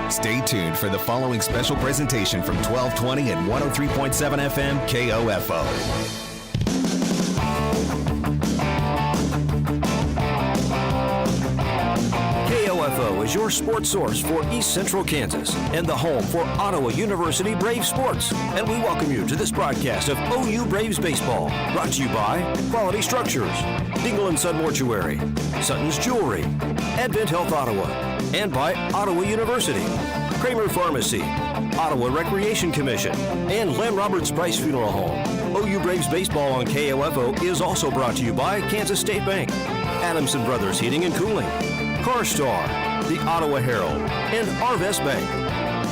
Stay tuned for the following special presentation from 1220 and 103.7 FM KOFO. KOFO is your sports source for East Central Kansas and the home for Ottawa University Brave Sports. And we welcome you to this broadcast of OU Braves Baseball, brought to you by Quality Structures, Dingle & Son Mortuary, Sutton's Jewelry, Advent Health Ottawa, and by Ottawa University, Kramer Pharmacy, Ottawa Recreation Commission, and Len Roberts Price Funeral Home. OU Braves Baseball on KOFO is also brought to you by Kansas State Bank, Adamson Brothers Heating and Cooling, CarStar, the Ottawa Herald, and Arvest Bank.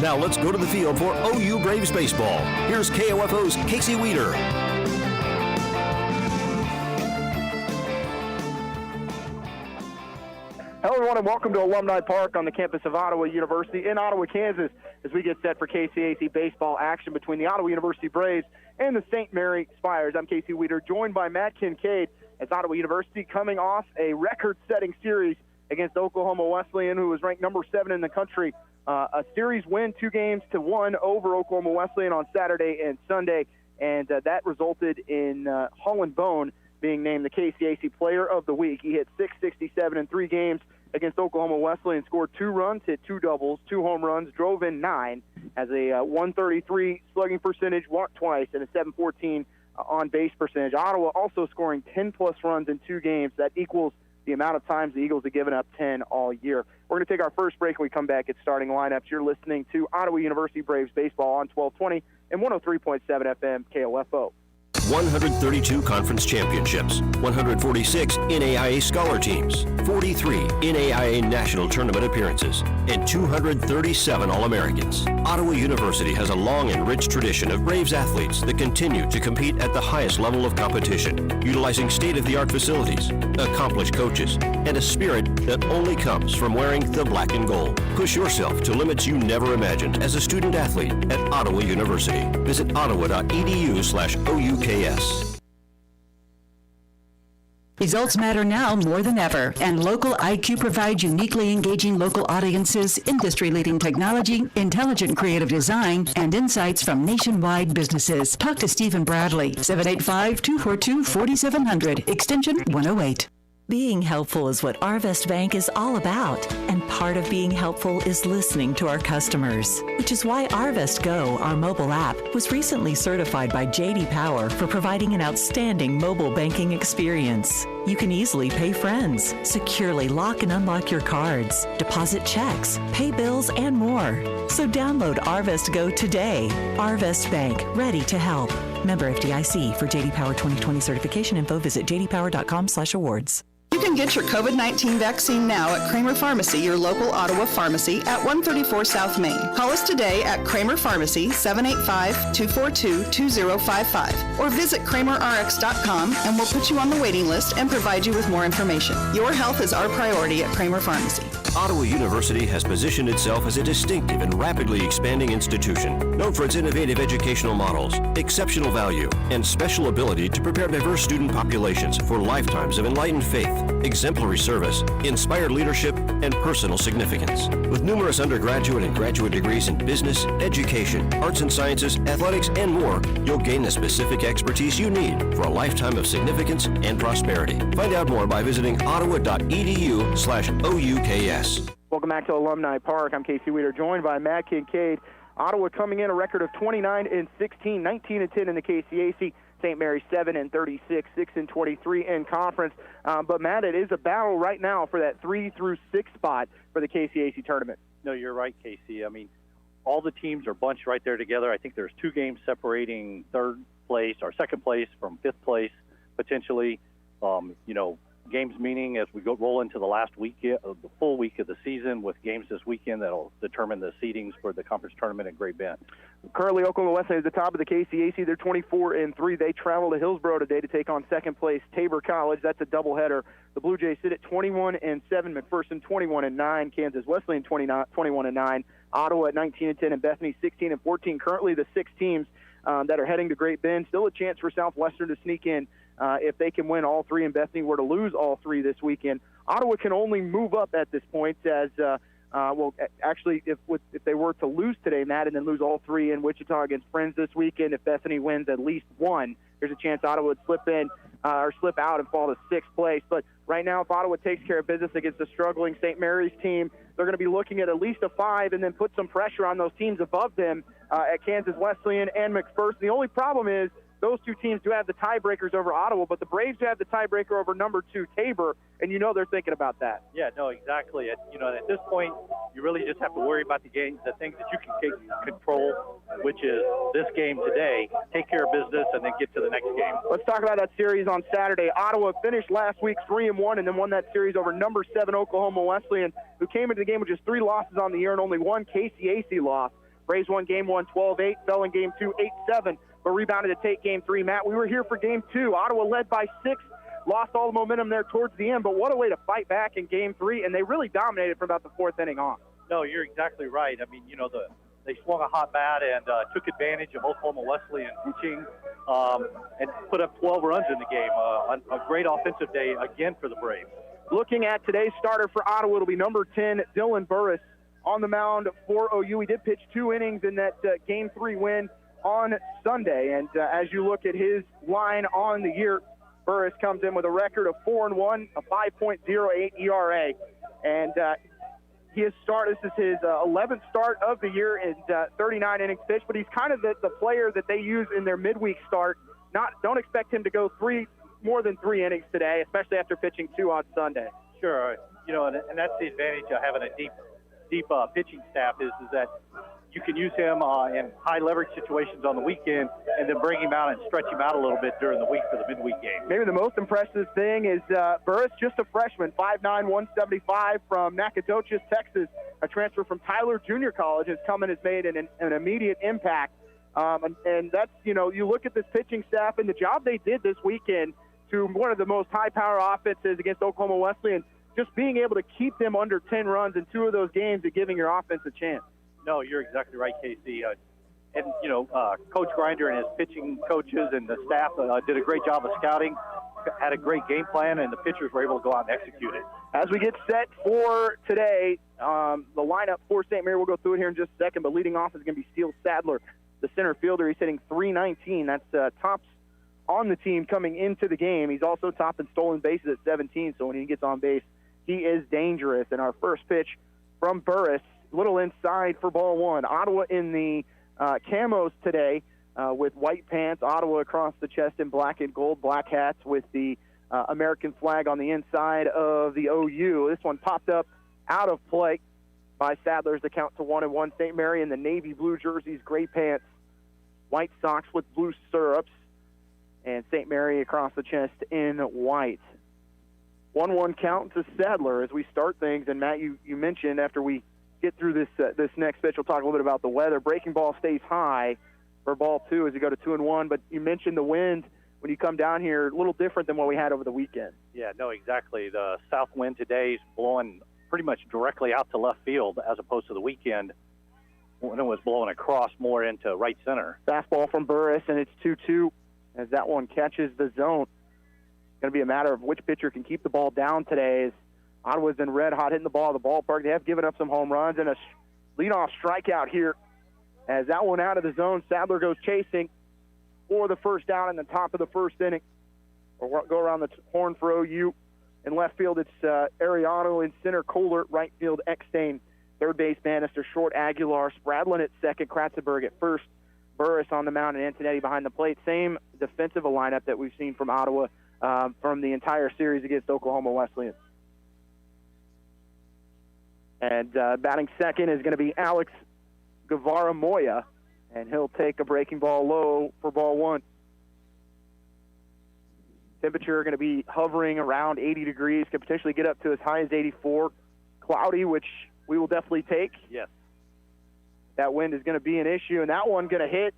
Now let's go to the field for OU Braves Baseball. Here's KOFO's Casey Weeder. Hello, everyone, and welcome to Alumni Park on the campus of Ottawa University in Ottawa, Kansas, as we get set for KCAC baseball action between the Ottawa University Braves and the St. Mary Spires. I'm Casey Weeder, joined by Matt Kincaid, as Ottawa University coming off a record-setting series against Oklahoma Wesleyan, who was ranked number 7 in the country. A series win, 2-1 over Oklahoma Wesleyan on Saturday and Sunday, and that resulted in Holland Bone being named the KCAC Player of the Week. He hit .667 in 3 games against Oklahoma Wesleyan, scored 2 runs, hit 2 doubles, 2 home runs, drove in 9, has a 133 slugging percentage, walked twice, and a 714 on-base percentage. Ottawa also scoring 10-plus runs in 2 games. That equals the amount of times the Eagles have given up 10 all year. We're going to take our first break. When we come back at starting lineups, you're listening to Ottawa University Braves Baseball on 1220 and 103.7 FM KOFO. 132 conference championships, 146 NAIA scholar teams, 43 NAIA national tournament appearances, and 237 All-Americans. Ottawa University has a long and rich tradition of Braves athletes that continue to compete at the highest level of competition, utilizing state-of-the-art facilities, accomplished coaches, and a spirit that only comes from wearing the black and gold. Push yourself to limits you never imagined as a student athlete at Ottawa University. Visit ottawa.edu/OUKS. Results matter now more than ever, and Local IQ provides uniquely engaging local audiences, industry-leading technology, intelligent creative design, and insights from nationwide businesses. Talk to Stephen Bradley, 785-242-4700, extension 108. Being helpful is what Arvest Bank is all about, and part of being helpful is listening to our customers, which is why Arvest Go, our mobile app, was recently certified by J.D. Power for providing an outstanding mobile banking experience. You can easily pay friends, securely lock and unlock your cards, deposit checks, pay bills, and more. So download Arvest Go today. Arvest Bank, ready to help. Member FDIC. For J.D. Power 2020 certification info, visit jdpower.com/awards. You can get your COVID-19 vaccine now at Kramer Pharmacy, your local Ottawa pharmacy at 134 South Main. Call us today at Kramer Pharmacy, 785-242-2055, or visit KramerRx.com and we'll put you on the waiting list and provide you with more information. Your health is our priority at Kramer Pharmacy. Ottawa University has positioned itself as a distinctive and rapidly expanding institution, known for its innovative educational models, exceptional value, and special ability to prepare diverse student populations for lifetimes of enlightened faith, exemplary service, inspired leadership, and personal significance. With numerous undergraduate and graduate degrees in business, education, arts and sciences, athletics, and more, you'll gain the specific expertise you need for a lifetime of significance and prosperity. Find out more by visiting ottawa.edu/OUKS. Welcome back to Alumni Park. I'm Casey Weeder, joined by Matt Kincaid. Ottawa coming in a record of 29-16, 19-10 in the KCAC. St. Mary's 7-36, 6-23 in conference. But Matt, it is a battle right now for that 3 through 6 spot for the KCAC tournament. No, you're right, Casey. I mean, all the teams are bunched right there together. I think there's 2 games separating third place or second place from fifth place potentially. Games meaning as we roll into the last week of the full week of the season with games this weekend that'll determine the seedings for the conference tournament at Great Bend. Currently, Oklahoma Wesleyan is the top of the KCAC. They're 24-3. They travel to Hillsborough today to take on second place Tabor College. That's a doubleheader. The Blue Jays sit at 21-7. McPherson 21-9. Kansas Wesleyan 21-9. Ottawa at 19-10, and Bethany 16-14. Currently, the 6 teams that are heading to Great Bend. Still a chance for Southwestern to sneak in. If they can win all 3 and Bethany were to lose all 3 this weekend. Ottawa can only move up at this point as Actually, if they were to lose today, Matt, and then lose all three in Wichita against Friends this weekend, if Bethany wins at least one, there's a chance Ottawa would slip out and fall to sixth place. But right now, if Ottawa takes care of business against the struggling St. Mary's team, they're going to be looking at least a 5 and then put some pressure on those teams above them at Kansas Wesleyan and McPherson. The only problem is those two teams do have the tiebreakers over Ottawa, but the Braves do have the tiebreaker over number 2 Tabor, and they're thinking about that. Yeah, no, exactly. At this point, you really just have to worry about the things that you can control, which is this game today, take care of business, and then get to the next game. Let's talk about that series on Saturday. Ottawa finished last week 3-1 and then won that series over number 7 Oklahoma Wesleyan, who came into the game with just 3 losses on the year and only one KCAC loss. Braves won game 1 12-8, fell in game 2 8-7, but rebounded to take game 3. Matt, we were here for game 2. Ottawa led by 6, lost all the momentum there towards the end, but what a way to fight back in game 3, and they really dominated from about the 4th inning on. No, you're exactly right. I mean, they swung a hot bat and took advantage of Oklahoma Wesleyan pitching and put up 12 runs in the game. A great offensive day again for the Braves. Looking at today's starter for Ottawa, it'll be number 10, Dylan Burris, on the mound for OU. He did pitch 2 innings in that game 3 win on Sunday. And as you look at his line on the year, Burris comes in with a record of 4-1, a 5.08 ERA. And this is his 11th start of the year in 39 innings pitched, but he's kind of the player that they use in their midweek start. Don't expect him to go more than 3 innings today, especially after pitching 2 on Sunday. Sure. And that's the advantage of having a deep pitching staff is that you can use him in high leverage situations on the weekend and then bring him out and stretch him out a little bit during the week for the midweek game. Maybe the most impressive thing is Burris, just a freshman, 5'9", 175 from Nacogdoches, Texas, a transfer from Tyler Junior College, has come and has made an immediate impact. And that's, you look at this pitching staff and the job they did this weekend to one of the most high-power offenses against Oklahoma Wesleyan, just being able to keep them under 10 runs in 2 of those games and giving your offense a chance. No, you're exactly right, Casey. Coach Grinder and his pitching coaches and the staff did a great job of scouting, had a great game plan, and the pitchers were able to go out and execute it. As we get set for today, the lineup for St. Mary, we'll go through it here in just a second, but leading off is going to be Steele Sadler, the center fielder. He's hitting .319. That's tops on the team coming into the game. He's also top in stolen bases at 17, so when he gets on base, he is dangerous. And our first pitch from Burris, little inside for ball 1. Ottawa in the camos today with white pants, Ottawa across the chest in black and gold, black hats with the American flag on the inside of the OU. This one popped up out of play by Sadler's to count to 1-1. St. Mary in the navy blue jerseys, gray pants, white socks with blue stirrups, and St. Mary across the chest in white. 1-1 count to Sadler as we start things. And Matt, you mentioned after we get through this next pitch, we'll talk a little bit about the weather. Breaking ball stays high for ball 2 as you go to 2-1. But you mentioned the wind when you come down here, a little different than what we had over the weekend. Yeah, no, exactly. The south wind today is blowing pretty much directly out to left field as opposed to the weekend when it was blowing across more into right center. Fastball from Burris, and it's 2-2 as that one catches the zone. It's going to be a matter of which pitcher can keep the ball down today. As Ottawa's been red hot hitting the ball at the ballpark. They have given up some home runs and a leadoff strikeout here. As that one out of the zone, Sadler goes chasing for the first down in the top of the first inning. We'll go around the horn for OU. In left field, it's Ariano. In center, Kohler. Right field, Eckstein. Third base, Bannister. Short, Aguilar. Spradlin at second. Kratzenberg at first. Burris on the mound and Antonetti behind the plate. Same defensive lineup that we've seen from Ottawa from the entire series against Oklahoma Wesleyan. And batting second is going to be Alex Guevara-Moya, and he'll take a breaking ball low for ball 1. Temperature going to be hovering around 80 degrees, could potentially get up to as high as 84. Cloudy, which we will definitely take. Yes. That wind is going to be an issue, and that one going to hit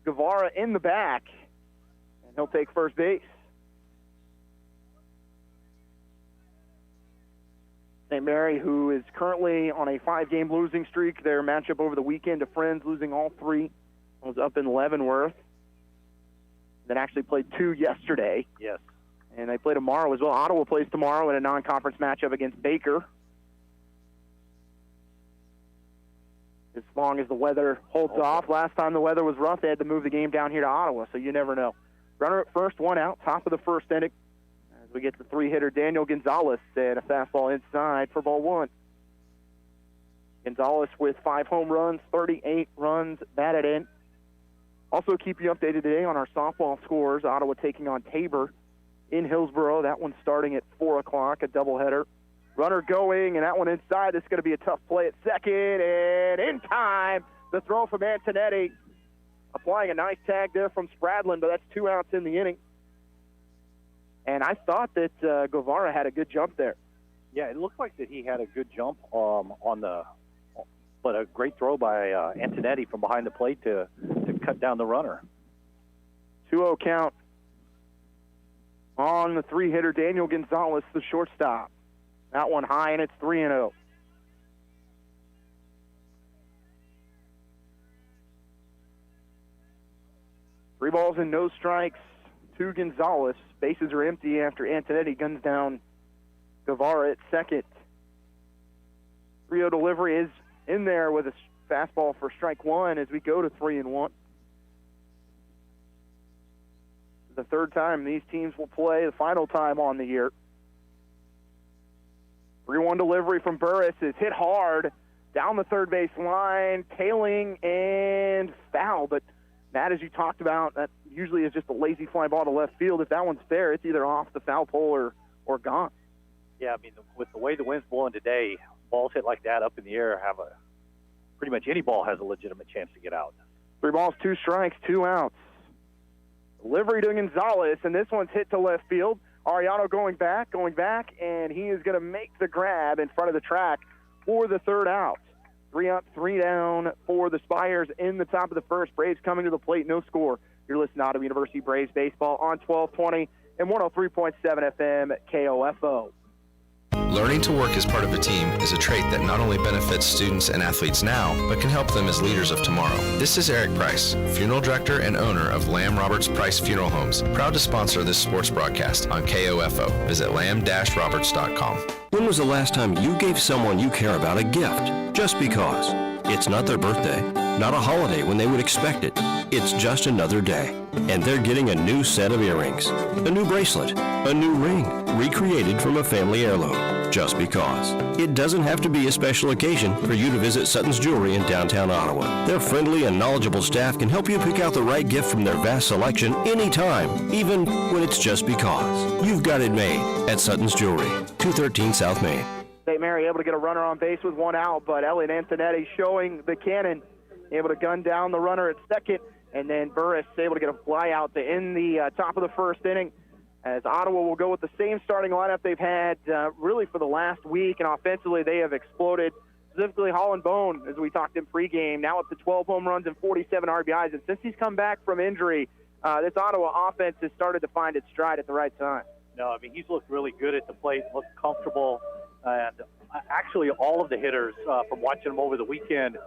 Guevara in the back, and he'll take first base. St. Mary, who is currently on a 5-game losing streak, their matchup over the weekend to Friends, losing all 3, was up in Leavenworth. Then actually played 2 yesterday. Yes. And they play tomorrow as well. Ottawa plays tomorrow in a non-conference matchup against Baker. as long as the weather holds off. Last time the weather was rough, they had to move the game down here to Ottawa, so you never know. Runner at first, one out, top of the first inning. As we get the three-hitter Daniel Gonzalez and a fastball inside for ball one. Gonzalez with 5 home runs, 38 runs batted in. Also keep you updated today on our softball scores. Ottawa taking on Tabor in Hillsboro. That one's starting at 4 o'clock, a doubleheader. Runner going, and that one inside. This is going to be a tough play at second, and in time, the throw from Antonetti. Applying a nice tag there from Spradlin, but that's 2 outs in the inning. And I thought that Guevara had a good jump there. Yeah, it looked like that he had a good jump but a great throw by Antonetti from behind the plate to cut down the runner. 2-0 count on the three-hitter Daniel Gonzalez, the shortstop. That one high, and it's 3-0. Three balls and no strikes to Gonzalez. Bases are empty after Antonetti guns down Guevara at second. 3-0 delivery is in there with a fastball for strike one as we go to 3-1. The third time these teams will play, the final time on the year. 3-1 delivery from Burris is hit hard down the third base line, tailing and foul. But Matt, as you talked about, that usually is just a lazy fly ball to left field. If that one's fair, it's either off the foul pole or gone. Yeah, I mean, with the way the wind's blowing today, balls hit like that up in the air pretty much any ball has a legitimate chance to get out. 3 balls, 2 strikes, 2 outs. Delivery to Gonzalez, and this one's hit to left field. Ariano going back, and he is going to make the grab in front of the track for the third out. 3 up, 3 down for the Spires in the top of the first. Braves coming to the plate, no score. You're listening to Ottawa University Braves baseball on 1220 and 103.7 FM KOFO. Learning to work as part of a team is a trait that not only benefits students and athletes now, but can help them as leaders of tomorrow. This is Eric Price, funeral director and owner of Lamb Roberts Price Funeral Homes, proud to sponsor this sports broadcast on KOFO. Visit lamb-roberts.com. When was the last time you gave someone you care about a gift? Just because. It's not their birthday, not a holiday when they would expect it. It's just another day. And they're getting a new set of earrings, a new bracelet, a new ring, recreated from a family heirloom. Just because. It doesn't have to be a special occasion for you to visit Sutton's Jewelry in downtown Ottawa. Their friendly and knowledgeable staff can help you pick out the right gift from their vast selection anytime, even when it's just because. You've got it made at Sutton's Jewelry, 213 South Main. St. Mary able to get a runner on base with 1 out, but Elliot Antonetti showing the cannon, able to gun down the runner at second, and then Burris able to get a fly out to end the top of the first inning, as Ottawa will go with the same starting lineup they've had really for the last week, and offensively they have exploded, specifically Holland Bone, as we talked in pregame, now up to 12 home runs and 47 RBIs, and since he's come back from injury, this Ottawa offense has started to find its stride at the right time. No, I mean, he's looked really good at the plate, looked comfortable, and actually all of the hitters from watching them over the weekend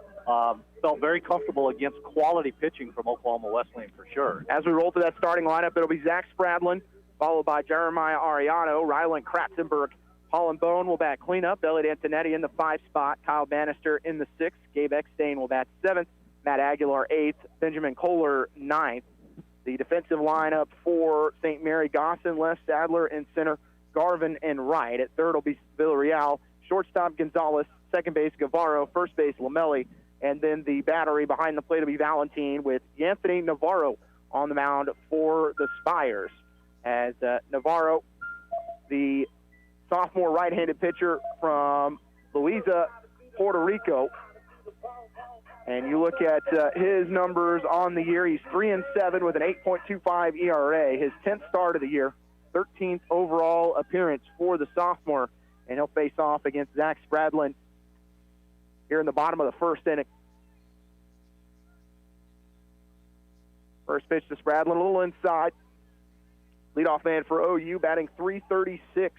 felt very comfortable against quality pitching from Oklahoma Wesleyan for sure. As we roll to that starting lineup, it'll be Zach Spradlin, followed by Jeremiah Ariano, Ryland Kratzenberg, Holland Bone will bat cleanup, Elliot Antonetti in the 5 spot, Kyle Bannister in the 6th, Gabe Eckstein will bat 7th, Matt Aguilar 8th, Benjamin Kohler 9th. The defensive lineup for St. Mary: Gosson, left, Sadler in center, Garvin and right. At third will be Villarreal, shortstop Gonzalez, second base Guevara, first base Lomeli, and then the battery behind the plate will be Valentine with Anthony Navarro on the mound for the Spires. As Navarro, the sophomore right-handed pitcher from Louisa, Puerto Rico. And you look at his numbers on the year, he's 3-7 with an 8.25 ERA, his 10th start of the year, 13th overall appearance for the sophomore, and he'll face off against Zach Spradlin here in the bottom of the first inning. First pitch to Spradlin, a little inside. Leadoff man for OU, batting .336.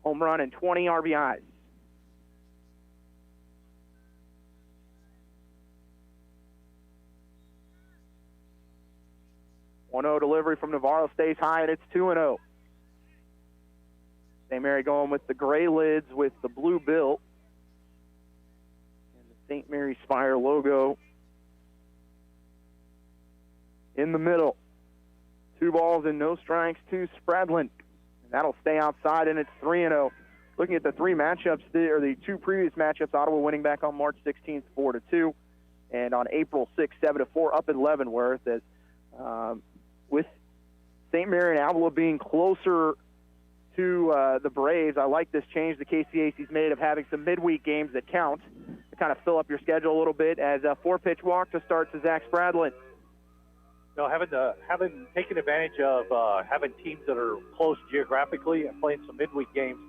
Home run and 20 RBIs. .1-0 delivery from Navarro stays high, and it's 2-0. St. Mary going with the gray lids with the blue bill. St. Mary's Spire logo in the middle. 2 balls and no strikes to Spradlin. And that'll stay outside, and it's 3-0. Looking at the 3 matchups, or the 2 previous matchups, Ottawa winning back on March 16th, 4-2, and on April 6th, 7-4, up in Leavenworth. As with St. Mary and Avila being closer to the Braves, I like this change the KCAC's made of having some midweek games that count to kind of fill up your schedule a little bit. As a 4-pitch walk to start to Zach Spradlin. No, having taken advantage of having teams that are close geographically and playing some midweek games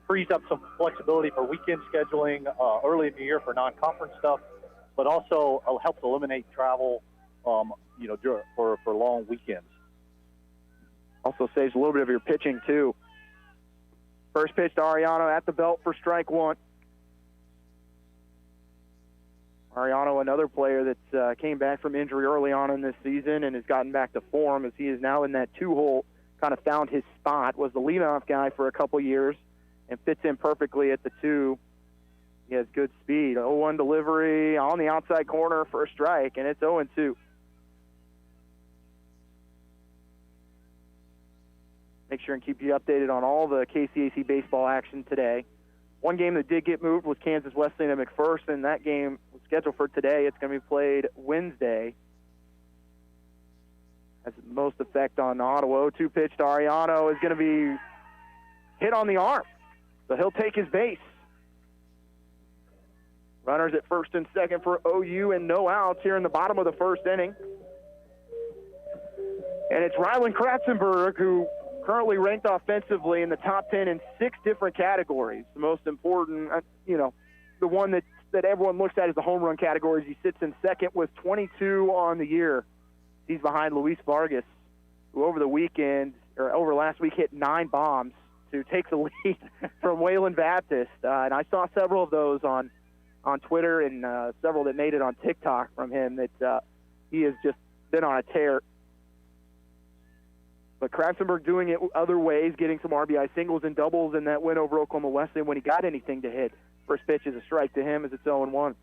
frees up some flexibility for weekend scheduling early in the year for non-conference stuff, but also helps eliminate travel, for long weekends. Also saves a little bit of your pitching, too. First pitch to Ariano at the belt for strike 1. Ariano, another player that came back from injury early on in this season and has gotten back to form as he is now in that 2-hole, kind of found his spot, was the leadoff guy for a couple years and fits in perfectly at the 2. He has good speed. 0-1 delivery on the outside corner for a strike, and it's 0-2. Make sure and keep you updated on all the KCAC baseball action today. One game that did get moved was Kansas Wesleyan and McPherson. That game was scheduled for today. It's going to be played Wednesday. Has the most effect on Ottawa. 2-pitch to Ariano is going to be hit on the arm. So he'll take his base. Runners at first and second for OU and no outs here in the bottom of the first inning. And it's Ryland Kratzenberg, who currently ranked offensively in the top 10 in 6 different categories. The most important, the one that everyone looks at is the home run categories. He sits in second with 22 on the year. He's behind Luis Vargas, who over last week hit 9 bombs to take the lead from Waylon Baptist. And I saw several of those on Twitter and several that made it on TikTok from him that he has just been on a tear. But Kratzenberg doing it other ways, getting some RBI singles and doubles in that win over Oklahoma Wesleyan when he got anything to hit. First pitch is a strike to him as it's 0-1.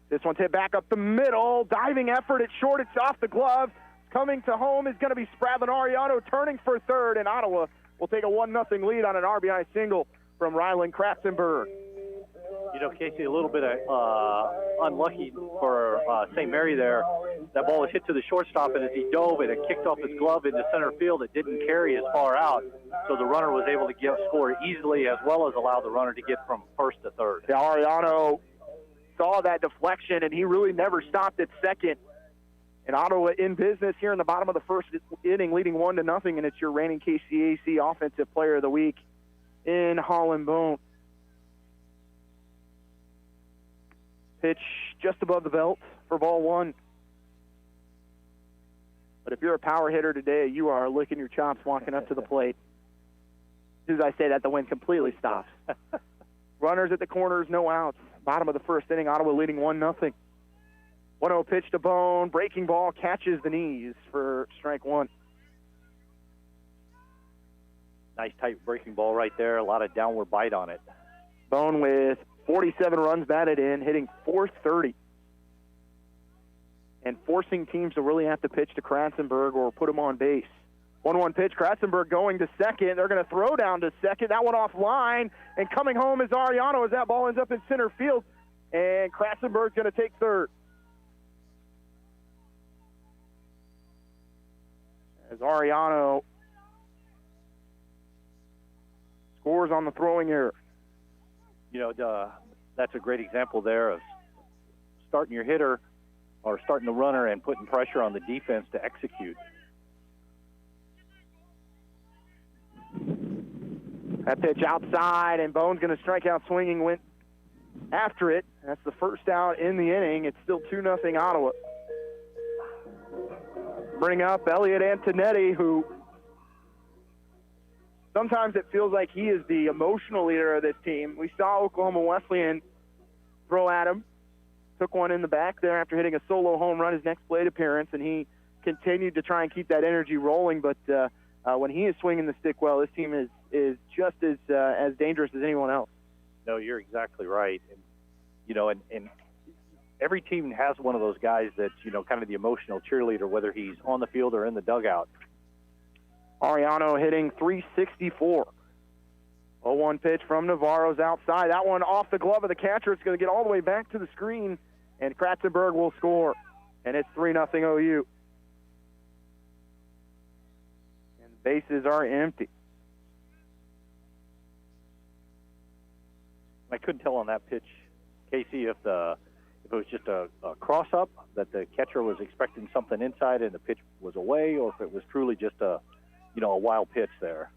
This one's hit back up the middle. Diving effort at short. It's off the glove. Coming to home is going to be Spradlin. Ariano turning for third, and Ottawa will take a 1-0 lead on an RBI single from Ryland Kratzenberg. Casey, a little bit unlucky for St. Mary there. That ball was hit to the shortstop, and as he dove, it kicked off his glove into center field. It didn't carry as far out, so the runner was able to score easily as well as allow the runner to get from first to third. Yeah, Ariano saw that deflection, and he really never stopped at second. And Ottawa in business here in the bottom of the first inning, leading 1-0, and it's your reigning KCAC Offensive Player of the Week in Holland Bone. Pitch just above the belt for ball 1. But if you're a power hitter today, you are licking your chops walking up to the plate. As soon as I say that, the wind completely stops. Runners at the corners, no outs. Bottom of the first inning, Ottawa leading 1-0. 1-0 pitch to Bone. Breaking ball catches the knees for strike 1. Nice tight breaking ball right there. A lot of downward bite on it. Bone with 47 runs batted in, hitting .430. And forcing teams to really have to pitch to Kratzenberg or put him on base. 1-1 pitch, Kratzenberg going to second. They're going to throw down to second. That one offline. And coming home is Ariano as that ball ends up in center field. And Kratzenberg's going to take third. As Ariano scores on the throwing error. That's a great example there of starting your hitter or starting the runner and putting pressure on the defense to execute. That pitch outside, and Bone's going to strike out swinging, went after it. That's the first out in the inning. It's still 2-0 Ottawa. Bring up Elliot Antonetti, who sometimes it feels like he is the emotional leader of this team. We saw Oklahoma Wesleyan throw at him, took one in the back there after hitting a solo home run his next plate appearance, and he continued to try and keep that energy rolling. But when he is swinging the stick well, this team is is just as dangerous as anyone else. No, you're exactly right. And, and every team has one of those guys that's, kind of the emotional cheerleader, whether he's on the field or in the dugout. Ariano hitting .364. 0-1 pitch from Navarro's outside. That one off the glove of the catcher. It's going to get all the way back to the screen, and Kratzenberg will score. And it's 3-0 OU. And the bases are empty. I couldn't tell on that pitch, Casey, if it was just a cross-up, that the catcher was expecting something inside and the pitch was away, or if it was truly just a wild pitch there.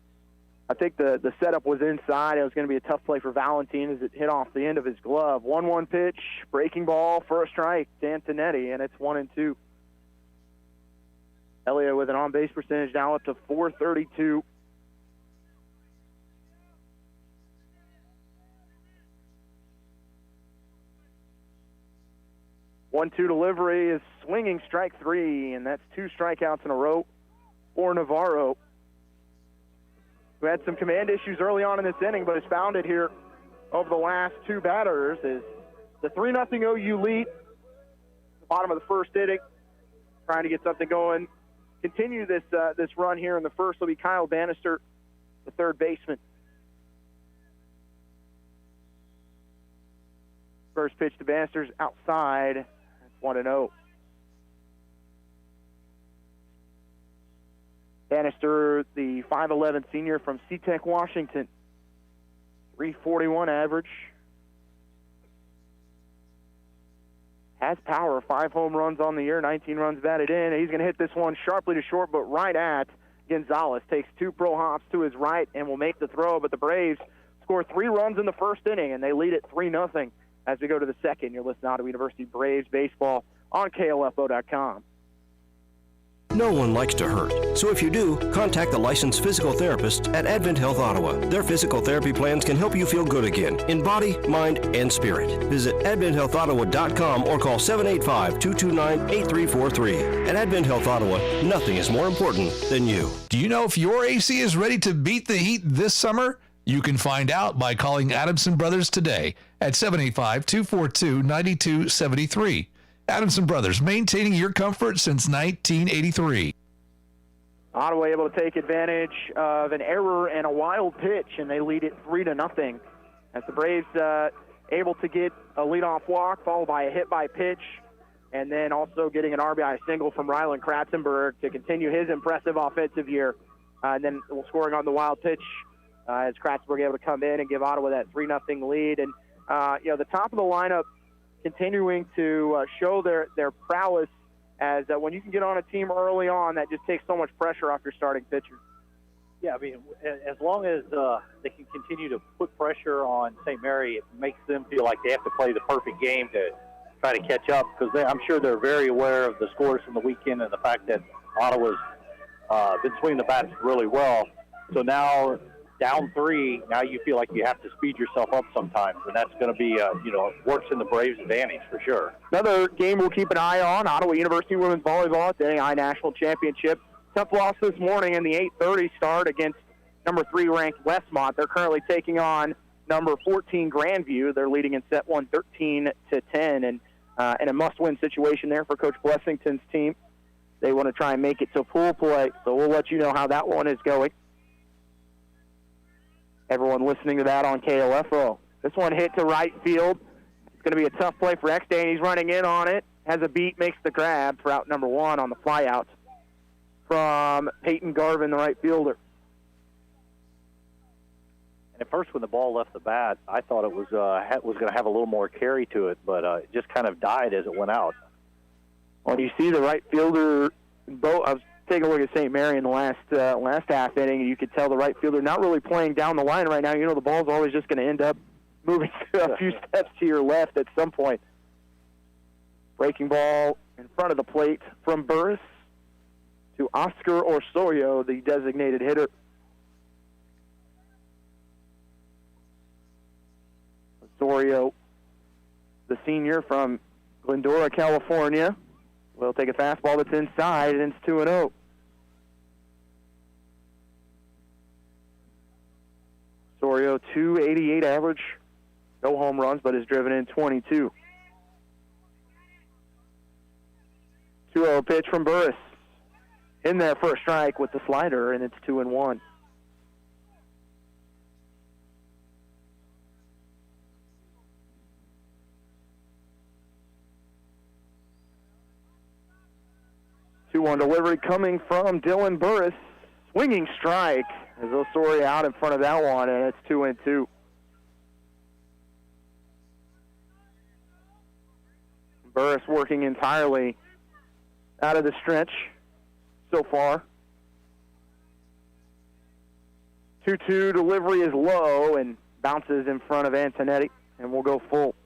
I think the setup was inside. It was going to be a tough play for Valentine as it hit off the end of his glove. 1-1 pitch, breaking ball for a strike to Antonetti, and it's 1-2. Elliott with an on-base percentage now up to .432. One-two delivery is swinging strike three, and that's 2 strikeouts in a row for Navarro, who had some command issues early on in this inning, but has found it here over the last 2 batters. Is the 3-0 OU lead, the bottom of the first inning, trying to get something going. Continue this run here in the first will be Kyle Bannister, the third baseman. First pitch to Bannister's outside. That's 1-0. Bannister, the 5'11 senior from C-Tech, Washington. .341 average. Has power, 5 home runs on the year, 19 runs batted in. He's going to hit this one sharply to short, but right at Gonzalez. Takes 2 pro hops to his right and will make the throw, but the Braves score 3 runs in the first inning, and they lead it 3-0 as we go to the second. You're listening to Ottawa University Braves baseball on KLFO.com. No one likes to hurt, so if you do, contact the licensed physical therapist at Advent Health Ottawa. Their physical therapy plans can help you feel good again, in body, mind, and spirit. Visit AdventHealthOttawa.com or call 785-229-8343. At Advent Health Ottawa, nothing is more important than you. Do you know if your AC is ready to beat the heat this summer? You can find out by calling Adamson Brothers today at 785-242-9273. Adamson Brothers, maintaining your comfort since 1983. Ottawa able to take advantage of an error and a wild pitch, and they lead it 3-0. As the Braves able to get a leadoff walk, followed by a hit by pitch, and then also getting an RBI single from Ryland Kratzenberg to continue his impressive offensive year. And then scoring on the wild pitch as Kratzenberg able to come in and give Ottawa that 3-0 lead. And the top of the lineup continuing to show their prowess, as when you can get on a team early on, that just takes so much pressure off your starting pitcher. Yeah, I mean, as long as they can continue to put pressure on St. Mary, it makes them feel like they have to play the perfect game to try to catch up, because I'm sure they're very aware of the scores from the weekend and the fact that Ottawa's been swinging the bats really well. So now, down 3, now you feel like you have to speed yourself up sometimes, and that's going to be, works in the Braves' advantage for sure. Another game we'll keep an eye on, Ottawa University Women's Volleyball at the NAI National Championship. Tough loss this morning in the 8:30 start against number 3 ranked Westmont. They're currently taking on number 14 Grandview. They're leading in set 1 13-10, and in a must-win situation there for Coach Blessington's team. They want to try and make it to pool play, so we'll let you know how that one is going. Everyone listening to that on KLFO. This one hit to right field. It's going to be a tough play for Eckstein. He's running in on it. Has a beat, makes the grab for out number 1 on the flyout from Peyton Garvin, the right fielder. And at first when the ball left the bat, I thought it was going to have a little more carry to it, but it just kind of died as it went out. Well, you see the right fielder, I was taking a look at St. Mary in the last half inning, and you could tell the right fielder not really playing down the line right now. You know the ball's always just going to end up moving a few steps to your left at some point. Breaking ball in front of the plate from Burris to Oscar Orsorio, the designated hitter. Orsorio, the senior from Glendora, California, will take a fastball that's inside, and it's 2-0. Osorio, .288 average. No home runs, but has driven in 22. 2-0 pitch from Burris. In there for a strike with the slider, and it's 2-1. Two-one delivery coming from Dylan Burris. Swinging strike as Osorio out in front of that one, and it's 2-2. Burris working entirely out of the stretch so far. 2-2 delivery is low and bounces in front of Antonetti, and we'll go full.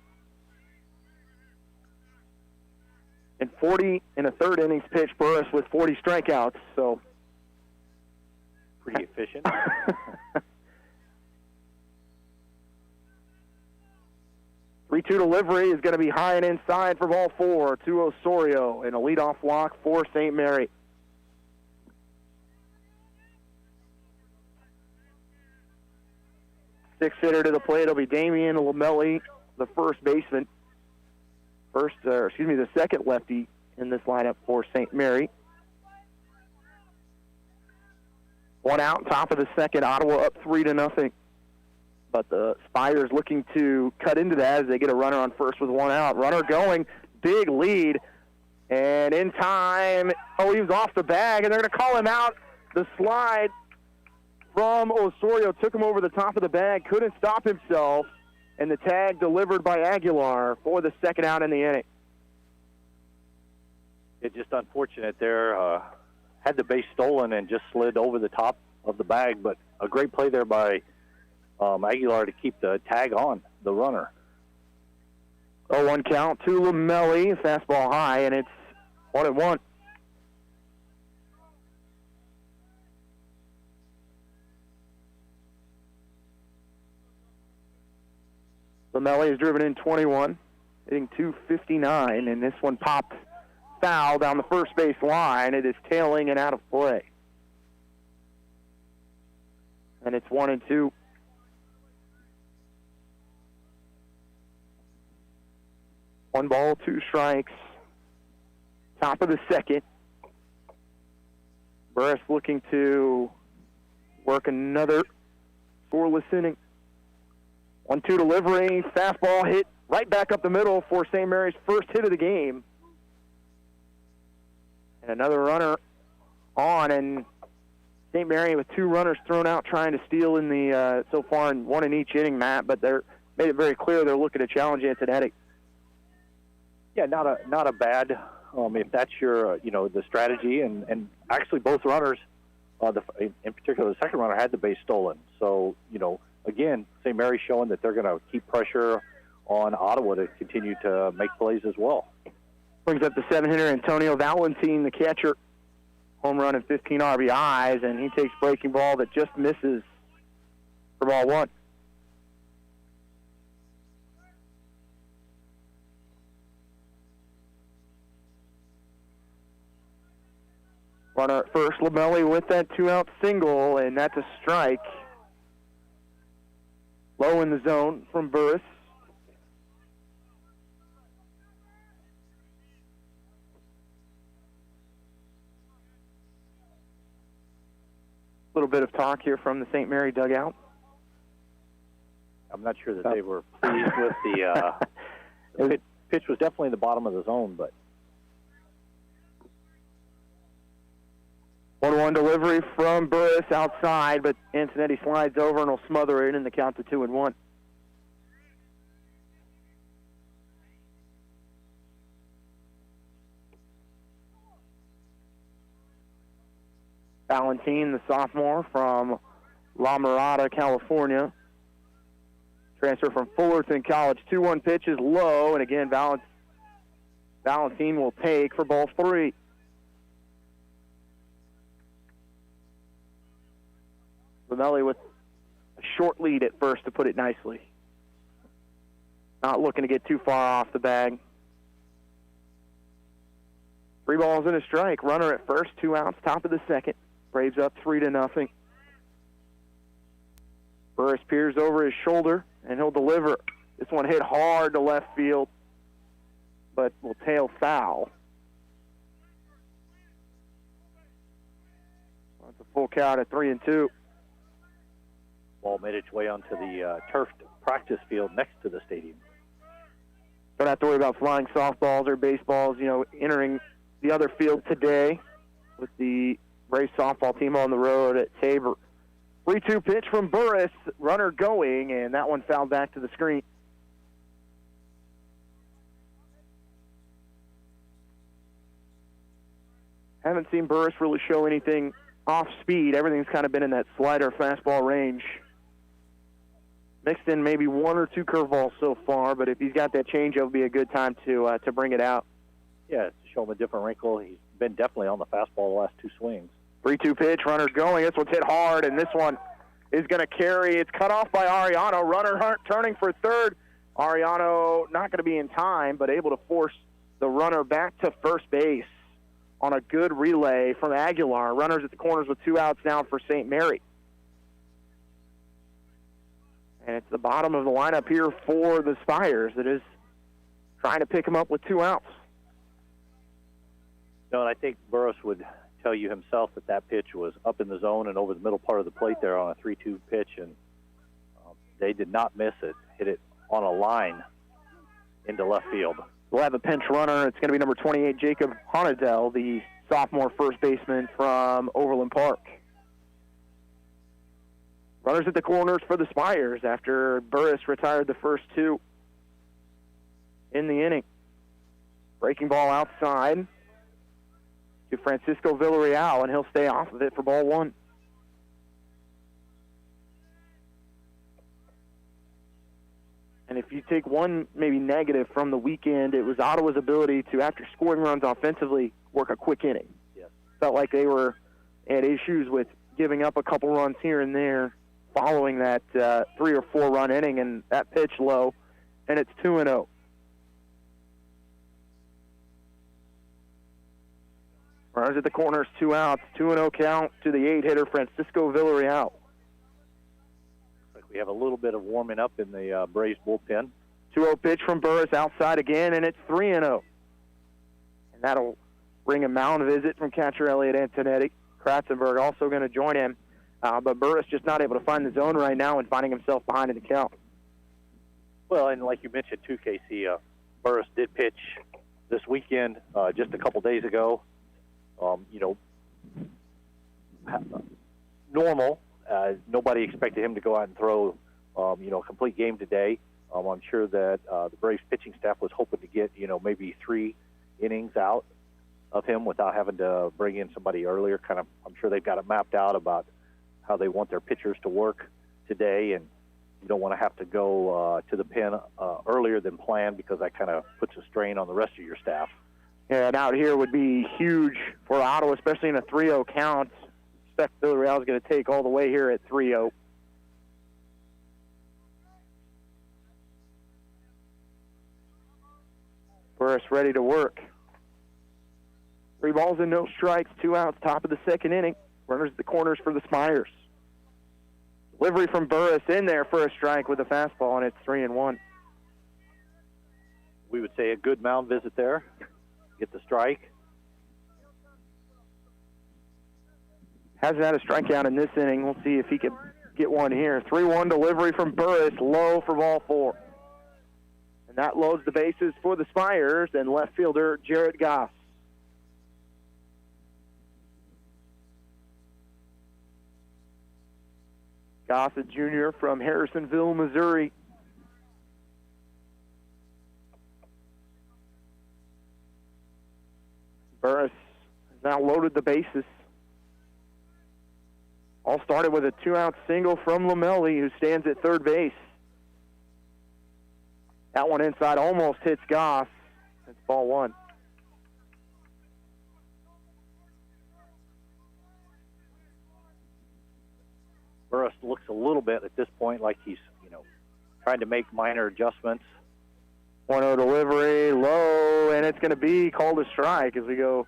In 40 and a third innings pitch, Burris with 40 strikeouts, so pretty efficient. 3-2 delivery is going to be high and inside for ball 4 to Osorio, and a leadoff walk for St. Mary. Sixth hitter to the plate will be Damien Lomeli, the first baseman. The second lefty in this lineup for St. Mary. One out, top of the second. Ottawa up 3-0. But the Spires looking to cut into that as they get a runner on first with one out. Runner going, big lead, and in time, he was off the bag, and they're going to call him out. The slide from Osorio took him over the top of the bag, couldn't stop himself, and the tag delivered by Aguilar for the second out in the inning. It's just unfortunate there. Had the base stolen and just slid over the top of the bag, but a great play there by Aguilar to keep the tag on the runner. 0-1 count to Lomeli, fastball high, and it's 1-1. Lomeli has driven in 21, hitting .259, and this one popped foul down the first base line. It is tailing and out of play. And it's 1-2. One ball, two strikes. Top of the second. Burris looking to work another scoreless inning. 1-2 delivery, fastball hit right back up the middle for St. Mary's first hit of the game. And another runner on, and St. Mary with two runners thrown out trying to steal in the so far in one in each inning, Matt, but they're made it very clear they're looking to challenge Antonetti. Yeah, not a bad if that's your the strategy, and actually both runners, in particular the second runner had the base stolen. So again, St. Mary's showing that they're going to keep pressure on Ottawa to continue to make plays as well. Brings up the seven-hitter Antonio Valentine, the catcher. Home run and 15 RBIs, and he takes breaking ball that just misses for ball 1. Runner at first, Lomeli with that two-out single, and that's a strike. Low in the zone from Burris. A little bit of talk here from the St. Mary dugout. I'm not sure that they were pleased with the pitch was definitely in the bottom of the zone, but 1-1 delivery from Burris outside, but Antonetti slides over and will smother it in the count to 2-1. Valentine, the sophomore from La Mirada, California. Transfer from Fullerton College. 2-1 pitch is low, and again, Valentine will take for ball 3. Lomeli with a short lead at first, to put it nicely. Not looking to get too far off the bag. 3 balls and a strike. Runner at first, 2 outs, top of the second. Braves up 3-0. Burris peers over his shoulder, and he'll deliver. This one hit hard to left field, but will tail foul. That's a full count at 3-2. Ball made its way onto the turfed practice field next to the stadium. Don't have to worry about flying softballs or baseballs, entering the other field today with the Braves softball team on the road at Tabor. 3-2 pitch from Burris, runner going, and that one fouled back to the screen. Haven't seen Burris really show anything off speed. Everything's kind of been in that slider fastball range. Mixed in maybe one or two curveballs so far, but if he's got that change, it'll be a good time to bring it out. Yeah, to show him a different wrinkle. He's been definitely on the fastball the last two swings. 3-2 pitch, runner going. This one's hit hard, and this one is going to carry. It's cut off by Ariano. Runner turning for third. Ariano not going to be in time, but able to force the runner back to first base on a good relay from Aguilar. Runners at the corners with 2 outs now for St. Mary. And it's the bottom of the lineup here for the Spires that is trying to pick him up with 2 outs. No, and I think Burris would tell you himself that pitch was up in the zone and over the middle part of the plate there on a 3-2 pitch, and they did not miss it. Hit it on a line into left field. We'll have a pinch runner. It's going to be number 28, Jacob Hanadel, the sophomore first baseman from Overland Park. Runners at the corners for the Spires after Burris retired the first 2 in the inning. Breaking ball outside to Francisco Villarreal, and he'll stay off of it for ball 1. And if you take one maybe negative from the weekend, it was Ottawa's ability to, after scoring runs offensively, work a quick inning. Yes. Felt like they had issues with giving up a couple runs here and there following that 3 or 4 run inning, and that pitch low, and it's 2-0. Runners at the corners, 2 outs, 2-0 count to the 8-hitter Francisco Villarreal. We have a little bit of warming up in the Braves bullpen. 2-0 pitch from Burris outside again, and it's 3-0. And that'll bring a mound visit from catcher Elliot Antonetti. Kratzenberg also going to join him. But Burris just not able to find the zone right now and finding himself behind in the count. Well, and like you mentioned too, Casey, Burris did pitch this weekend just a couple days ago. Normal. Nobody expected him to go out and throw, a complete game today. I'm sure that the Braves pitching staff was hoping to get, maybe 3 innings out of him without having to bring in somebody earlier. I'm sure they've got it mapped out about how they want their pitchers to work today, and you don't want to have to go to the pen earlier than planned because that kind of puts a strain on the rest of your staff. Yeah, and out here would be huge for Ottawa, especially in a 3-0 count. Expect Villarreal is going to take all the way here at 3-0. Burris ready to work. 3 balls and no strikes, 2 outs, top of the second inning. Runners at the corners for the Spires. Delivery from Burris in there for a strike with a fastball, and it's 3-1. We would say a good mound visit there. Get the strike. Hasn't had a strikeout in this inning. We'll see if he can get one here. 3-1 delivery from Burris, low for ball 4. And that loads the bases for the Spires and left fielder Jarrett Goss. Goss, a junior from Harrisonville, Missouri. Burris has now loaded the bases. All started with a 2-out single from Lomeli, who stands at third base. That one inside almost hits Goss. It's ball 1. Burris looks a little bit at this point like he's, trying to make minor adjustments. 1-0 delivery, low, and it's going to be called a strike as we go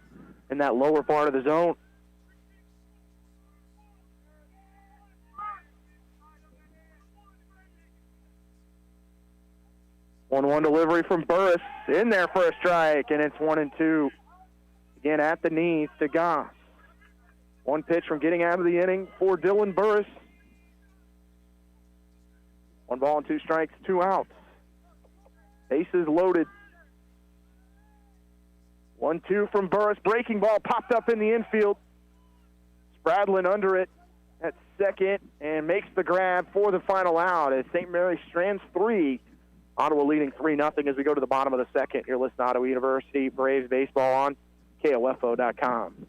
in that lower part of the zone. 1-1 delivery from Burris. In there for a strike, and it's 1-2. Again, at the knees to Goss. One pitch from getting out of the inning for Dylan Burris. 1 ball and 2 strikes, 2 outs. Bases loaded. 1-2 from Burris. Breaking ball popped up in the infield. Spradlin under it at second and makes the grab for the final out as St. Mary strands 3. Ottawa leading 3-0 as we go to the bottom of the second. You're listening to Ottawa University Braves baseball on KOFO.com.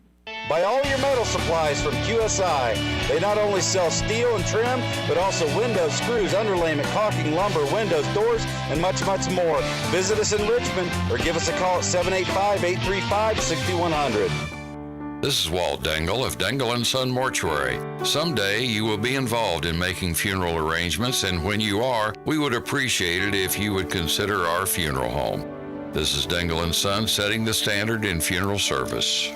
Buy all your metal supplies from QSI. They not only sell steel and trim, but also windows, screws, underlayment, caulking, lumber, windows, doors, and much, much more. Visit us in Richmond or give us a call at 785-835-6100. This is Walt Dangle of Dangle & Son Mortuary. Someday you will be involved in making funeral arrangements, and when you are, we would appreciate it if you would consider our funeral home. This is Dangle & Son setting the standard in funeral service.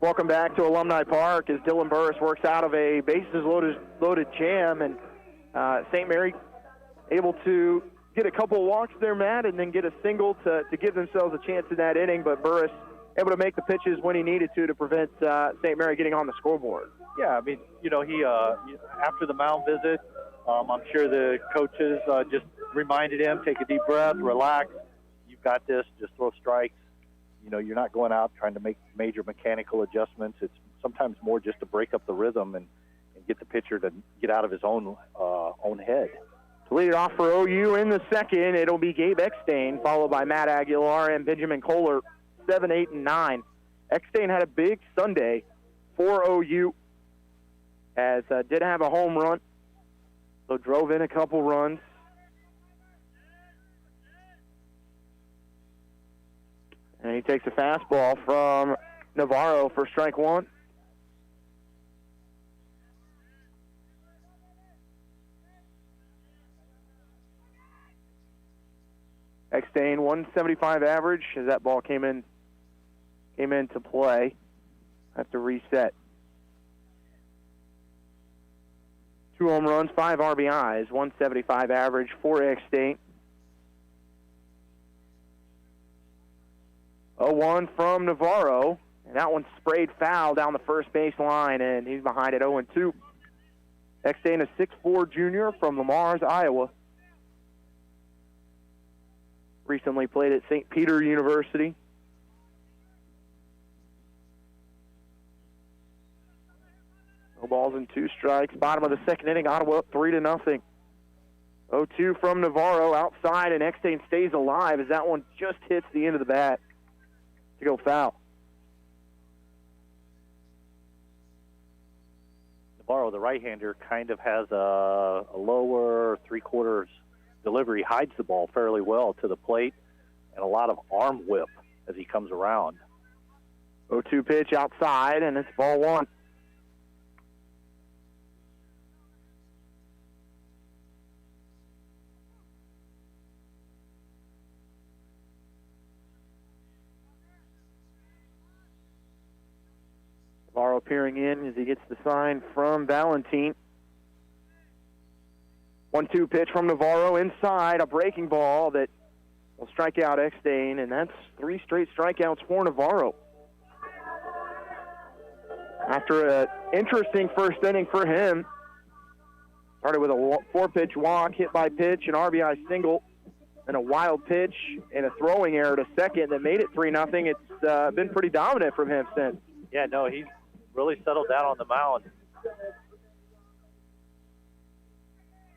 Welcome back to Alumni Park as Dylan Burris works out of a bases-loaded jam, and St. Mary able to get a couple walks there, Matt, and then get a single to give themselves a chance in that inning, but Burris able to make the pitches when he needed to prevent St. Mary getting on the scoreboard. Yeah, I mean, he after the mound visit, I'm sure the coaches just reminded him, take a deep breath, relax. You've got this, just throw strikes. You're not going out trying to make major mechanical adjustments. It's sometimes more just to break up the rhythm and get the pitcher to get out of his own head. To lead it off for OU in the second, it'll be Gabe Eckstein, followed by Matt Aguilar and Benjamin Kohler, 7, 8, and 9. Eckstein had a big Sunday for OU, as did have a home run, so drove in a couple runs. And he takes a fastball from Navarro for strike 1. Eckstein, 175 average as that ball came into play. Have to reset. 2 home runs, 5 RBIs, 175 average for Eckstein. 0-1 from Navarro, and that one sprayed foul down the first base line, and he's behind at 0-2. Eckstein, a 6'4 junior from Lamars, Iowa. Recently played at St. Peter University. No balls and 2 strikes. Bottom of the second inning, Ottawa up 3-0. 0-2 from Navarro outside, and Eckstein stays alive as that one just hits the end of the bat to go foul. Navarro, the right-hander, kind of has a lower 3/4 delivery, hides the ball fairly well to the plate, and a lot of arm whip as he comes around. 0-2 pitch outside, and it's ball 1. Navarro peering in as he gets the sign from Valentine. 1-2 pitch from Navarro inside, a breaking ball that will strike out Eckstein, and that's 3 straight strikeouts for Navarro. After an interesting first inning for him, started with a 4-pitch walk, hit by pitch, an RBI single, and a wild pitch and a throwing error to second that made it 3-0. It's been pretty dominant from him since. Yeah, no, he's really settled down on the mound.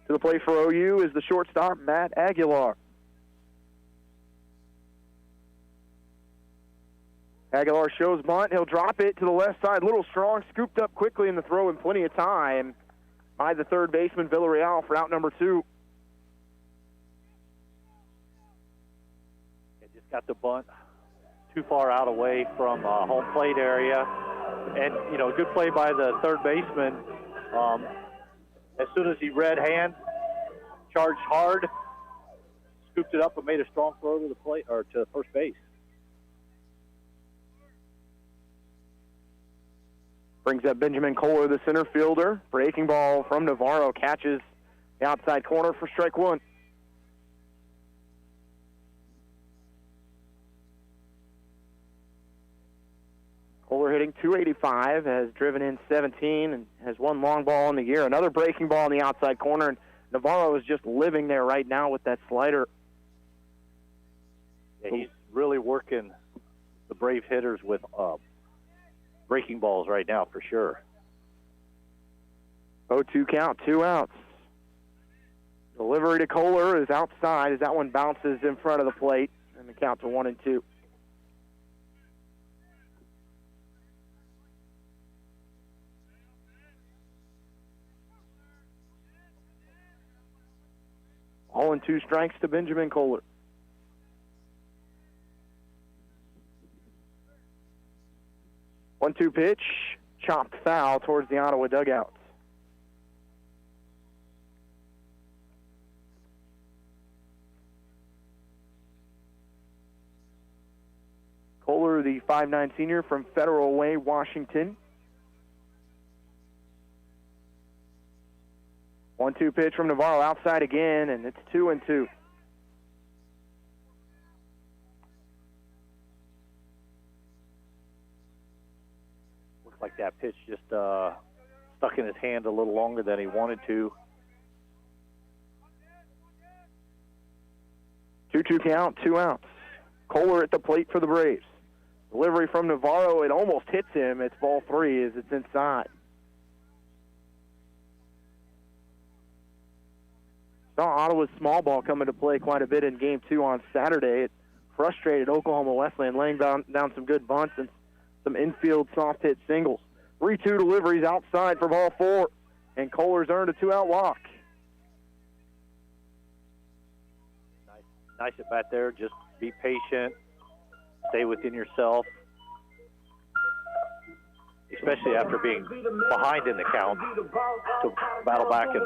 To the plate for OU is the shortstop, Matt Aguilar. Aguilar shows bunt. He'll drop it to the left side. Little strong, scooped up quickly in the throw in plenty of time by the third baseman, Villarreal, for out number 2. It just got the bunt too far out away from home plate area. And, good play by the third baseman. As soon as he read hand, charged hard, scooped it up and made a strong throw to the plate or to first base. Brings up Benjamin Kohler, the center fielder. Breaking ball from Navarro. Catches the outside corner for strike one. Kohler hitting .285, has driven in 17 and has one long ball in the year. Another breaking ball in the outside corner, and Navarro is just living there right now with that slider. Yeah, he's really working the Brave hitters with breaking balls right now for sure. 0-2 count, 2 outs. Delivery to Kohler is outside as that one bounces in front of the plate, and the count to 1-2. All in 2 strikes to Benjamin Kohler. One-two pitch, chopped foul towards the Ottawa dugout. Kohler, the 5'9" senior from Federal Way, Washington. 1-2 pitch from Navarro outside again, and it's 2-2. Looks like that pitch just stuck in his hand a little longer than he wanted to. 2-2 count, 2 outs. Kohler at the plate for the Braves. Delivery from Navarro, it almost hits him. It's ball 3 as it's inside. Saw Ottawa's small ball come into play quite a bit in Game 2 on Saturday. It frustrated Oklahoma Wesleyan, laying down some good bunts and some infield soft hit singles. 3-2 deliveries outside for ball 4, and Kohler's earned a 2-out walk. Nice at bat there. Just be patient. Stay within yourself. Especially after being behind in the count, to battle back and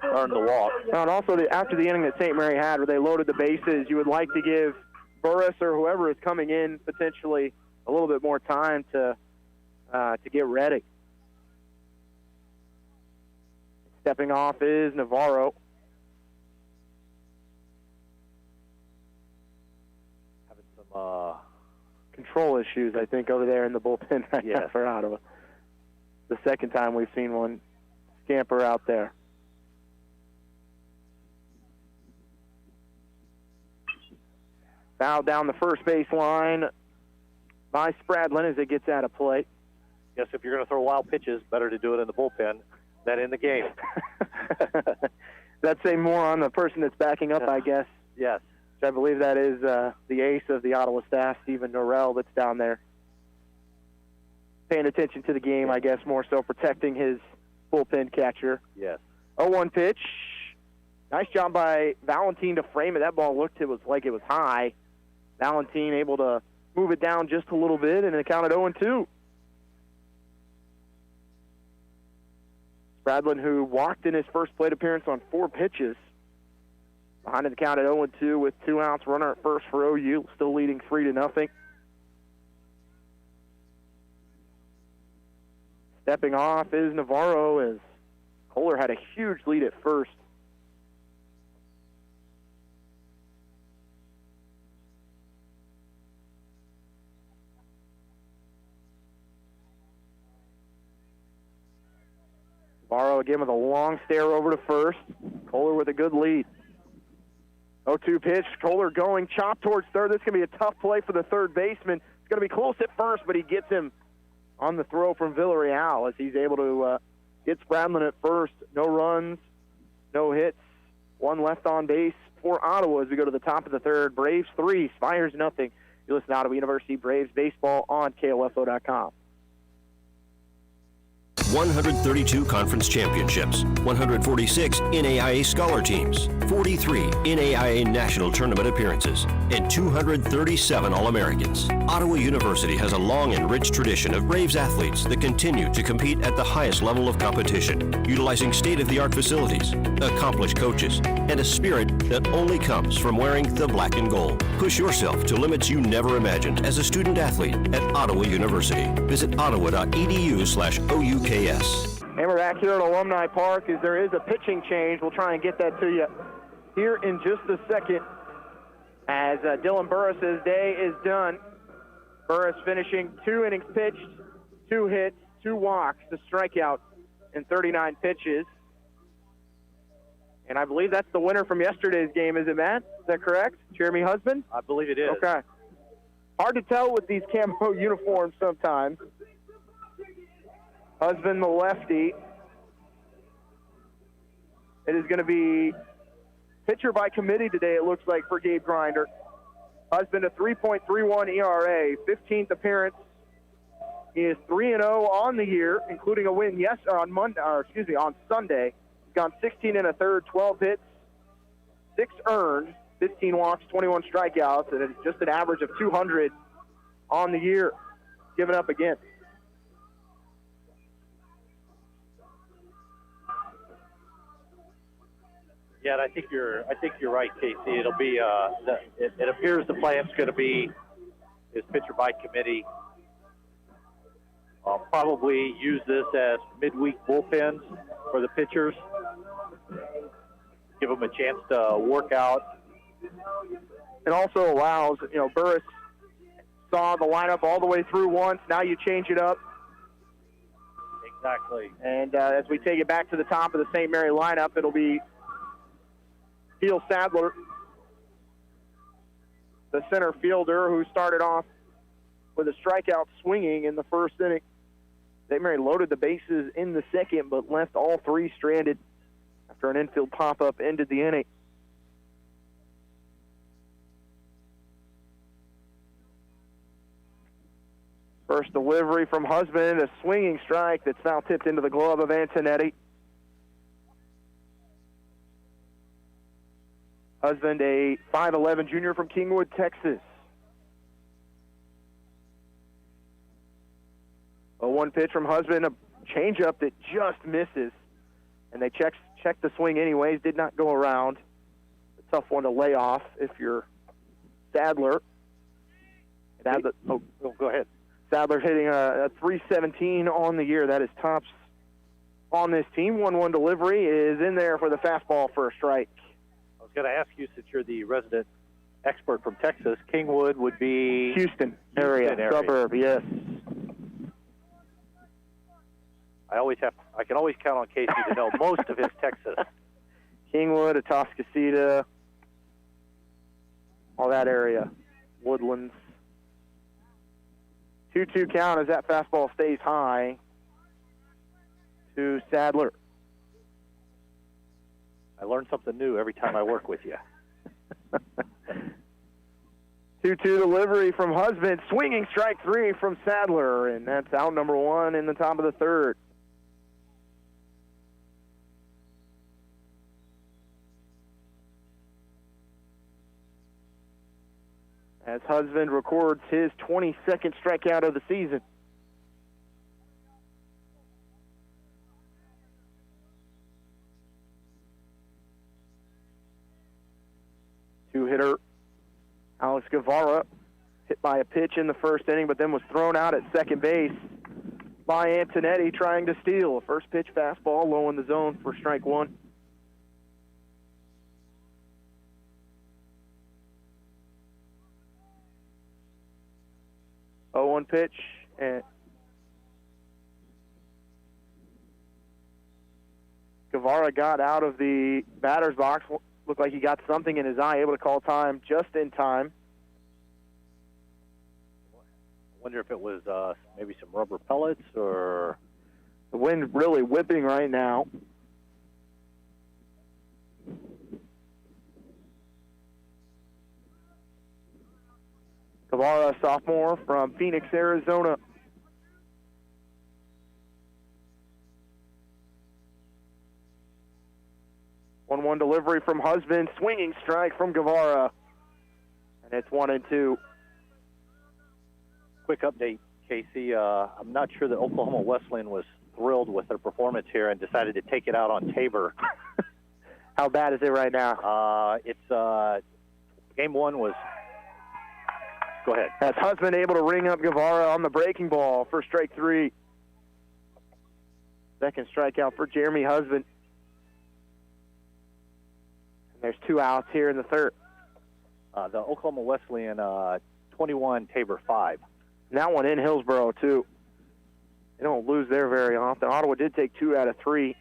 earn the walk. And also, after the inning that St. Mary had where they loaded the bases, you would like to give Burris or whoever is coming in potentially a little bit more time to get ready. Stepping off is Navarro. Having some control issues, I think, over there in the bullpen right now Yes. for Ottawa. The second time we've seen one scamper out there. Foul down the first base line by Spradlin as it gets out of play. Guess if you're going to throw wild pitches, better to do it in the bullpen than in the game. That's say more on the person that's backing up, I guess. Yes. I believe that is the ace of the Ottawa staff, Stephen Norrell, that's down there. Paying attention to the game, I guess, more so protecting his bullpen catcher. Yes. 0-1 pitch. Nice job by Valentine to frame it. That ball looked like it was high. Valentine able to move it down just a little bit, and it counted 0-2. Spradlin, who walked in his first plate appearance on 4 pitches, behind the count at 0-2 with 2 outs, runner at first for OU, still leading 3-0. Stepping off is Navarro as Kohler had a huge lead at first. Navarro again with a long stare over to first. Kohler with a good lead. 0-2 pitch. Kohler going, chop towards third. This is going to be a tough play for the third baseman. It's going to be close at first, but he gets him on the throw from Villarreal as he's able to get Spradlin at first. No runs, no hits, 1 left on base for Ottawa as we go to the top of the third. Braves 3, Spires nothing. You listen to Ottawa University Braves baseball on KOFO.com. 132 conference championships, 146 NAIA scholar teams, 43 NAIA national tournament appearances, and 237 All-Americans. Ottawa University has a long and rich tradition of Braves athletes that continue to compete at the highest level of competition, utilizing state-of-the-art facilities, accomplished coaches, and a spirit that only comes from wearing the black and gold. Push yourself to limits you never imagined as a student athlete at Ottawa University. Visit ottawa.edu/OUKS. And we're back here at Alumni Park as there is a pitching change. We'll try and get that to you here in just a second as Dylan Burris' day is done. Burris finishing 2 innings pitched, 2 hits, 2 walks, a strikeout in 39 pitches. And I believe that's the winner from yesterday's game, is it, Matt? Is that correct? Jeremy Husband? I believe it is. Okay. Hard to tell with these camo uniforms sometimes. Husband, the lefty. It is going to be pitcher by committee today, it looks like, for Gabe Grinder. Husband, a 3.31 ERA, 15th appearance. He is 3-0 on the year, including a win on Sunday. He's gone 16 1/3, 12 hits, 6 earned, 15 walks, 21 strikeouts, and it's just an average of 200 on the year. Giving up again. Yeah, I think you're right, Casey. It'll be it appears the plan's going to be his pitcher by committee. Probably use this as midweek bullpens for the pitchers. Give them a chance to work out. It also allows, Burris saw the lineup all the way through once. Now you change it up. Exactly. And as we take it back to the top of the St. Mary lineup, it'll be Steele Sadler, the center fielder who started off with a strikeout swinging in the first inning. St. Mary loaded the bases in the second, but left all 3 stranded after an infield pop-up ended the inning. First delivery from Husband, a swinging strike that's now tipped into the glove of Antonetti. Husband, a 5'11" junior from Kingwood, Texas. 0-1 pitch from Husband, a changeup that just misses. And they checked the swing anyways, did not go around. A tough one to lay off if you're Sadler. Go ahead. Sadler hitting a 317 on the year. That is tops on this team. 1-1 delivery is in there for the fastball for a strike. I was going to ask you, since you're the resident expert from Texas, Kingwood would be Houston area, suburb, yes. I can always count on Casey to know most of his Texas. Kingwood, Atascocita, all that area, Woodlands. 2-2 count as that fastball stays high to Sadler. I learn something new every time I work with you. 2-2 delivery from Husband. Swinging strike 3 from Sadler, and that's out number 1 in the top of the third. As Husband records his 22nd strikeout of the season. Two-hitter Alex Guevara hit by a pitch in the first inning, but then was thrown out at second base by Antonetti trying to steal. A first pitch fastball low in the zone for strike 1. Oh, 0-1 pitch, and Guevara got out of the batter's box. Looked like he got something in his eye, able to call time just in time. I wonder if it was maybe some rubber pellets or... The wind really whipping right now. Guevara, sophomore from Phoenix, Arizona. 1-1 delivery from Husband. Swinging strike from Guevara. And it's 1-2. Quick update, Casey. I'm not sure that Oklahoma Wesleyan was thrilled with their performance here and decided to take it out on Tabor. How bad is it right now? It's game one was. Go ahead. That's Husband able to ring up Guevara on the breaking ball for strike 3. Second strikeout for Jeremy Husband. And there's 2 outs here in the third. The Oklahoma Wesleyan 21, Tabor 5. And that one in Hillsboro, too. They don't lose there very often. Ottawa did take 2 out of 3.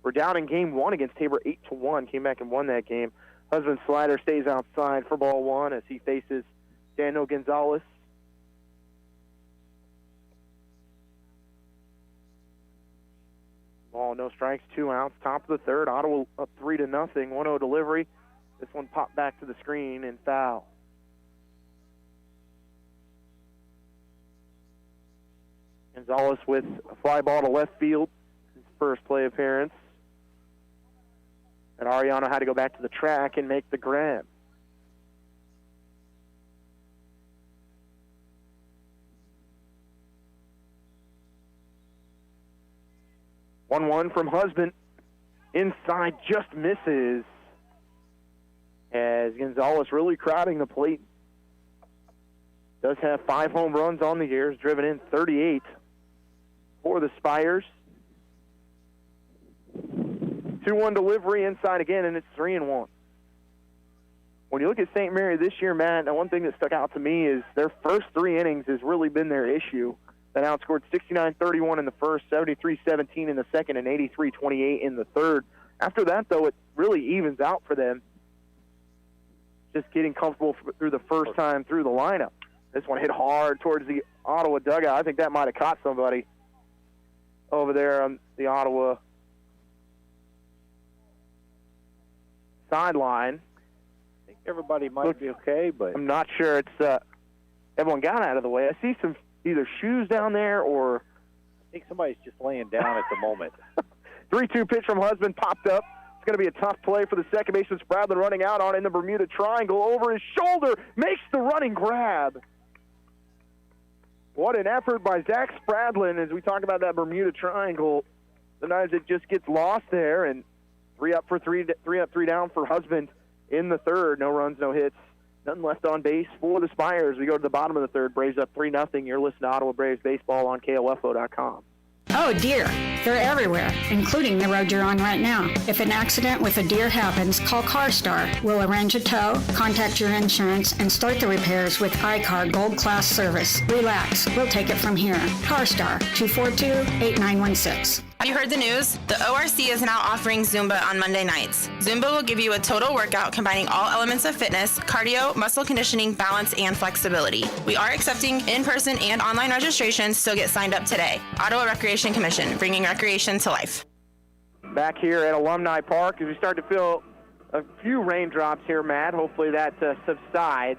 We're down in game 1 against Tabor 8-1. Came back and won that game. Husband's slider stays outside for ball 1 as he faces Daniel Gonzalez. Ball, no strikes, 2 outs. Top of the third. Ottawa up 3-0. 1-0 delivery. This one popped back to the screen and foul. Gonzalez with a fly ball to left field. His first play appearance. And Ariano had to go back to the track and make the grab. One from Husband. Inside, just misses. As Gonzalez really crowding the plate. Does have 5 home runs on the year. Has driven in 38 for the Spires. 2-1 delivery inside again, and it's 3-1. When you look at St. Mary this year, Matt, the one thing that stuck out to me is their first 3 innings has really been their issue. That outscored 69-31 in the first, 73-17 in the second, and 83-28 in the third. After that, though, it really evens out for them. Just getting comfortable through the first time through the lineup. This one hit hard towards the Ottawa dugout. I think that might have caught somebody over there on the Ottawa sideline. I think everybody might be okay, but I'm not sure. It's everyone got out of the way. I see some either shoes down there or I think somebody's just laying down at the moment. 3-2 pitch from Husband popped up. It's going to be a tough play for the second baseman. Spradlin running out on in the Bermuda Triangle over his shoulder. Makes the running grab. What an effort by Zach Spradlin as we talk about that Bermuda Triangle. Sometimes it just gets lost there, and 3 up, 3 down for Husband in the third. No runs, no hits. Nothing left on base for the Spires. We go to the bottom of the third. Braves up 3-0. You're listening to Ottawa Braves Baseball on KOFO.com. Oh, deer. They're everywhere, including the road you're on right now. If an accident with a deer happens, call CarStar. We'll arrange a tow, contact your insurance, and start the repairs with iCar Gold Class service. Relax. We'll take it from here. CarStar, 242-8916. Have you heard the news? The ORC is now offering Zumba on Monday nights. Zumba will give you a total workout combining all elements of fitness, cardio, muscle conditioning, balance, and flexibility. We are accepting in-person and online registrations, so get signed up today. Ottawa Recreation Commission, bringing recreation to life. Back here at Alumni Park as we start to feel a few raindrops here, Matt. Hopefully that subsides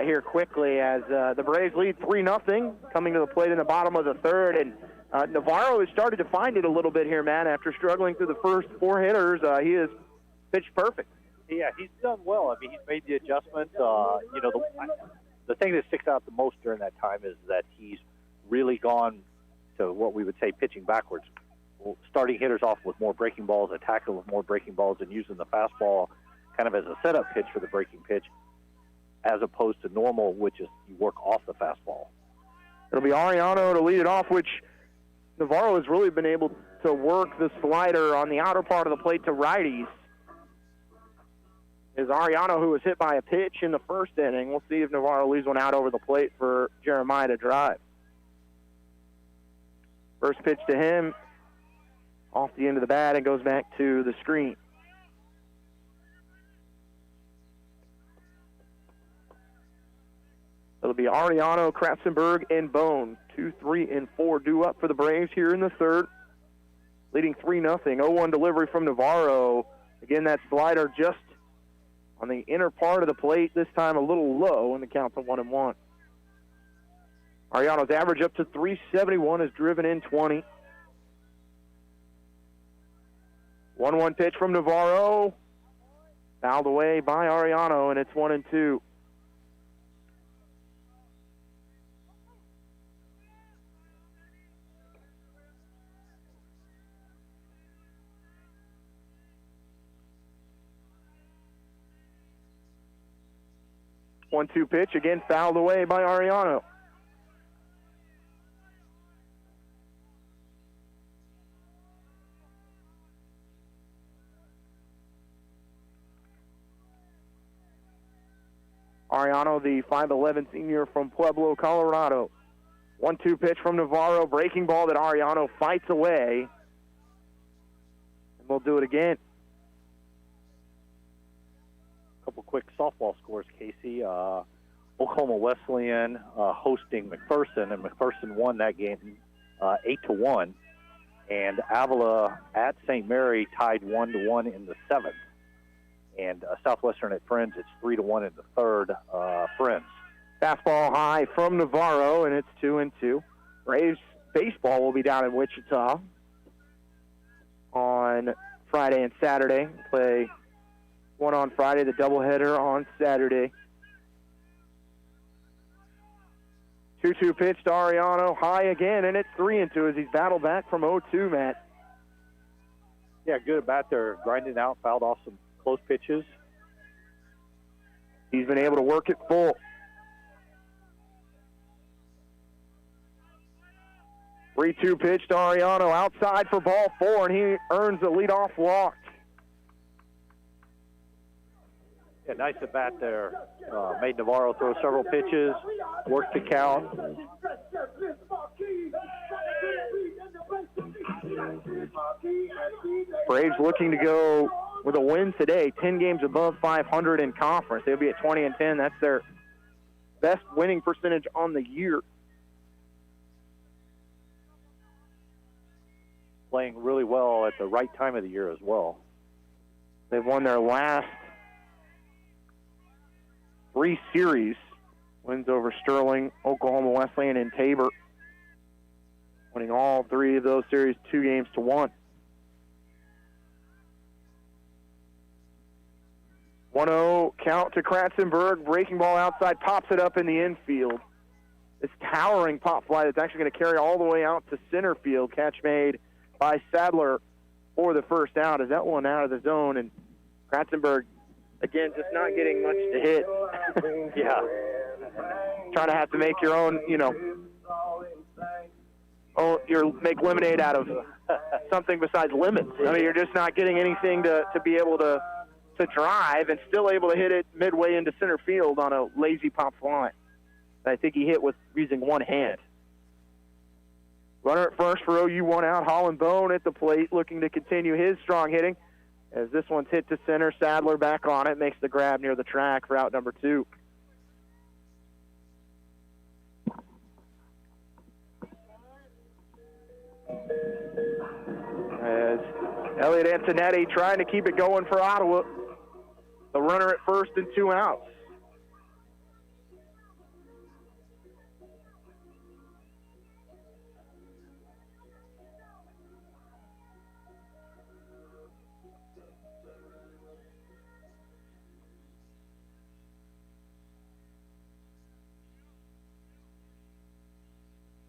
here quickly as the Braves lead 3-0 coming to the plate in the bottom of the third. And Navarro has started to find it a little bit here, Matt. After struggling through the first 4 hitters, he has pitched perfect. Yeah, he's done well. I mean, he's made the adjustment. The thing that sticks out the most during that time is that he's really gone to what we would say pitching backwards, starting hitters off with more breaking balls, attacking with more breaking balls, and using the fastball kind of as a setup pitch for the breaking pitch, as opposed to normal, which is you work off the fastball. It'll be Ariano to lead it off, which Navarro has really been able to work the slider on the outer part of the plate to righties. Is Ariano, who was hit by a pitch in the first inning. We'll see if Navarro leaves one out over the plate for Jeremiah to drive. First pitch to him, off the end of the bat, and goes back to the screen. It'll be Ariano, Kratzenberg, and Bone. 2, 3, and 4 due up for the Braves here in the third. Leading 3-0. 0-1 delivery from Navarro. Again, that slider just on the inner part of the plate, this time a little low, and the count's a 1-1. Ariano's average up to 371 is driven in 20. 1-1 pitch from Navarro. Fouled away by Ariano, and it's 1-2. One-two pitch, again fouled away by Ariano. Ariano, the 5'11 senior from Pueblo, Colorado. 1-2 pitch from Navarro, breaking ball that Ariano fights away. And we'll do it again. Couple quick softball scores, Casey. Oklahoma Wesleyan hosting McPherson, and McPherson won that game 8-1. And Avila at St. Mary tied 1-1 in the 7th. And Southwestern at Friends, it's 3-1 in the 3rd. Friends. Fastball high from Navarro, and it's 2-2. Braves baseball will be down in Wichita on Friday and Saturday. Play one on Friday, the doubleheader on Saturday. 2-2 pitch to Ariano, high again, and it's 3-2 as he's battled back from 0-2, Matt. Yeah, good at bat there, grinding out, fouled off some close pitches. He's been able to work it full. 3-2 pitch to Ariano, outside for ball 4, and he earns a leadoff walk. Yeah, nice at bat there. Made Navarro throw several pitches, worked the count. Braves looking to go with a win today, 10 games above 500 in conference. They'll be at 20-10. That's their best winning percentage on the year. Playing really well at the right time of the year as well. They've won their last 3 series. Wins over Sterling, Oklahoma Wesleyan, and Tabor. Winning all 3 of those series 2-1. 1-0 count to Kratzenberg. Breaking ball outside, pops it up in the infield. This towering pop fly that's actually going to carry all the way out to center field. Catch made by Sadler for the first out. Is that one out of the zone? And Kratzenberg, again, just not getting much to hit. Yeah. Trying to have to make your own, make lemonade out of something besides lemons. I mean, you're just not getting anything to be able to drive, and still able to hit it midway into center field on a lazy pop fly. I think he hit with using one hand. Runner at first for OU, 1 out. Holland Bone at the plate looking to continue his strong hitting. As this one's hit to center, Sadler back on it, makes the grab near the track for out number 2. As Elliot Antonetti trying to keep it going for Ottawa. The runner at first and 2 outs.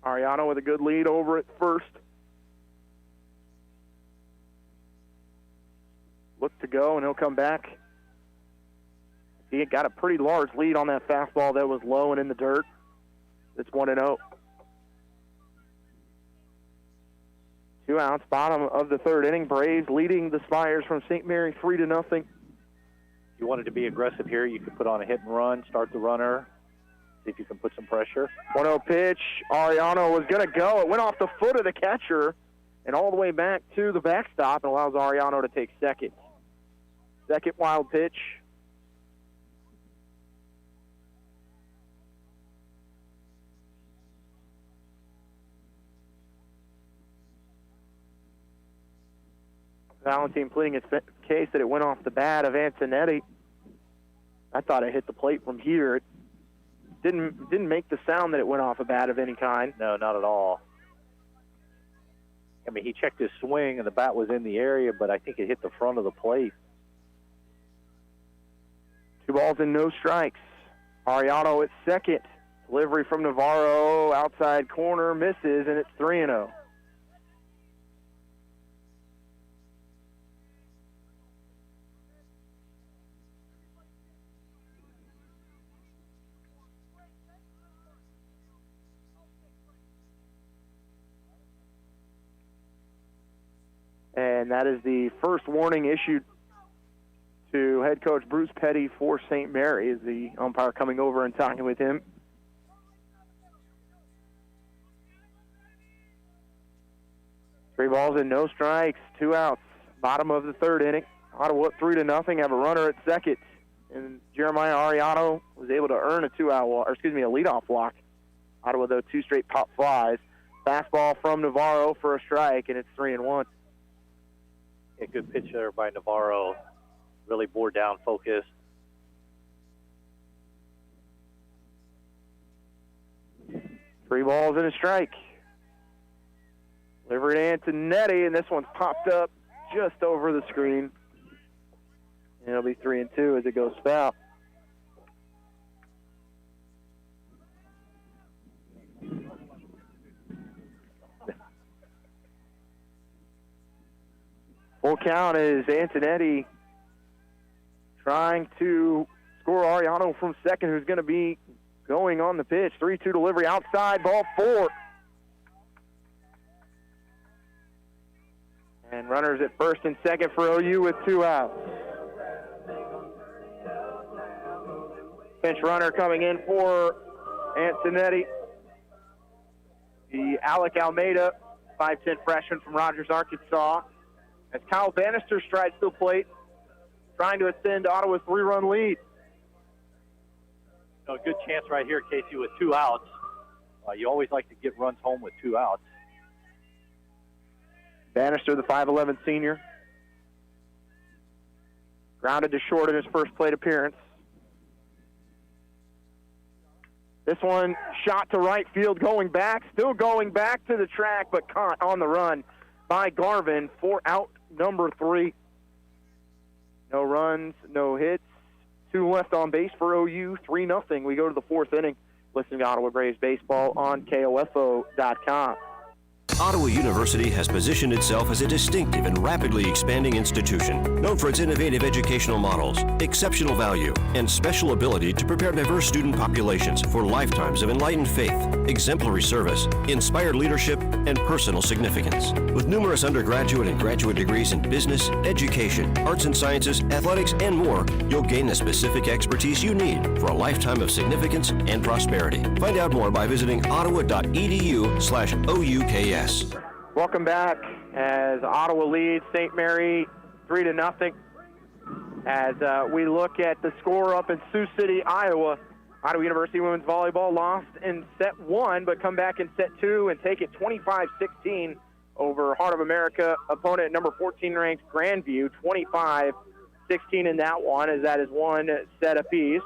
Ariano with a good lead over at first. Look to go, and he'll come back. He got a pretty large lead on that fastball that was low and in the dirt. It's 1-0. 2 outs, bottom of the 3rd inning. Braves leading the Spires from St. Mary 3-0. If you wanted to be aggressive here, you could put on a hit and run, start the runner, see if you can put some pressure. 1-0 pitch. Ariano was going to go. It went off the foot of the catcher and all the way back to the backstop, and allows Ariano to take second. Second wild pitch. Valentine pleading his case that it went off the bat of Antonetti. I thought it hit the plate from here. It didn't make the sound that it went off a bat of any kind. No, not at all. I mean, he checked his swing, and the bat was in the area, but I think it hit the front of the plate. 2 balls and no strikes. Ariano at second. Delivery from Navarro, outside corner, misses, and it's 3-0. And that is the first warning issued to head coach Bruce Petty for St. Mary, is the umpire coming over and talking with him. Three balls and no strikes, 2 outs. Bottom of the third inning. Ottawa up 3-0, have a runner at second. And Jeremiah Ariano was able to earn a leadoff walk. Ottawa, though, 2 straight pop flies. Fastball from Navarro for a strike, and it's 3-1. A good pitch there by Navarro. Really bore down, focused. Three balls and a strike. Delivered to Antonetti, and this one's popped up just over the screen. And it'll be 3-2 as it goes foul. Full count is Antonetti trying to score Ariano from second, who's going to be going on the pitch. 3-2 delivery outside, ball 4. And runners at first and second for OU with 2 outs. Pinch runner coming in for Antonetti. The Alec Almeida, 5'10" freshman from Rogers, Arkansas. As Kyle Bannister strides to the plate, trying to extend Ottawa's 3-run lead. A good chance right here, Casey, with 2 outs. You always like to get runs home with 2 outs. Bannister, the 5'11" senior. Grounded to short in his first plate appearance. This one shot to right field, still going back to the track, but caught on the run by Garvin for out number 3. No runs, no hits. 2 left on base for OU, 3-0. We go to the 4th inning. Listening to Ottawa Braves baseball on KOFO.com. Ottawa University has positioned itself as a distinctive and rapidly expanding institution, known for its innovative educational models, exceptional value, and special ability to prepare diverse student populations for lifetimes of enlightened faith, exemplary service, inspired leadership, and personal significance. With numerous undergraduate and graduate degrees in business, education, arts and sciences, athletics, and more, you'll gain the specific expertise you need for a lifetime of significance and prosperity. Find out more by visiting ottawa.edu/OUKS. Welcome back as Ottawa leads St. Mary 3-0. As we look at the score up in Sioux City, Iowa, Ottawa University women's volleyball lost in set 1, but come back in set 2 and take it 25-16 over Heart of America opponent number 14 ranked Grandview, 25-16 in that one, as that is 1 set apiece.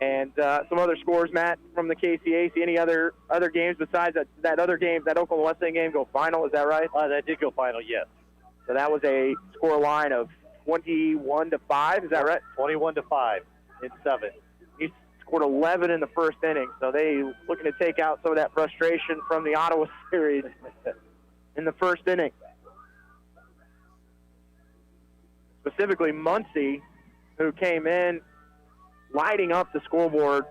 And some other scores, Matt, from the KCAC. Any other games besides that other game, that Oklahoma Wesleyan game, go final? Is that right? That did go final, yes. So that was a score line of 21-5. Is that right? 21-5 in 7. He scored 11 in the first inning, so they looking to take out some of that frustration from the Ottawa series in the first inning. Specifically, Muncie, who came in lighting up the scoreboard.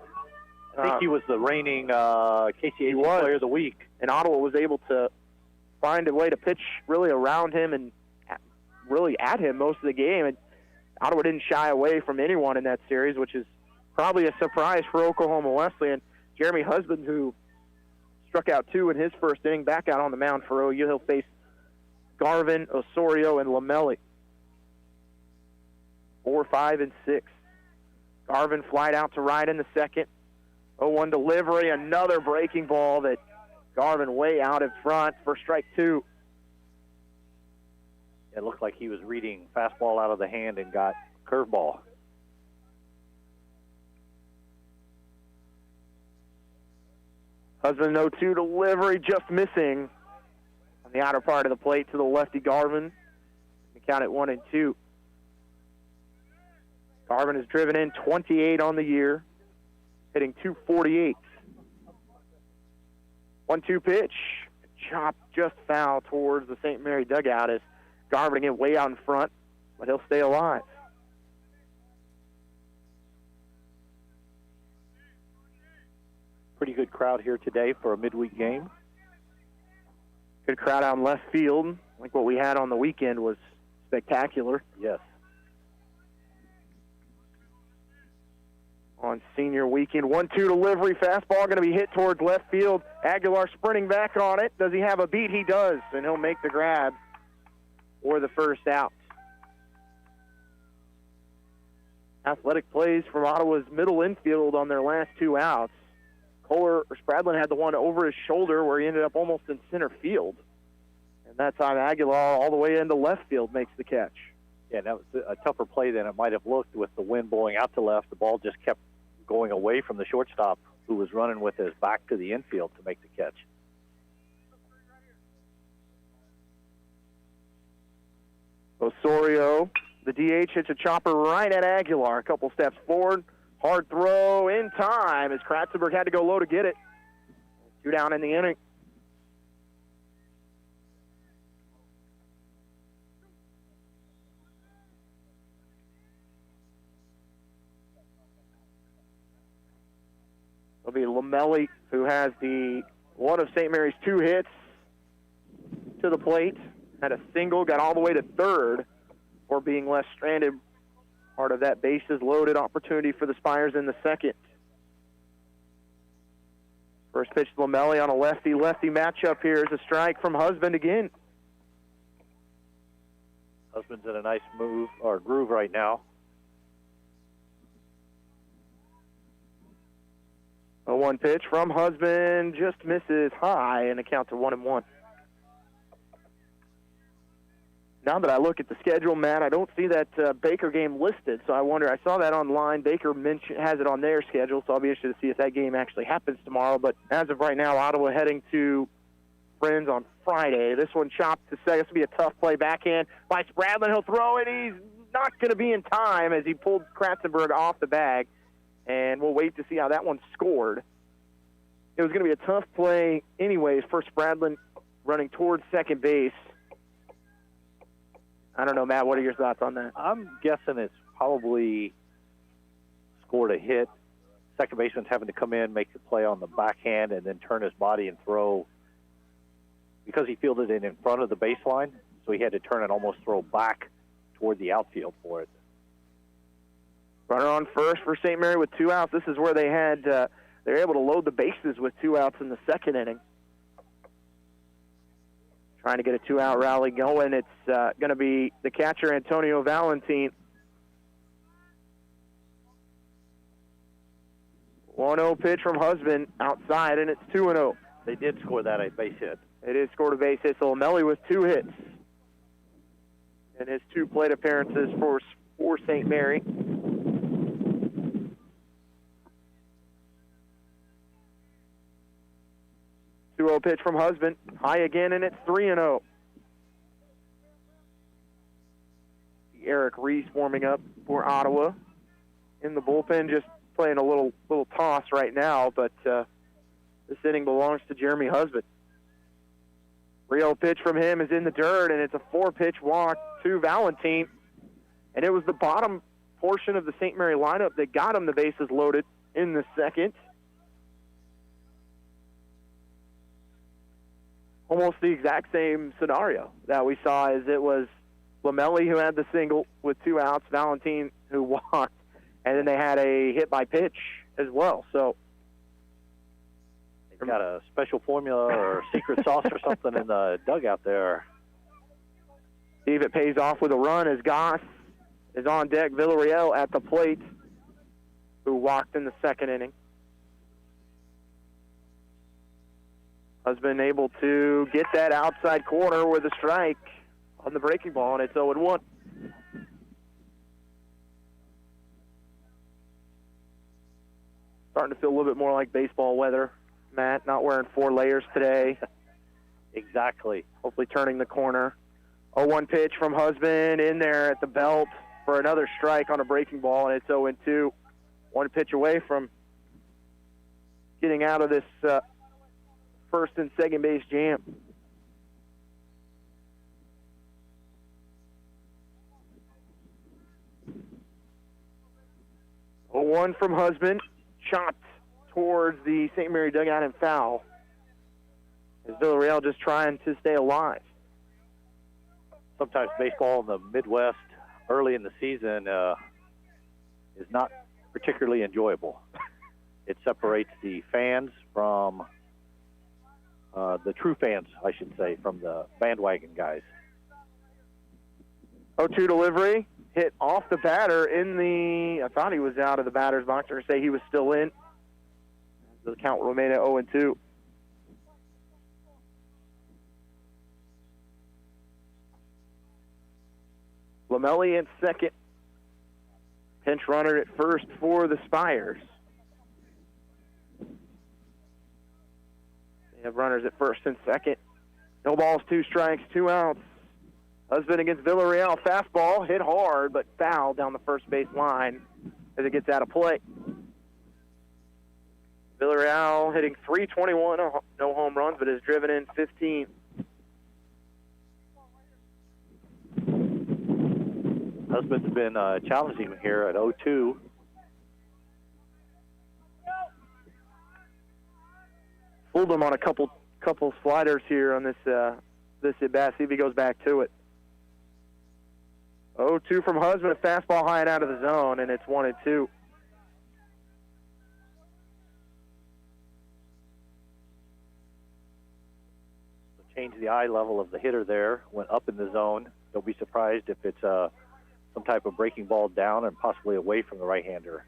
I think he was the reigning KCAC Player of the Week. And Ottawa was able to find a way to pitch really around him and really at him most of the game. And Ottawa didn't shy away from anyone in that series, which is probably a surprise for Oklahoma Wesleyan. Jeremy Husband, who struck out 2 in his first inning, back out on the mound for OU. He'll face Garvin, Osorio, and Lomeli. 4, 5, and 6. Garvin flied out to right in the second. 0-1 delivery, another breaking ball that Garvin way out in front for strike 2. It looked like he was reading fastball out of the hand and got curveball. Husband 0-2 delivery, just missing on The outer part of the plate to the lefty Garvin. The count at 1-2. Garvin has driven in 28 on the year, hitting .248. 1-2 pitch. Chop just foul towards the St. Mary dugout as Garvin again way out in front, but he'll stay alive. Pretty good crowd here today for a midweek game. Good crowd out in left field. Like what we had on the weekend was spectacular. Yes. On senior weekend, 1-2 delivery, fastball going to be hit towards left field. Aguilar sprinting back on it. Does he have a beat? He does, and he'll make the grab for the first out. Athletic plays from Ottawa's middle infield on their last 2 outs. Spradlin had the one over his shoulder where he ended up almost in center field. And that time Aguilar all the way into left field makes the catch. Yeah, that was a tougher play than it might have looked with the wind blowing out to left. The ball just kept going away from the shortstop who was running with his back to the infield to make the catch. Osorio, the DH, hits a chopper right at Aguilar. A couple steps forward. Hard throw in time as Kratzenberg had to go low to get it. 2 down in the inning. It'll be Lomeli, who has the one of St. Mary's 2 hits to the plate. Had a single, got all the way to third for being left stranded. Part of that bases loaded opportunity for the Spires in the second. First pitch to Lomeli on a lefty-lefty matchup here is a strike from Husband again. Husband's in a nice move or groove right now. A 1 pitch from Husband just misses high and a count to 1-1. Now that I look at the schedule, Matt, I don't see that Baker game listed, so I wonder. I saw that online. Baker has it on their schedule, so I'll be interested to see if that game actually happens tomorrow. But as of right now, Ottawa heading to Friends on Friday. This one chopped to second. This will be a tough play backhand by Spradlin. He'll throw it. He's not going to be in time as he pulled Kratzenberg off the bag, and we'll wait to see how that one scored. It was going to be a tough play anyways for Spradlin running towards second base. I don't know, Matt, what are your thoughts on that? I'm guessing it's probably scored a hit. Second baseman's having to come in, make the play on the backhand, and then turn his body and throw. Because he fielded it in front of the baseline, so he had to turn and almost throw back toward the outfield for it. Runner on first for St. Mary with 2 outs. This is where they were able to load the bases with 2 outs in the second inning. Trying to get a 2-out rally going. It's going to be the catcher, Antonio Valentine. 1-0 pitch from Husband outside, and it's 2-0. They did score that a base hit. It is scored a base hit. So Lomeli with 2 hits in his 2 plate appearances for St. Mary. 2-0 pitch from Husband. High again, and it's 3-0. Eric Reese warming up for Ottawa in the bullpen, just playing a little toss right now, but this inning belongs to Jeremy Husband. 3-0 pitch from him is in the dirt, and it's a 4-pitch walk to Valentine. And it was the bottom portion of the St. Mary lineup that got him the bases loaded in the second. Almost the exact same scenario that we saw, as it was Lomeli who had the single with 2 outs, Valentine who walked, and then they had a hit by pitch as well. So they've got a special formula or secret sauce or something in the dugout there. See if it pays off with a run as Goss is on deck. Villarreal at the plate, who walked in the second inning. Husband able to get that outside corner with a strike on the breaking ball, and it's 0-1. Starting to feel a little bit more like baseball weather, Matt. Not wearing 4 layers today. Exactly. Hopefully turning the corner. 0-1 pitch from Husband in there at the belt for another strike on a breaking ball, and it's 0-2. One pitch away from getting out of this first and second base jam. A 1 from Husband, shot towards the St. Mary dugout and foul. As Villarreal just trying to stay alive. Sometimes baseball in the Midwest early in the season is not particularly enjoyable. It separates the fans from the true fans, I should say, from the bandwagon guys. 0-2 delivery, hit off the batter in the, I thought he was out of the batter's box, or say he was still in. The count remained at 0-2. Lomeli at second. Pinch runner at first for the Spires. They have runners at first and second. No balls, 2 strikes, 2 outs. Husband against Villarreal. Fastball hit hard, but fouled down the first base line as it gets out of play. Villarreal hitting .321, no home runs, but has driven in 15. Husband's been challenging him here at 0-2. Fooled him on a couple sliders here on this at bat. See if he goes back to it. 0-2 from Husband, a fastball high and out of the zone, and it's 1-2. Change the eye level of the hitter there, went up in the zone. Don't be surprised if it's some type of breaking ball down and possibly away from the right-hander.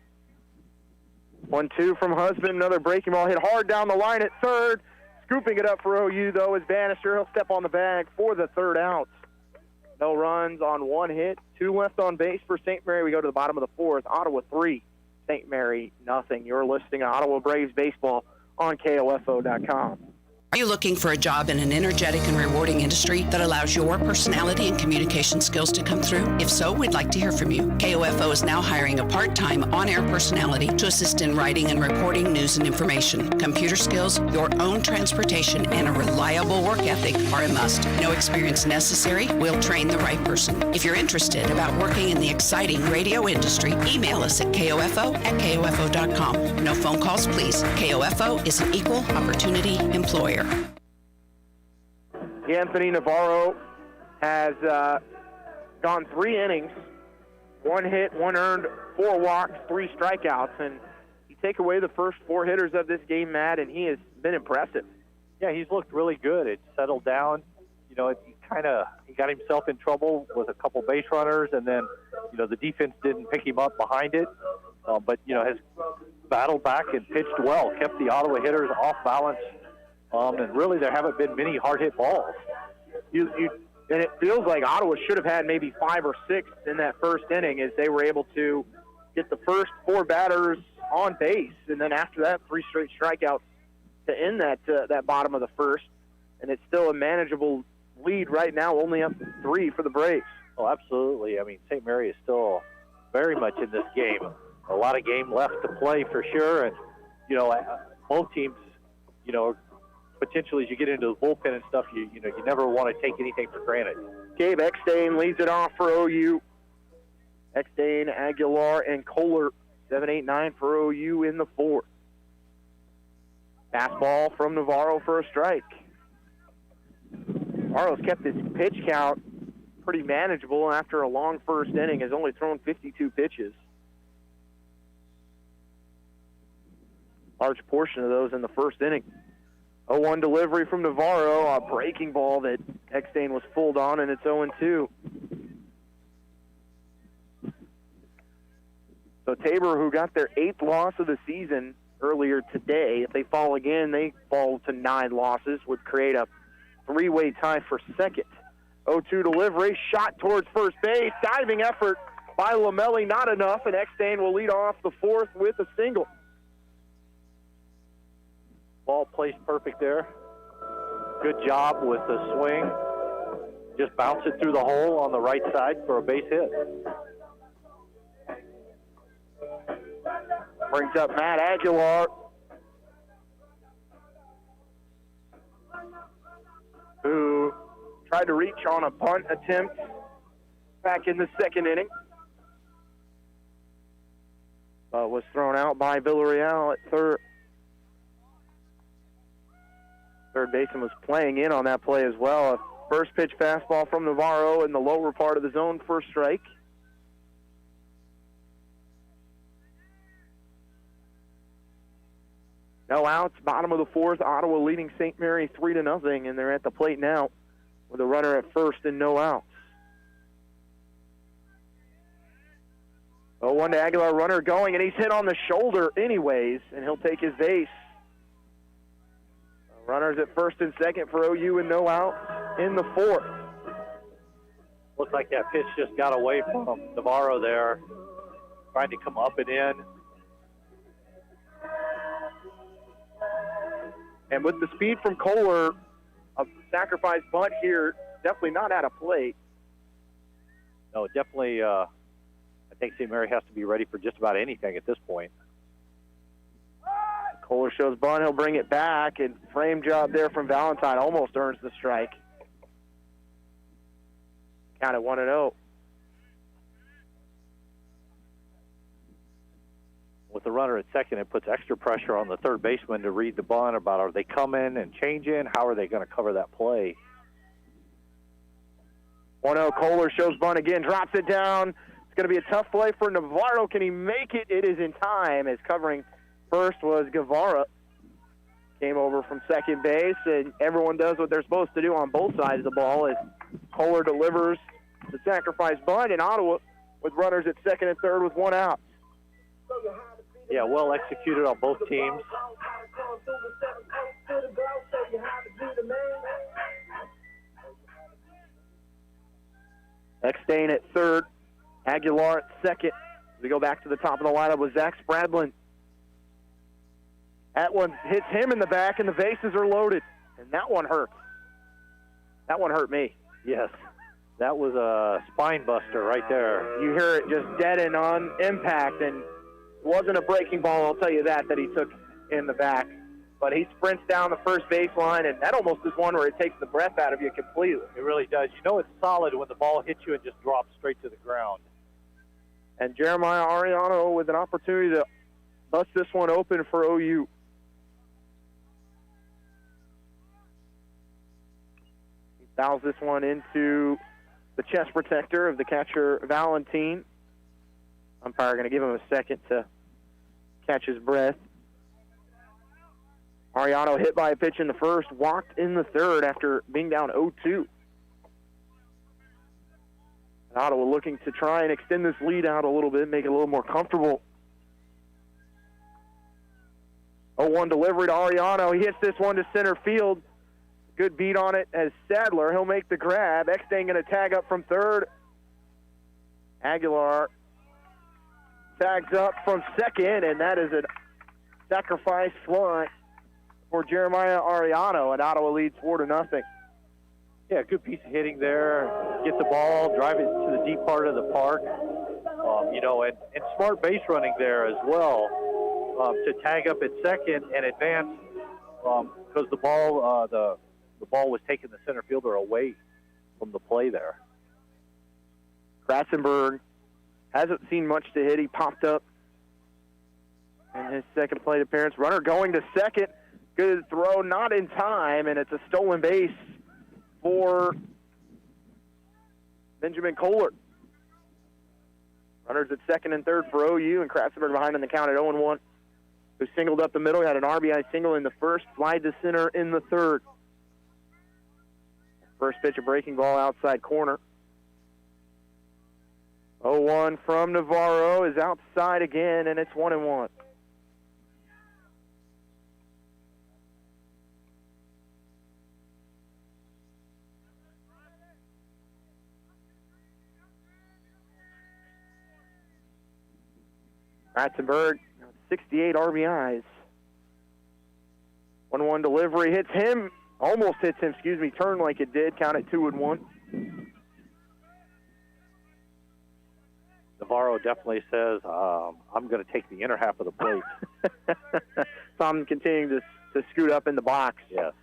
1-2 from Husband, another breaking ball hit hard down the line at third. Scooping it up for OU, though, is Bannister. He'll step on the bag for the third out. No runs on 1 hit, 2 left on base for St. Mary. We go to the bottom of the fourth. Ottawa 3, St. Mary nothing. You're listening to Ottawa Braves Baseball on KOFO.com. Are you looking for a job in an energetic and rewarding industry that allows your personality and communication skills to come through? If so, we'd like to hear from you. KOFO is now hiring a part-time on-air personality to assist in writing and reporting news and information. Computer skills, your own transportation, and a reliable work ethic are a must. No experience necessary. We'll train the right person. If you're interested about working in the exciting radio industry, email us at KOFO@KOFO.com. No phone calls, please. KOFO is an equal opportunity employer. Anthony Navarro has gone 3 innings, 1 hit, 1 earned, 4 walks, 3 strikeouts, and you take away the first 4 hitters of this game, Matt, and he has been impressive. Yeah, he's looked really good. It's settled down. You know, he got himself in trouble with a couple base runners, and then, you know, the defense didn't pick him up behind it, but, you know, has battled back and pitched well, kept the Ottawa hitters off balance. And really, there haven't been many hard-hit balls. And it feels like Ottawa should have had maybe 5 or 6 in that first inning as they were able to get the first 4 batters on base. And then after that, 3 straight strikeouts to end that bottom of the first. And it's still a manageable lead right now, only up 3 for the Braves. Oh, absolutely. I mean, St. Mary is still very much in this game. A lot of game left to play for sure. And, you know, both teams, you know, potentially as you get into the bullpen and stuff, you never want to take anything for granted. Gabe Eckstein leads it off for OU. Eckstein, Aguilar, and Kohler, 7, 8, 9 for OU in the 4th. Fastball from Navarro for a strike. Navarro's kept his pitch count pretty manageable after a long first inning, has only thrown 52 pitches. Large portion of those in the first inning. 0-1 delivery from Navarro, a breaking ball that Eckstein was fooled on, and it's 0-2. So Tabor, who got their 8th loss of the season earlier today, if they fall again, they fall to 9 losses, would create a 3-way tie for second. 0-2 delivery, shot towards first base, diving effort by Lomeli, not enough, and Eckstein will lead off the 4th with a single. Ball placed perfect there. Good job with the swing. Just bounce it through the hole on the right side for a base hit. Brings up Matt Aguilar, who tried to reach on a bunt attempt back in the second inning, but was thrown out by Villarreal at third. Third baseman was playing in on that play as well. A first pitch fastball from Navarro in the lower part of the zone for a strike. No outs, bottom of the fourth. Ottawa leading St. Mary 3-0, and they're at the plate now with a runner at first and no outs. 0-1 to Aguilar, runner going, and he's hit on the shoulder anyways, and he'll take his base. Runners at first and second for OU and no outs in the fourth. Looks like that pitch just got away from Navarro there, trying to come up and in. And with the speed from Kohler, a sacrifice bunt here, definitely not out of play. No, definitely, I think St. Mary has to be ready for just about anything at this point. Kohler shows bunt, he'll bring it back, and frame job there from Valentine almost earns the strike. Count at 1-0. With the runner at second, it puts extra pressure on the third baseman to read the bunt about are they coming and changing? How are they going to cover that play? 1-0, Kohler shows bunt again, drops it down. It's going to be a tough play for Navarro. Can he make it? It is in time, as covering first was Guevara. Came over from second base, and everyone does what they're supposed to do on both sides of the ball as Kohler delivers the sacrifice bunt, and Ottawa with runners at second and third with one out. Yeah, well executed on both teams. Eckstein at third, Aguilar at second. We go back to the top of the lineup with Zach Spradlin. That one hits him in the back, and the bases are loaded. And that one hurts. That one hurt me. Yes, that was a spine buster right there. You hear it just deaden on impact, and it wasn't a breaking ball, I'll tell you that he took in the back. But he sprints down the first baseline, and that almost is one where it takes the breath out of you completely. It really does. You know it's solid when the ball hits you and just drops straight to the ground. And Jeremiah Ariano with an opportunity to bust this one open for OU. He fouls this one into the chest protector of the catcher, Valentine. Umpire going to give him a second to catch his breath. Ariano hit by a pitch in the first, walked in the third after being down 0-2. Ottawa looking to try and extend this lead out a little bit, make it a little more comfortable. 0-1 delivery to Ariano. He hits this one to center field. Good beat on it as Sadler. He'll make the grab. Eckstein going to tag up from third. Aguilar tags up from second, and that is a sacrifice fly for Jeremiah Ariano, and Ottawa leads 4-0. Yeah, good piece of hitting there. Get the ball, drive it to the deep part of the park. And smart base running there as well to tag up at second and advance because the ball was taking the center fielder away from the play there. Kratzenberg hasn't seen much to hit. He popped up in his second plate appearance. Runner going to second. Good throw, not in time, and it's a stolen base for Benjamin Kohler. Runners at second and third for OU, and Kratzenberg behind in the count at 0-1. Who singled up the middle, had an RBI single in the first, fly to center in the third. First pitch, a breaking ball outside corner. 0-1 from Navarro is outside again, and it's 1-1. Kratzenberg, 68 RBIs. 1-1 delivery hits him Almost hits him, turned like it did, count it 2-1. Navarro definitely says, I'm going to take the inner half of the plate. Tom continuing to scoot up in the box. Yes.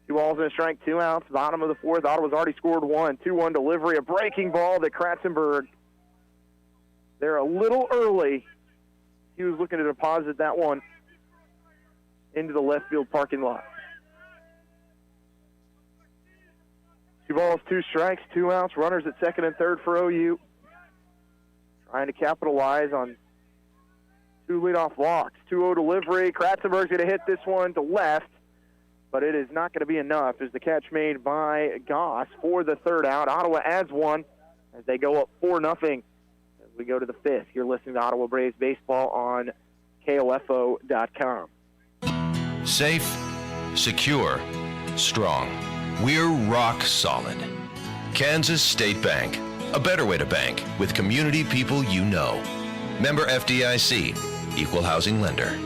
2 balls and a strike, 2 outs. Bottom of the fourth. Ottawa's already scored 1. 2-1 delivery. A breaking ball to Kratzenberg. They're a little early. He was looking to deposit that one into the left field parking lot. 2 balls, 2 strikes, 2 outs. Runners at second and third for OU. Trying to capitalize on 2 leadoff walks. 2-0 delivery. Kratzenberg's going to hit this one to left, but it is not going to be enough as the catch made by Goss for the third out. Ottawa adds 1 as they go up 4-0 as we go to the 5th. You're listening to Ottawa Braves Baseball on KOFO.com. Safe, secure, strong. We're rock solid. Kansas State Bank. A better way to bank with community people you know. Member FDIC. Equal housing lender.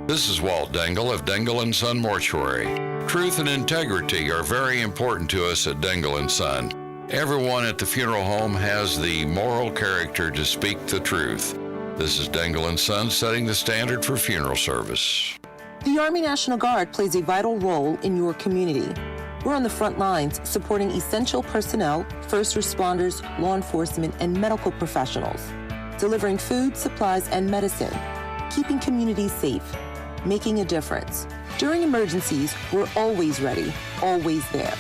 This is Walt Dangle of Dangle & Son Mortuary. Truth and integrity are very important to us at Dangle & Son. Everyone at the funeral home has the moral character to speak the truth. This is Dangle & Son setting the standard for funeral service. The Army National Guard plays a vital role in your community. We're on the front lines supporting essential personnel, first responders, law enforcement, and medical professionals, delivering food, supplies, and medicine, keeping communities safe, making a difference. During emergencies, we're always ready, always there.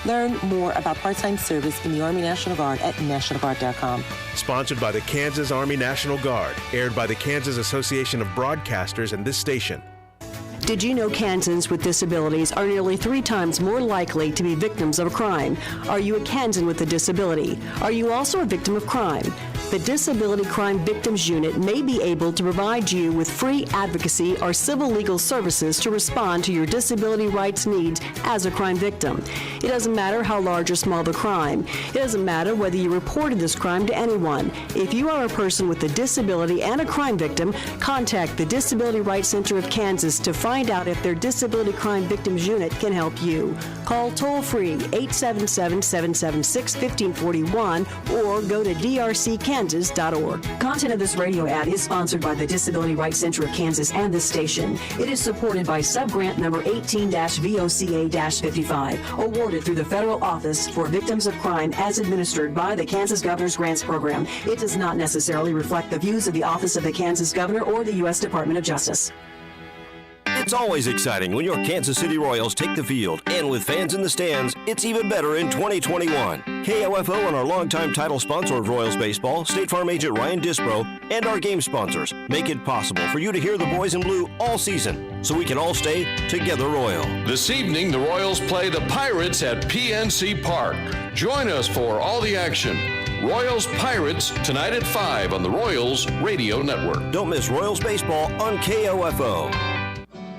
Learn more about part-time service in the Army National Guard at nationalguard.com. Sponsored by the Kansas Army National Guard, aired by the Kansas Association of Broadcasters and this station. Did you know Kansans with disabilities are nearly 3 times more likely to be victims of a crime? Are you a Kansan with a disability? Are you also a victim of crime? The Disability Crime Victims Unit may be able to provide you with free advocacy or civil legal services to respond to your disability rights needs as a crime victim. It doesn't matter how large or small the crime. It doesn't matter whether you reported this crime to anyone. If you are a person with a disability and a crime victim, contact the Disability Rights Center of Kansas to find out if their Disability Crime Victims Unit can help you. Call toll-free 877-776-1541 or go to drckansas.org. Content of this radio ad is sponsored by the Disability Rights Center of Kansas and this station. It is supported by subgrant number 18-VOCA-55, awarded through the Federal Office for Victims of Crime as administered by the Kansas Governor's Grants Program. It does not necessarily reflect the views of the Office of the Kansas Governor or the U.S. Department of Justice. It's always exciting when your Kansas City Royals take the field, and with fans in the stands, it's even better in 2021. KOFO and our longtime title sponsor of Royals baseball, State Farm agent Ryan Dispro, and our game sponsors make it possible for you to hear the boys in blue all season, so we can all stay together Royal. This evening, the Royals play the Pirates at PNC Park. Join us for all the action. Royals Pirates tonight at 5 on the Royals Radio Network. Don't miss Royals baseball on KOFO.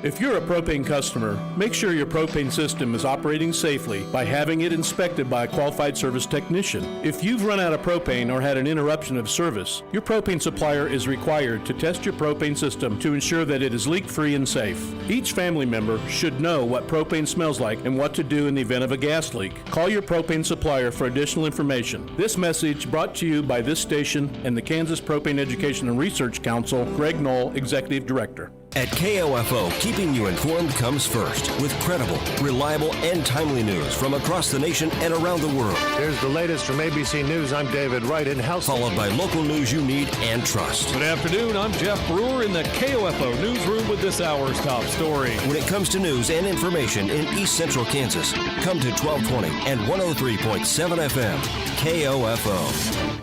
If you're a propane customer, make sure your propane system is operating safely by having it inspected by a qualified service technician. If you've run out of propane or had an interruption of service, your propane supplier is required to test your propane system to ensure that it is leak-free and safe. Each family member should know what propane smells like and what to do in the event of a gas leak. Call your propane supplier for additional information. This message brought to you by this station and the Kansas Propane Education and Research Council, Greg Knoll, Executive Director. At KOFO, keeping you informed comes first with credible, reliable, and timely news from across the nation and around the world. Here's the latest from ABC News. I'm David Wright in House. Followed by local news you need and trust. Good afternoon. I'm Jeff Brewer in the KOFO newsroom with this hour's top story. When it comes to news and information in East Central Kansas, come to 1220 and 103.7 FM, KOFO.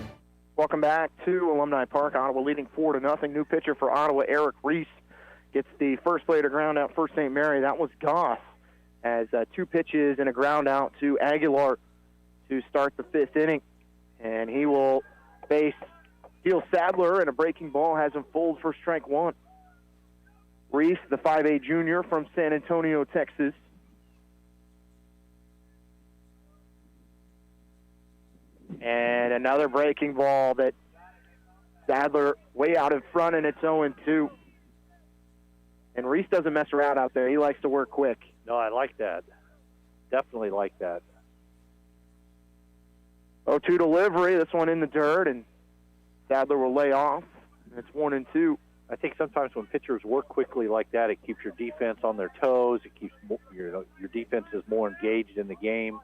Welcome back to Alumni Park. Ottawa leading 4-0. New pitcher for Ottawa, Eric Reese, gets the first play to ground out for St. Mary. That was Goss, as 2 pitches and a ground out to Aguilar to start the 5th inning. And he will face Sadler, and a breaking ball has him fouled for strike 1. Reese, the 5A junior from San Antonio, Texas. And another breaking ball that Sadler way out in front, and it's 0-2. And Reese doesn't mess around out there. He likes to work quick. No, I like that. Definitely like that. 0-2 delivery. This one in the dirt, and Sadler will lay off. It's 1-2. I think sometimes when pitchers work quickly like that, it keeps your defense on their toes. It keeps your defense is more engaged in the game.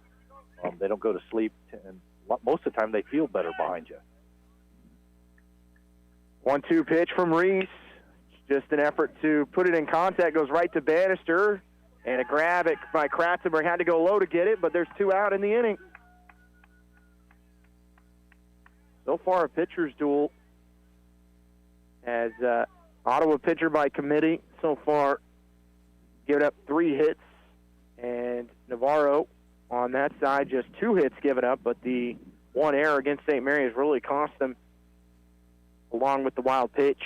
They don't go to sleep, and most of the time they feel better behind you. 1-2 pitch from Reese. Just an effort to put it in contact. Goes right to Bannister. And a grab by Kratzenberg. Had to go low to get it, but there's 2 out in the inning. So far, a pitcher's duel. As Ottawa pitcher by committee so far given up 3 hits. And Navarro on that side, just 2 hits given up. But the 1 error against St. Mary has really cost them, along with the wild pitch.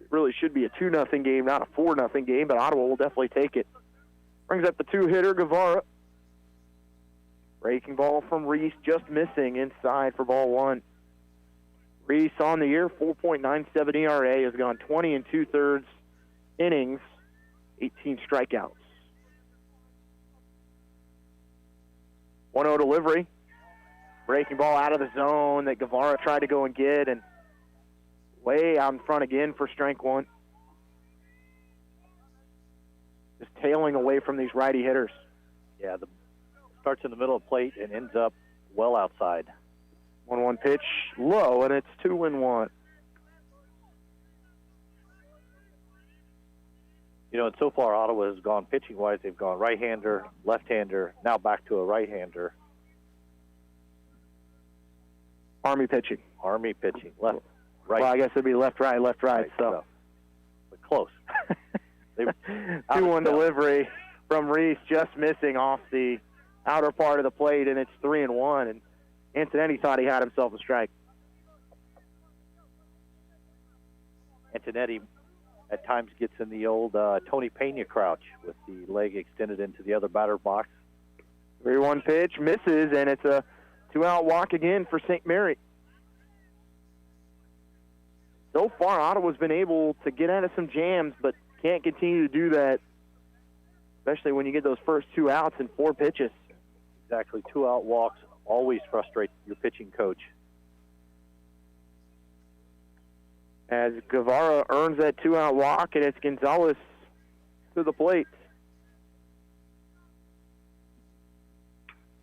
It really should be a 2-0 game, not a 4-0 game, but Ottawa will definitely take it. Brings up the 2-hitter, Guevara. Breaking ball from Reese, just missing inside for ball 1. Reese on the year, 4.97 ERA, has gone 20 2/3 innings, 18 strikeouts. 1-0 delivery. Breaking ball out of the zone that Guevara tried to go and get, and way out in front again for strike 1. Just tailing away from these righty hitters. Yeah, starts in the middle of the plate and ends up well outside. 1-1 pitch low, and it's 2-1. And so far Ottawa has gone pitching-wise. They've gone right-hander, left-hander, now back to a right-hander. Army pitching. Left, right. Well, I guess it'd be left-right, so. But close. 2-1 delivery from Reese, just missing off the outer part of the plate, and it's 3-1. And Antonetti thought he had himself a strike. Antonetti at times gets in the old Tony Pena crouch with the leg extended into the other batter box. 3-1 pitch, misses, and it's a 2-out walk again for St. Mary. So far, Ottawa's been able to get out of some jams, but can't continue to do that, especially when you get those first 2 outs in 4 pitches. Exactly. 2-out walks always frustrate your pitching coach. As Guevara earns that 2-out walk, and it's Gonzalez to the plate.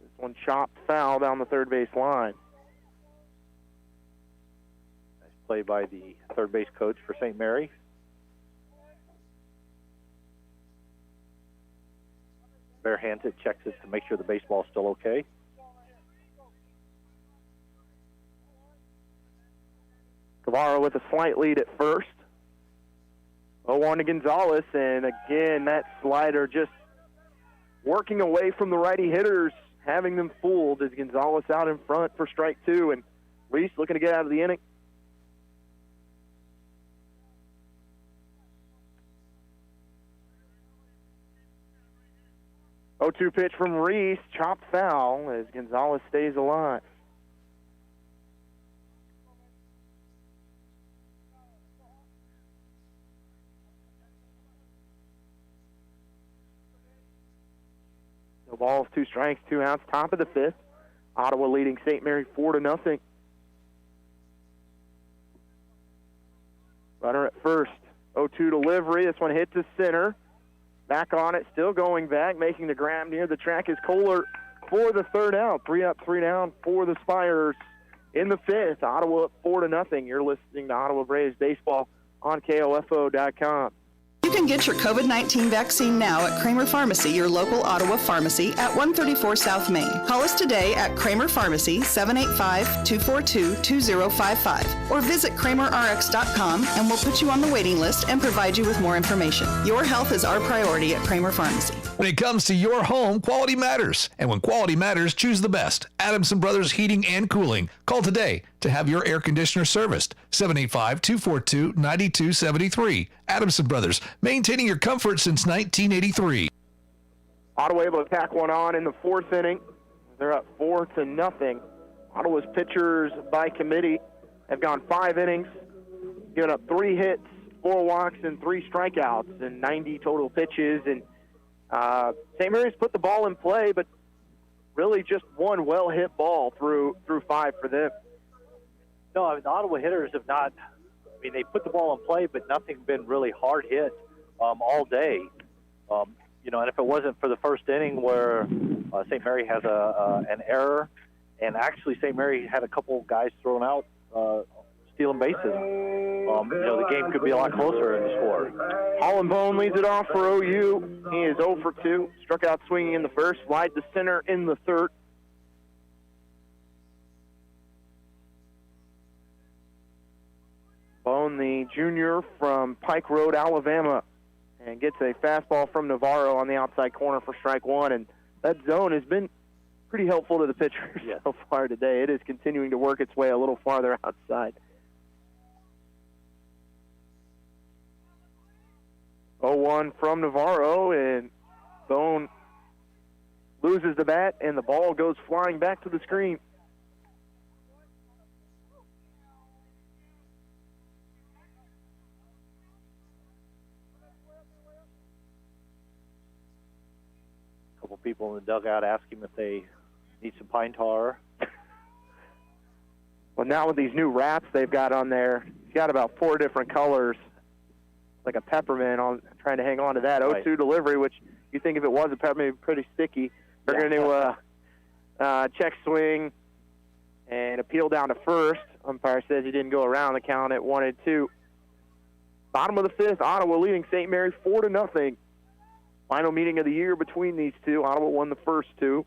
This one chopped foul down the third base line. Nice play by the third base coach for St. Mary. Barehands it, checks it to make sure the baseball's still okay. Guevara with a slight lead at first. 0-1 to Gonzalez, and again, that slider just working away from the righty hitters, having them fooled as Gonzalez out in front for strike 2, and Reese looking to get out of the inning. Oh, 0-2 pitch from Reese, chopped foul as Gonzalez stays alive. No balls, 2 strikes, 2 outs, top of the 5th. Ottawa leading St. Mary 4-0. Runner at first. 0-2 delivery. This one hit to center. Back on it, still going back, making the grab near the track is Kohler for the 3rd out. 3 up, 3 down for the Spires in the 5th. Ottawa up 4-0. You're listening to Ottawa Braves Baseball on KOFO.com. You can get your COVID-19 vaccine now at Kramer Pharmacy, your local Ottawa pharmacy at 134 South Main. Call us today at Kramer Pharmacy, 785-242-2055, or visit KramerRx.com and we'll put you on the waiting list and provide you with more information. Your health is our priority at Kramer Pharmacy. When it comes to your home, quality matters. And when quality matters, choose the best. Adamson Brothers Heating and Cooling. Call today to have your air conditioner serviced. 785-242-9273. Adamson Brothers, maintaining your comfort since 1983. Ottawa able to tack one on in the 4th inning. They're up 4-0. Ottawa's pitchers by committee have gone 5 innings, given up 3 hits, 4 walks and 3 strikeouts and 90 total pitches. And St. Mary's put the ball in play, but really just one well-hit ball through 5 for them. No, I mean, the Ottawa hitters have not – I mean, they put the ball in play, but nothing's been really hard hit all day. And if it wasn't for the first inning where St. Mary has an error, and actually St. Mary had a couple guys thrown out stealing bases, the game could be a lot closer in the score. Holland Bone leads it off for OU. He is 0 for 2. Struck out swinging in the first, slide to center in the third. Bone, the junior from Pike Road, Alabama, and gets a fastball from Navarro on the outside corner for strike 1. And that zone has been pretty helpful to the pitchers so far today. It is continuing to work its way a little farther outside. 0-1 from Navarro, and Bone loses the bat, and the ball goes flying back to the screen. People in the dugout ask him if they need some pine tar. Well, now with these new wraps they've got on there, he's got about 4 different colors, like a peppermint, on trying to hang on to that. Right. 0-2 delivery, which you think if it was a peppermint, it'd be pretty sticky. They're going to check swing and appeal down to first. Umpire says he didn't go around the count at 1-2. Bottom of the 5th, Ottawa leading St. Mary 4-0. Final meeting of the year between these two. Ottawa won the first 2.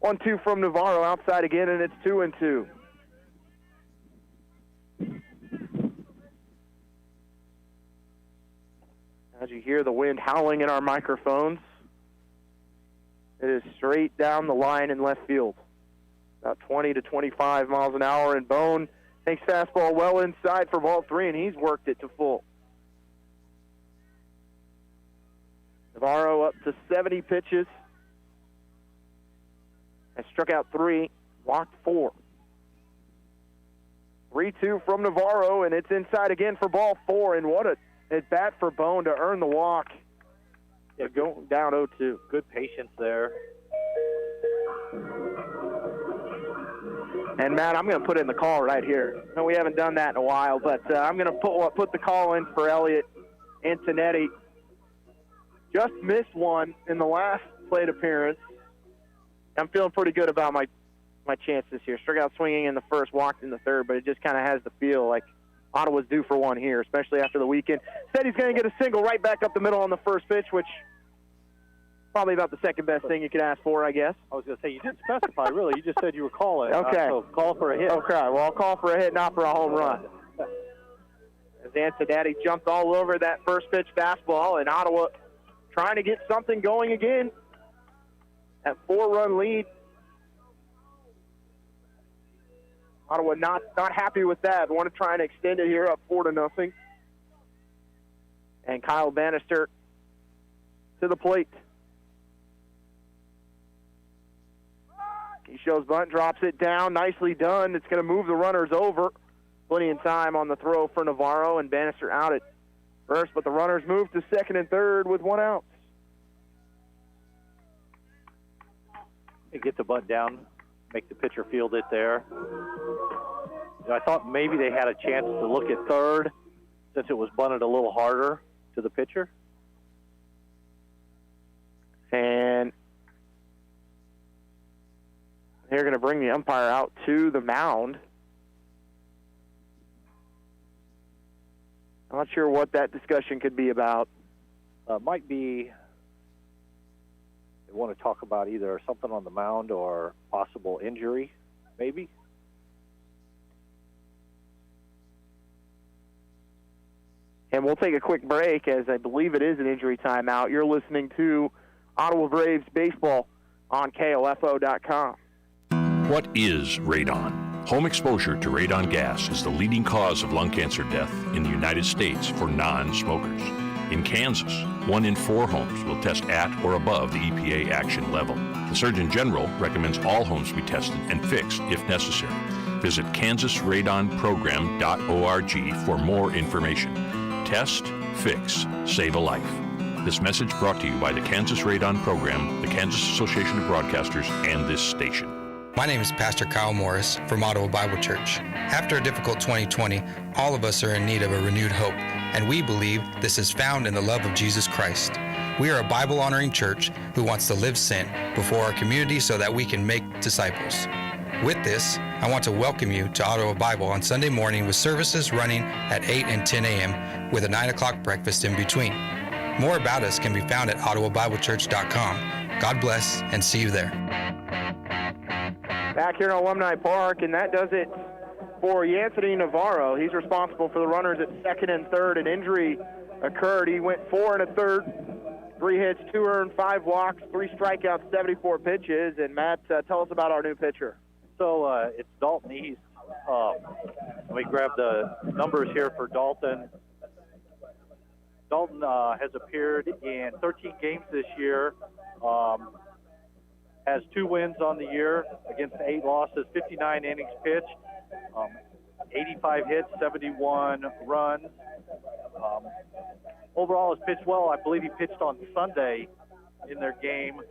1-2 from Navarro, outside again, and it's 2-2. As you hear the wind howling in our microphones, it is straight down the line in left field. About 20 to 25 miles an hour, and Bone takes fastball well inside for ball 3, and he's worked it to full. Navarro up to 70 pitches. Has struck out 3, walked 4. 3-2 from Navarro, and it's inside again for ball 4. And what a at-bat for Bone to earn the walk. Yeah, going down 0-2. Good patience there. And, Matt, I'm going to put in the call right here. No, we haven't done that in a while, but I'm going to put the call in for Elliot Antonetti. Just missed one in the last plate appearance. I'm feeling pretty good about my chances here. Struck out swinging in the first, walked in the third, but it just kind of has the feel like Ottawa's due for one here, especially after the weekend. Said he's going to get a single right back up the middle on the first pitch, which probably about the second best thing you could ask for, I guess. I was going to say, you didn't specify, really. You just said you were calling. Okay. So call for a hit. Okay, well, I'll call for a hit, not for a home run. As Antonetti jumped all over that first pitch fastball, and Ottawa trying to get something going again. That 4-run lead. Ottawa not happy with that. Want to try and extend it here up 4-0. And Kyle Bannister to the plate. He shows bunt, drops it down. Nicely done. It's going to move the runners over. Plenty of time on the throw for Navarro, and Bannister out at first, but the runners move to second and third with 1 out. They get the bunt down, make the pitcher field it there. I thought maybe they had a chance to look at third since it was bunted a little harder to the pitcher. And they're going to bring the umpire out to the mound. I'm not sure what that discussion could be about. Might be they want to talk about either something on the mound or possible injury, maybe. And we'll take a quick break, as I believe it is an injury timeout. You're listening to Ottawa Braves Baseball on KOFO.com. What is radon? Home exposure to radon gas is the leading cause of lung cancer death in the United States for non-smokers. In Kansas, 1 in 4 homes will test at or above the EPA action level. The Surgeon General recommends all homes be tested and fixed if necessary. Visit kansasradonprogram.org for more information. Test, fix, save a life. This message brought to you by the Kansas Radon Program, the Kansas Association of Broadcasters, and this station. My name is Pastor Kyle Morris from Ottawa Bible Church. After a difficult 2020, all of us are in need of a renewed hope, and we believe this is found in the love of Jesus Christ. We are a Bible-honoring church who wants to live sent before our community so that we can make disciples. With this, I want to welcome you to Ottawa Bible on Sunday morning with services running at 8 and 10 a.m. with a 9 o'clock breakfast in between. More about us can be found at ottawabiblechurch.com. God bless and see you there. Back here in Alumni Park, and that does it for Anthony Navarro. He's responsible for the runners at second and third. An injury occurred. He went 4 1/3, 3 hits, 2 earned, 5 walks, 3 strikeouts, 74 pitches. And Matt, tell us about our new pitcher. So it's Dalton East. Let me grab the numbers here for Dalton. Dalton has appeared in 13 games this year, has 2 wins on the year against 8 losses, 59 innings pitched, 85 hits, 71 runs. Overall has pitched well. I believe he pitched on Sunday in their game.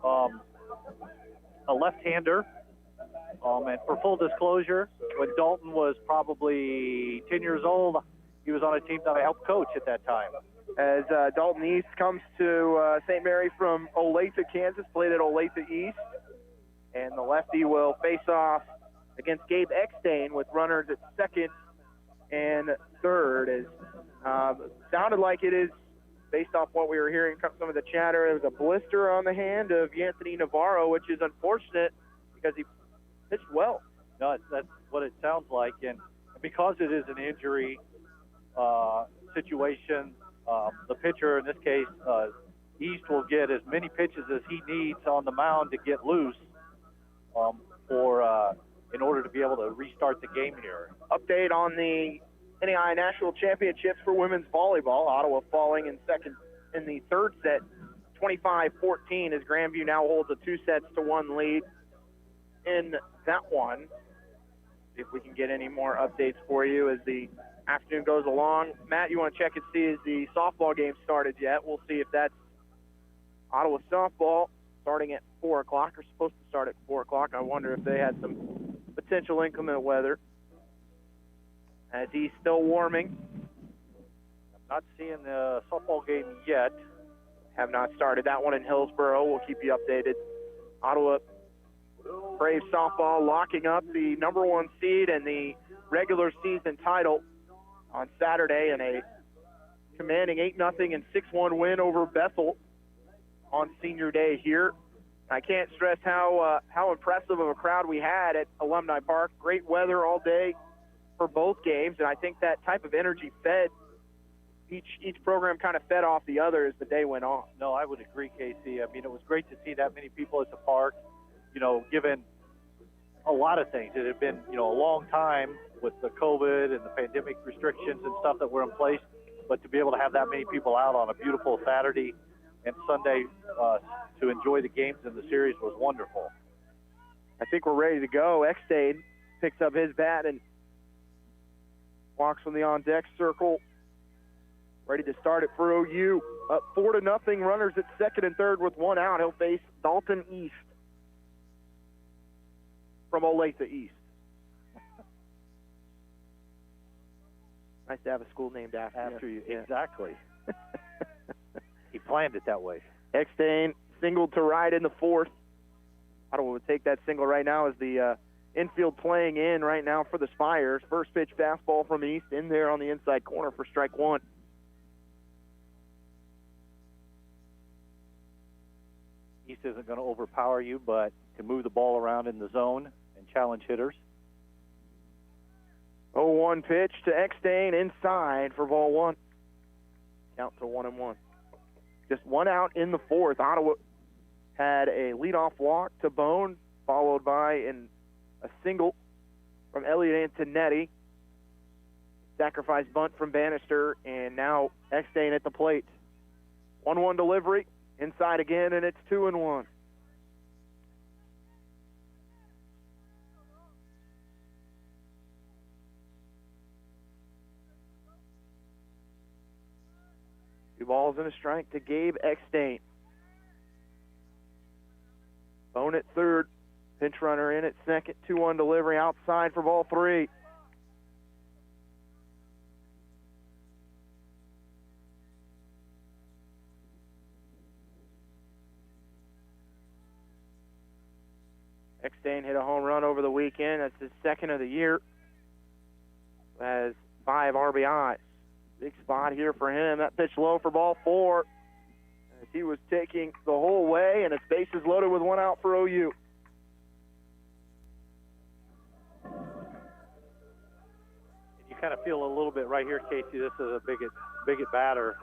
A left-hander. And for full disclosure, when Dalton was probably 10 years old, he was on a team that I helped coach at that time. As Dalton East comes to St. Mary from Olathe, Kansas, played at Olathe East. And the lefty will face off against Gabe Eckstein with runners at second and third. As sounded like it is, based off what we were hearing, some of the chatter, it was a blister on the hand of Anthony Navarro, which is unfortunate because he pitched well. No, that's what it sounds like. And because it is an injury situation, the pitcher, in this case, East, will get as many pitches as he needs on the mound to get loose in order to be able to restart the game here. Update on the NAIA National Championships for women's volleyball. Ottawa falling in the third set, 25-14, as Grandview now holds a 2-1 lead in that one. See if we can get any more updates for you as the afternoon goes along. Matt, you want to check and see if the softball game started yet? We'll see if that's Ottawa softball starting at 4 o'clock, or supposed to start at 4 o'clock. I wonder if they had some potential inclement weather. As he's still warming. I'm not seeing the softball game yet. Have not started that one in Hillsboro. We'll keep you updated. Ottawa Braves softball locking up the number 1 seed and the regular season title on Saturday in a commanding 8-0 and 6-1 win over Bethel on senior day here. I can't stress how impressive of a crowd we had at Alumni Park. Great weather all day for both games, and I think that type of energy fed each program, kind of fed off the other as the day went on. No, I would agree, Casey. I mean, it was great to see that many people at the park, given a lot of things. It had been, a long time with the COVID and the pandemic restrictions and stuff that were in place, but to be able to have that many people out on a beautiful Saturday and Sunday to enjoy the games in the series was wonderful. I think we're ready to go. Eckstein picks up his bat and walks from the on-deck circle, ready to start it for OU. Up 4-0, runners at second and third with 1 out. He'll face Dalton East from Olathe East. Nice to have a school named after you. Yeah. Exactly. He planned it that way. Eckstein singled to right in the fourth. Ottawa would take that single right now as the infield playing in right now for the Spires. First pitch fastball from East in there on the inside corner for strike 1. East isn't going to overpower you, but can move the ball around in the zone and challenge hitters. 0-1 pitch to Eckstein inside for ball 1. Count to 1-1. Just 1 out in the fourth. Ottawa had a leadoff walk to Bone, followed by a single from Elliot Antonetti. Sacrifice bunt from Bannister, and now Eckstein at the plate. 1-1 delivery, inside again, and it's 2-1. balls and a strike to Gabe Eckstein. Bone at third. Pinch runner in at second. 2-1 delivery outside for ball 3. Eckstein hit a home run over the weekend. That's his second of the year. Has 5 RBIs. Big spot here for him. That pitch low for ball 4. As he was taking the whole way, and his base is loaded with 1 out for OU. You kind of feel a little bit right here, Casey. This is a big batter.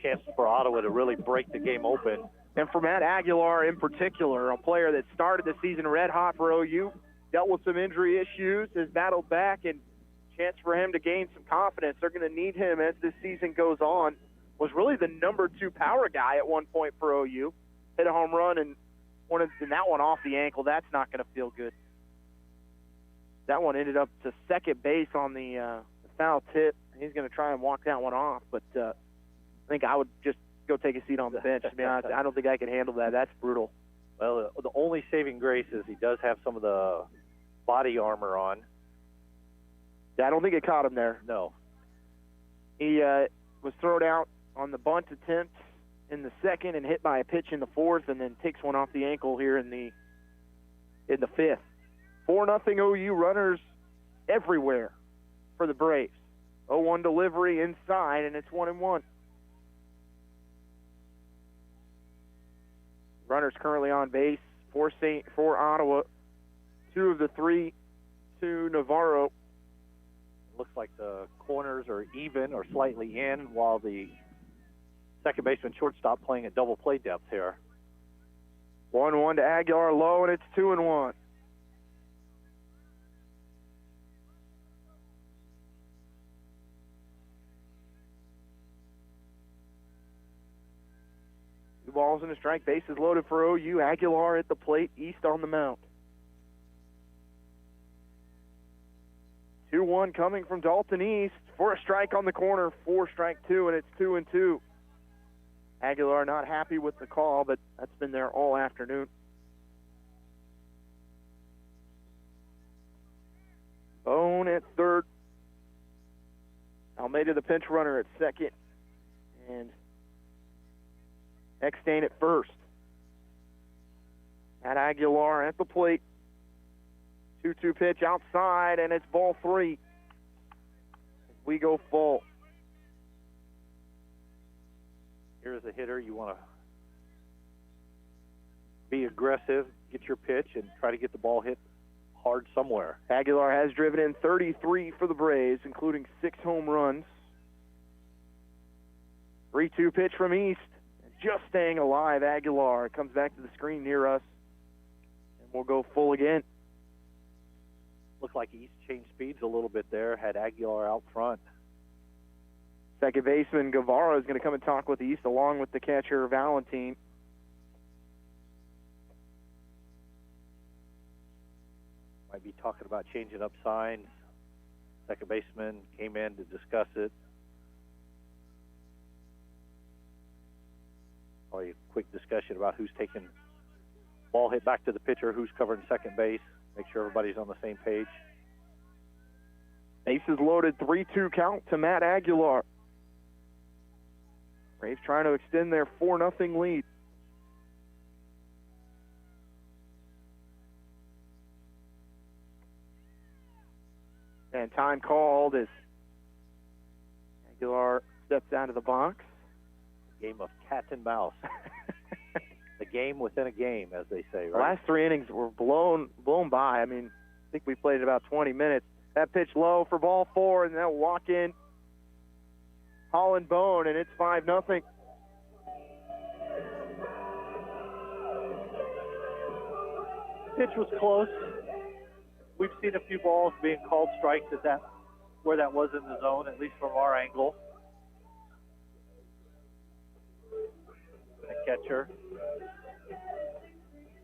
Chance for Ottawa to really break the game open. And for Matt Aguilar in particular, a player that started the season red hot for OU, dealt with some injury issues, has battled back, and chance for him to gain some confidence. They're going to need him as this season goes on. Was really the number 2 power guy at one point for OU. Hit a home run and that one off the ankle. That's not going to feel good. That one ended up to second base on the foul tip. He's going to try and walk that one off, but I think I would just go take a seat on the bench, to be honest. I don't think I could handle that. That's brutal. Well, the only saving grace is he does have some of the body armor on. Yeah, I don't think it caught him there. No. He was thrown out on the bunt attempt in the second and hit by a pitch in the fourth, and then takes one off the ankle here in the fifth. 4-0 OU, runners everywhere for the Braves. 0-1 delivery inside, and it's 1-1. Runners currently on base for Ottawa. 2 of the 3 to Navarro. Looks like the corners are even or slightly in, while the second baseman shortstop playing at double play depth here. 1-1 to Aguilar low, and it's 2-1. Two balls and a strike. Bases loaded for OU. Aguilar at the plate. East on the mound. 2-1 coming from Dalton East for a strike on the corner. 4 strike 2, and it's 2-2. Aguilar not happy with the call, but that's been there all afternoon. Bone at third. Almeida the pinch runner at second. And Eckstein at first. At Aguilar at the plate. 2-2 pitch outside, and it's ball 3. We go full. Here's a hitter. You want to be aggressive, get your pitch, and try to get the ball hit hard somewhere. Aguilar has driven in 33 for the Braves, including 6 home runs. 3-2 pitch from East. Just staying alive, Aguilar. It comes back to the screen near us, and we'll go full again. Looks like East changed speeds a little bit there, had Aguilar out front. Second baseman Guevara is going to come and talk with East along with the catcher Valentine. Might be talking about changing up signs. Second baseman came in to discuss it. Probably a quick discussion about who's taking ball hit back to the pitcher, who's covering second base. Make sure everybody's on the same page. Bases loaded, 3-2 count to Matt Aguilar. Braves trying to extend their 4-0 lead. And time called as Aguilar steps out of the box. Game of cat and mouse. The game within a game, as they say, right? The last 3 innings were blown by. I mean, I think we played about 20 minutes. That pitch low for ball 4, and they'll walk in Holland Bone, and it's 5-0. Pitch was close. We've seen a few balls being called strikes at that, where that was in the zone, at least from our angle. The catcher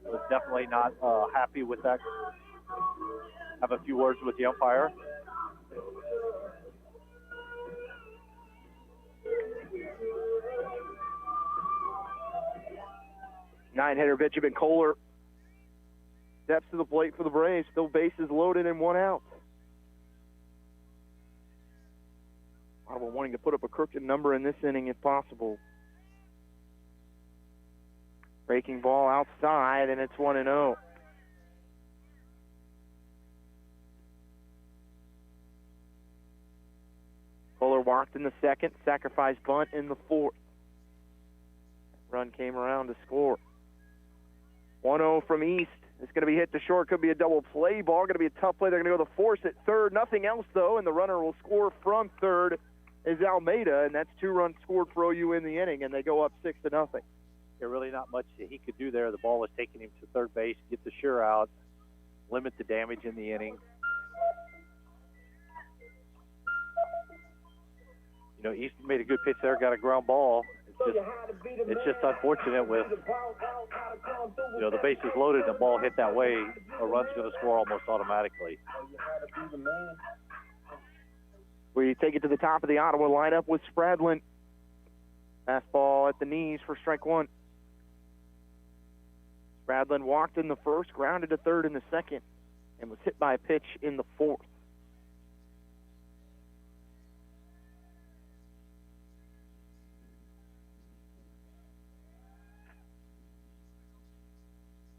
was definitely not happy with that. Have a few words with the umpire. Nine-hitter Benjamin Kohler steps to the plate for the Braves. Still bases loaded and 1 out. Ottawa wanting to put up a crooked number in this inning if possible. Breaking ball outside, and it's 1-0. Kohler walked in the second, sacrifice bunt in the fourth. Run came around to score. 1-0 from East. It's going to be hit to short. Could be a double play ball. Going to be a tough play. They're going to go to force at third. Nothing else, though, and the runner will score from third is Almeida, and that's 2 runs scored for OU in the inning, and they go up 6-0. Yeah, really not much that he could do there. The ball was taking him to third base, get the sure out, limit the damage in the inning. You know, East made a good pitch there, got a ground ball. It's just unfortunate with, you know, the bases loaded and the ball hit that way, a run's going to score almost automatically. We take it to the top of the Ottawa lineup with Spradlin. Fastball at the knees for strike 1. Spradlin walked in the first, grounded to third in the second, and was hit by a pitch in the fourth.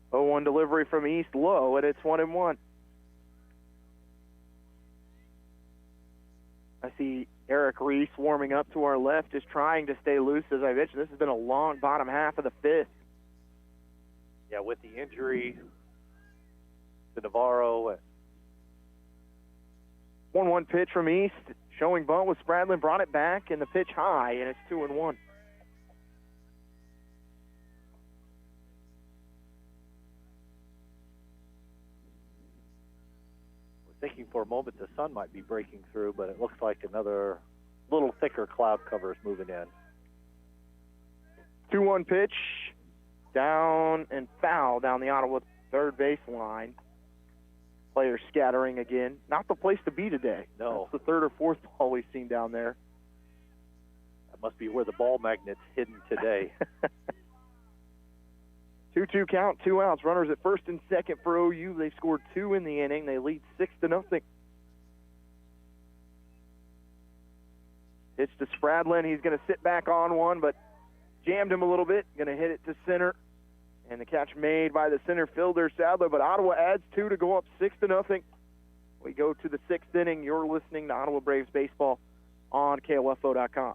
One delivery from East low, and it's 1-1. I see Eric Reese warming up to our left, just trying to stay loose. As I mentioned, this has been a long bottom half of the fifth. Yeah, with the injury to Navarro. 1-1 pitch from East, showing bunt with Spradlin, brought it back, and the pitch high, and it's 2-1. Thinking for a moment the sun might be breaking through, but it looks like another little thicker cloud cover is moving in. 2-1 pitch, down and foul down the Ottawa third base line. Players scattering again. Not the place to be today. No. That's the third or fourth ball we've seen down there. That must be where the ball magnet's hidden today. 2-2 count, 2 outs. Runners at first and second for OU. They scored 2 in the inning. They lead 6-0. Pitch to Spradlin. He's going to sit back on one, but jammed him a little bit. Going to hit it to center. And the catch made by the center fielder, Sadler. But Ottawa adds 2 to go up 6-0. We go to the 6th inning. You're listening to Ottawa Braves baseball on KOFO.com.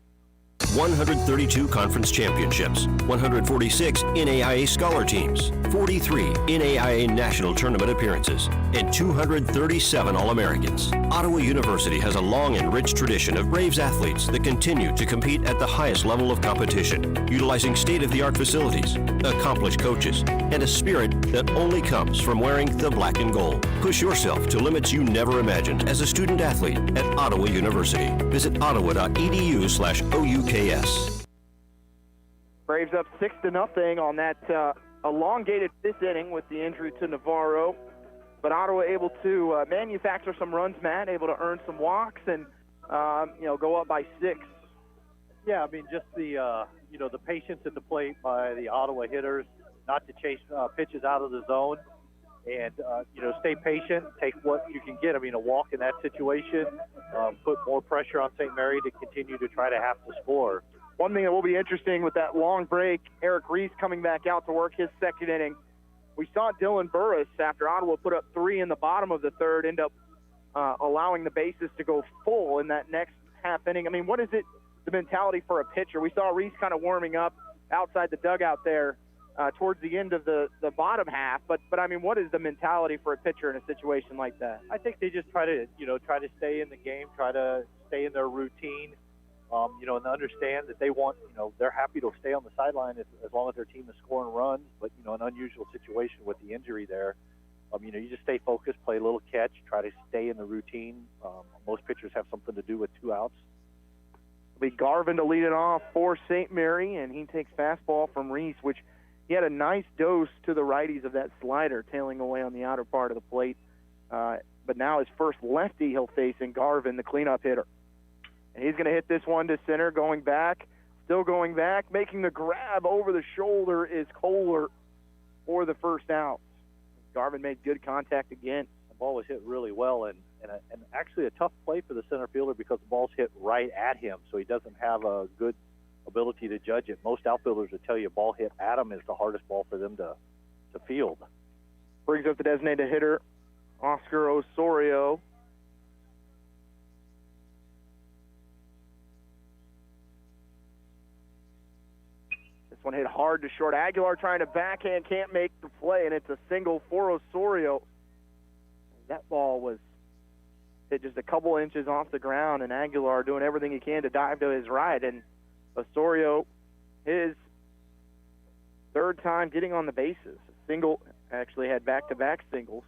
132 conference championships, 146 NAIA scholar teams, 43 NAIA national tournament appearances, and 237 All-Americans. Ottawa University has a long and rich tradition of Braves athletes that continue to compete at the highest level of competition, utilizing state-of-the-art facilities, accomplished coaches, and a spirit that only comes from wearing the black and gold. Push yourself to limits you never imagined as a student athlete at Ottawa University. Visit ottawa.edu/OUKS. Braves up 6-0 on that elongated 5th inning with the injury to Navarro. But Ottawa able to manufacture some runs, Matt, able to earn some walks and, go up by 6. Yeah, I mean, just the, the patience at the plate by the Ottawa hitters, not to chase pitches out of the zone. And, stay patient, take what you can get. I mean, a walk in that situation, put more pressure on St. Mary to continue to try to have to score. One thing that will be interesting with that long break, Eric Reese coming back out to work his 2nd inning. We saw Dylan Burris, after Ottawa put up 3 in the bottom of the 3rd, end up allowing the bases to go full in that next half inning. I mean, what is it, the mentality for a pitcher? We saw Reese kind of warming up outside the dugout there towards the end of the bottom half. But I mean, what is the mentality for a pitcher in a situation like that? I think they just try to stay in the game, try to stay in their routine, and understand that they want, they're happy to stay on the sideline as long as their team is scoring runs. But, an unusual situation with the injury there. You just stay focused, play a little catch, try to stay in the routine. Most pitchers have something to do with 2 outs. It'll be Garvin to lead it off for St. Mary, and he takes fastball from Reese, which he had a nice dose to the righties of that slider, tailing away on the outer part of the plate. But now his first lefty he'll face in Garvin, the cleanup hitter. And he's going to hit this one to center, going back, still going back. Making the grab over the shoulder is Kohler. for the first out. Garvin made good contact again. The ball was hit really well, and actually a tough play for the center fielder because the ball's hit right at him, so he doesn't have a good ability to judge it. Most outfielders would tell you a ball hit at him is the hardest ball for them to field. Brings up the designated hitter, Oscar Osorio. This one hit hard to short. Aguilar trying to backhand, can't make the play, and it's a single for Osorio. That ball was hit just a couple inches off the ground, and Aguilar doing everything he can to dive to his right. And Osorio, his third time getting on the bases. Single, actually had back-to-back singles,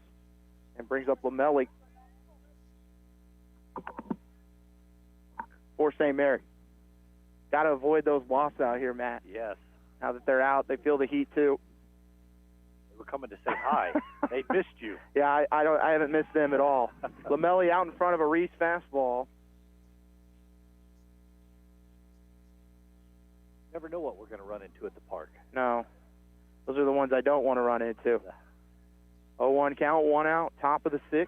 and brings up Lomeli for St. Mary. Got to avoid those lofts out here, Matt. Yes. Now that they're out, they feel the heat too. They were coming to say hi. They missed you. Yeah, I haven't missed them at all. Lomeli out in front of a Reese fastball. Never know what we're going to run into at the park. No. Those are the ones I don't want to run into. 0-1 count, 1 out, top of the 6th.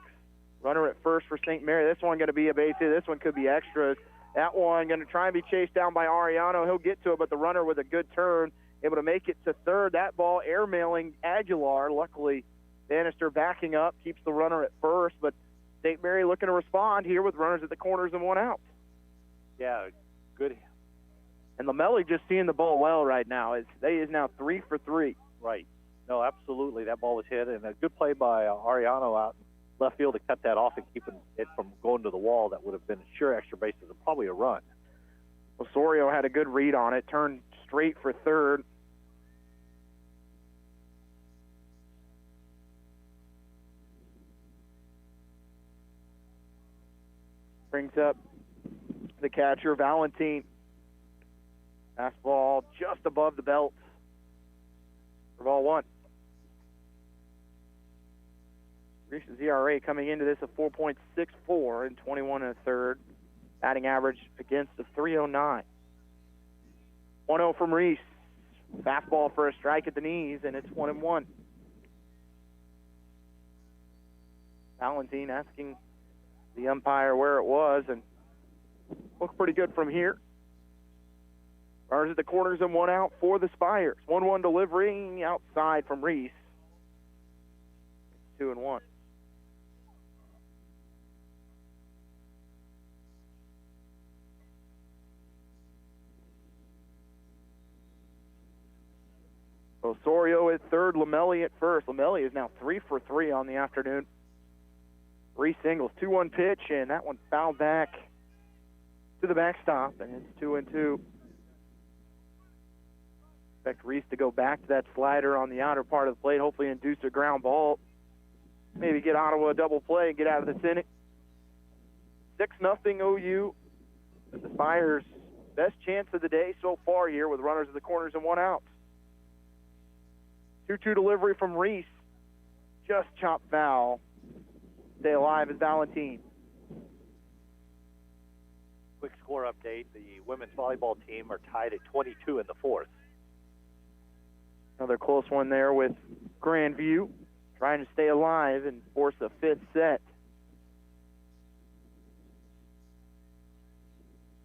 Runner at first for St. Mary. This one going to be a base hit. This one could be extras. That one going to try and be chased down by Ariano. He'll get to it, but the runner with a good turn, able to make it to third. That ball airmailing Aguilar. Luckily, Bannister backing up, keeps the runner at first, but St. Mary looking to respond here with runners at the corners and 1 out. Yeah, good. And Lomeli just seeing the ball well right now. They is now 3 for 3. Right. No, absolutely. That ball was hit, and a good play by Ariano out in left field to cut that off and keep it from going to the wall. That would have been sure extra bases and probably a run. Osorio had a good read on it, turned straight for third. Brings up the catcher, Valentine. Fastball just above the belt for ball 1. Reese's ERA coming into this at 4.64 in 21 1/3. Batting average against of 309. 1-0 from Reese. Fastball for a strike at the knees, and it's 1-1. Valentine asking the umpire where it was, and looked pretty good from here. Runners at the corners and 1 out for the Spires. 1-1 delivery outside from Reese. 2-1. Osorio at third, Lomeli at first. Lomeli is now 3 for 3 on the afternoon. 3 singles, 2-1 pitch, and that one fouled back to the backstop, and it's 2-2. Expect Reese to go back to that slider on the outer part of the plate, hopefully induce a ground ball. Maybe get Ottawa a double play and get out of this inning. 6-0 OU. The Spires' best chance of the day so far here with runners at the corners and 1 out. 2-2 delivery from Reese. Just chopped foul. Stay alive is Valentine. Quick score update. The women's volleyball team are tied at 22 in the 4th. Another close one there with Grandview trying to stay alive and force a 5th set.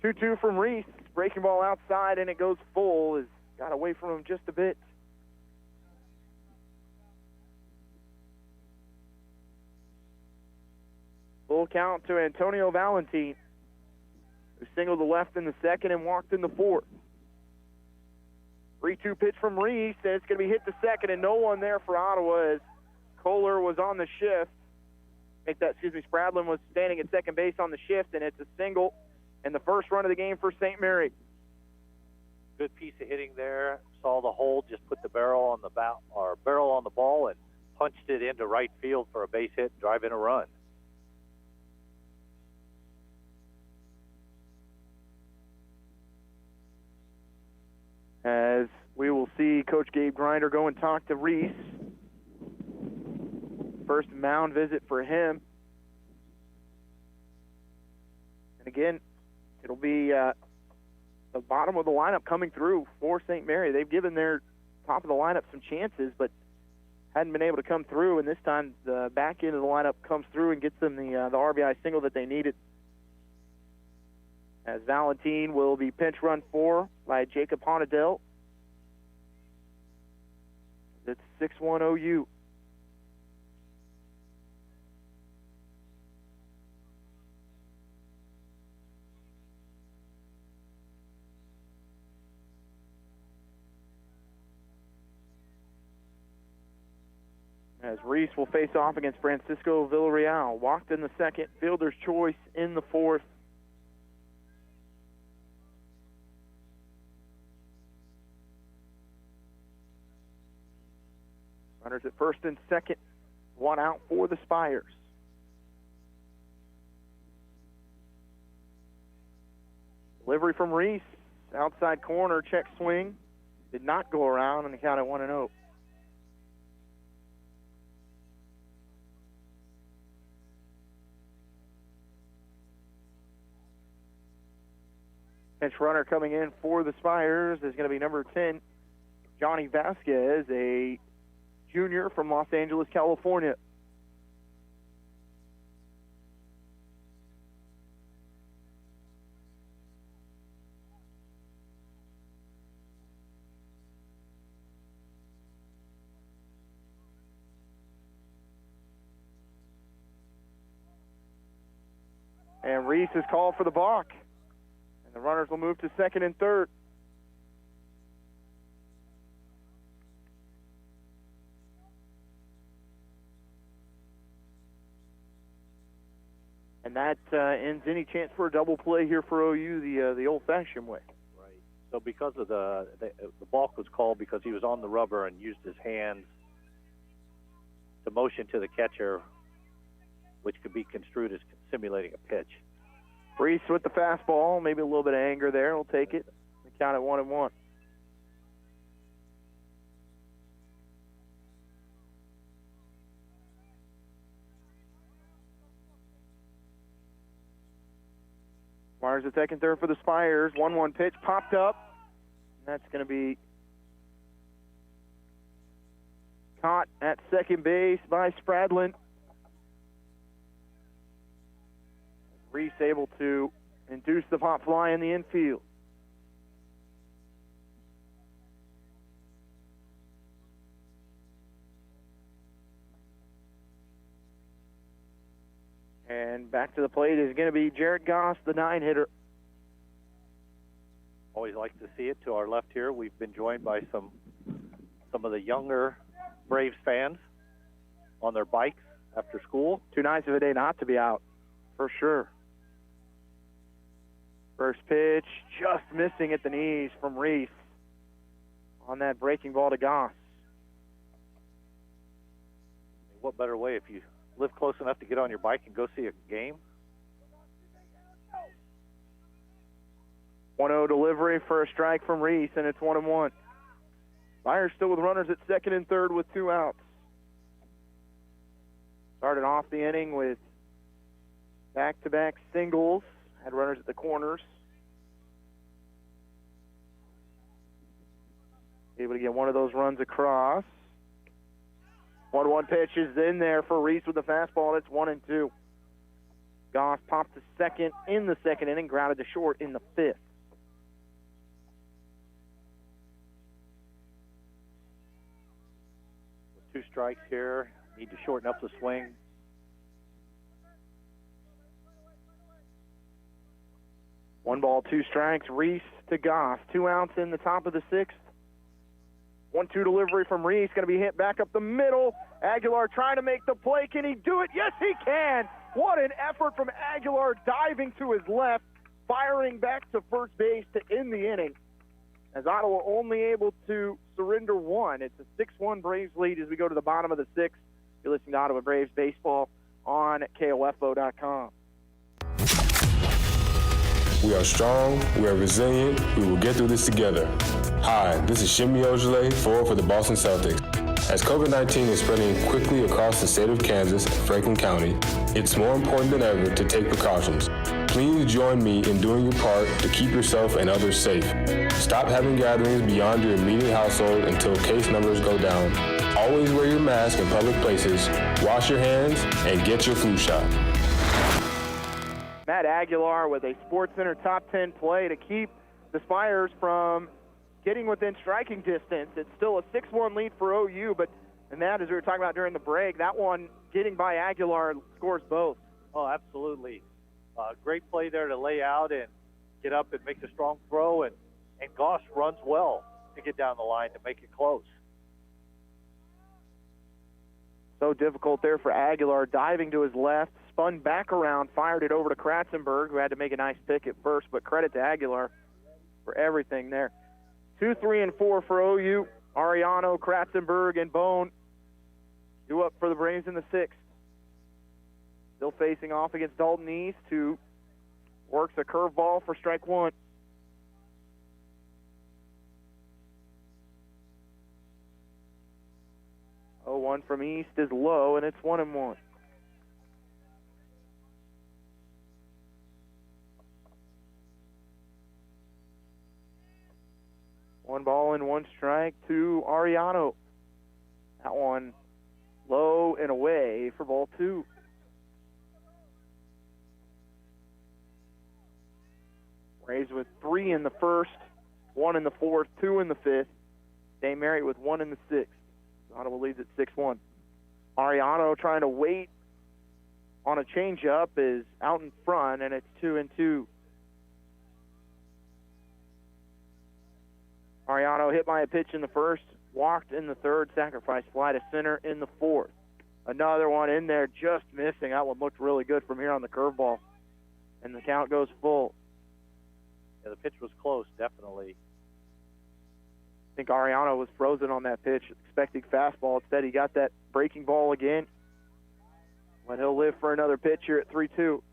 2-2 from Reese. Breaking ball outside, and it goes full. Has got away from him just a bit. Full count to Antonio Valentine, who singled the left in the 2nd and walked in the 4th. 3-2 pitch from Reese, and it's going to be hit to 2nd, and no one there for Ottawa as Kohler was on the shift. Spradlin was standing at second base on the shift, and it's a single and the first run of the game for St. Mary. Good piece of hitting there. Saw the hole, just put the barrel on the ball and punched it into right field for a base hit and drive in a run. As we will see Coach Gabe Grinder go and talk to Reese. First mound visit for him. And again, it'll be the bottom of the lineup coming through for St. Mary. They've given their top of the lineup some chances, but hadn't been able to come through, and this time the back end of the lineup comes through and gets them the RBI single that they needed. As Valentine will be pinch run for by Jacob Hanadel. It's 6-1 OU. As Reese will face off against Francisco Villarreal. Walked in the second, fielder's choice in the fourth. Runners at first and second, one out for the Spires. Delivery from Reese, outside corner, check swing. Did not go around and the count at 1-0. Pinch runner coming in for the Spires is going to be number 10, Johnny Vasquez, a junior from Los Angeles, California. And Reese is called for the balk. And the runners will move to second and third. And that ends any chance for a double play here for OU the old-fashioned way. Right. So because of the balk was called because he was on the rubber and used his hands to motion to the catcher, which could be construed as simulating a pitch. Reese with the fastball, maybe a little bit of anger there. We'll take it. The count at 1-1. Myers at second, third for the Spires. 1-1 pitch popped up. And that's going to be caught at second base by Spradlin. Reese able to induce the pop fly in the infield. And back to the plate is going to be Jarrett Goss, the 9-hitter. Always like to see it. To our left here, we've been joined by some of the younger Braves fans on their bikes after school. Too nice of a day not to be out, for sure. First pitch, just missing at the knees from Reese on that breaking ball to Goss. What better way if you live close enough to get on your bike and go see a game? 1-0 delivery for a strike from Reese, and it's 1-1. Myers still with runners at second and third with 2 outs. Started off the inning with back-to-back singles. Had runners at the corners. Able to get one of those runs across. 1-1 pitch is in there for Reese with the fastball, and it's 1-2. Goss popped to second in the second inning, grounded to short in the fifth. With 2 strikes here, need to shorten up the swing. 1 ball, 2 strikes. Reese to Goss. 2 outs in the top of the 6th. 1-2 delivery from Reese. Going to be hit back up the middle. Aguilar trying to make the play. Can he do it? Yes, he can. What an effort from Aguilar, diving to his left, firing back to first base to end the inning. As Ottawa only able to surrender 1. It's a 6-1 Braves lead as we go to the bottom of the 6th. You're listening to Ottawa Braves Baseball on KOFO.com. We are strong, we are resilient, we will get through this together. Hi, this is Shimmy Ojale, forward for the Boston Celtics. As COVID-19 is spreading quickly across the state of Kansas and Franklin County, it's more important than ever to take precautions. Please join me in doing your part to keep yourself and others safe. Stop having gatherings beyond your immediate household until case numbers go down. Always wear your mask in public places, wash your hands, and get your flu shot. Matt Aguilar with a SportsCenter top 10 play to keep the Spires from getting within striking distance. It's still a 6-1 lead for OU, and that, as we were talking about during the break, that one getting by Aguilar scores both. Oh, absolutely. Great play there to lay out and get up and make the strong throw, and Goss runs well to get down the line to make it close. So difficult there for Aguilar, diving to his left, spun back around, fired it over to Kratzenberg, who had to make a nice pick at first, but credit to Aguilar for everything there. 2, 3, and 4 for OU. Ariano, Kratzenberg, and Bone due up for the Braves in the 6th. Still facing off against Dalton East, who works a curveball for strike 1. Oh, 1 from East is low, and it's 1-1. One ball and 1 strike to Ariano. That one low and away for ball 2. Braves with 3 in the first, 1 in the 4th, 2 in the 5th. St. Mary with 1 in the 6th. Ottawa leads at 6-1. Ariano trying to wait on a changeup is out in front, and it's 2-2. Ariano hit by a pitch in the first, walked in the 3rd, sacrifice fly to center in the 4th. Another one in there, just missing. That one looked really good from here on the curveball. And the count goes full. Yeah, the pitch was close, definitely. I think Ariano was frozen on that pitch, expecting fastball. Instead, he got that breaking ball again. But he'll live for another pitch here at 3-2.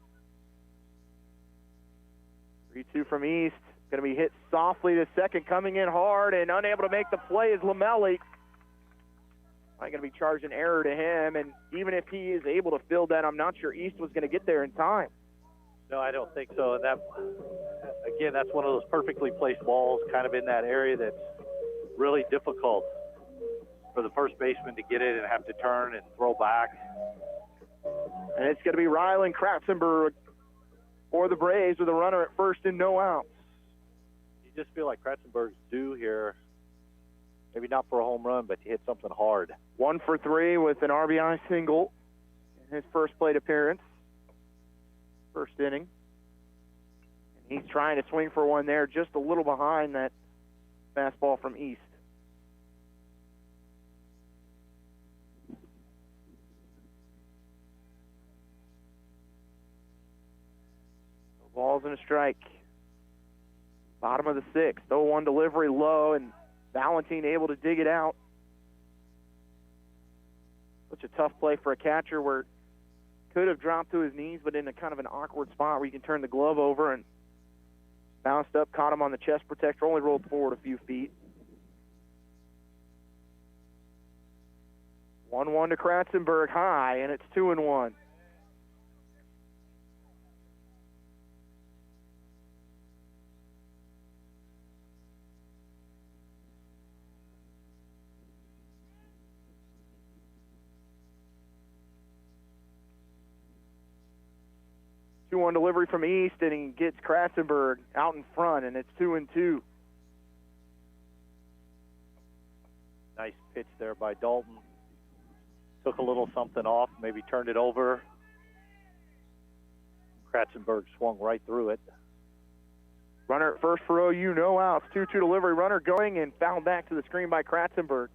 3-2 from East. Going to be hit softly to second, coming in hard and unable to make the play is Lomeli. I'm going to be charged an error to him, and even if he is able to field that, I'm not sure East was going to get there in time. No, I don't think so. That, again, that's one of those perfectly placed balls kind of in that area that's really difficult for the first baseman to get it and have to turn and throw back. And it's going to be Ryland Kratzenberg for the Braves with a runner at first and no outs. You just feel like Kratzenberg's due here. Maybe not for a home run, but to hit something hard. 1 for 3 with an RBI single in his first plate appearance. First inning. And he's trying to swing for one there, just a little behind that fastball from East. Balls and a strike. Bottom of the 6th. 0-1 delivery low, and Valentine able to dig it out. Such a tough play for a catcher where it could have dropped to his knees, but in a kind of an awkward spot where you can turn the glove over, and bounced up, caught him on the chest protector, only rolled forward a few feet. 1-1 to Kratzenberg high, and it's 2-1. One delivery from East, and he gets Kratzenberg out in front, and it's 2-2. Nice pitch there by Dalton. Took a little something off, maybe turned it over. Kratzenberg swung right through it. Runner at first for OU, no outs. 2-2 delivery, runner going and fouled back to the screen by Kratzenberg.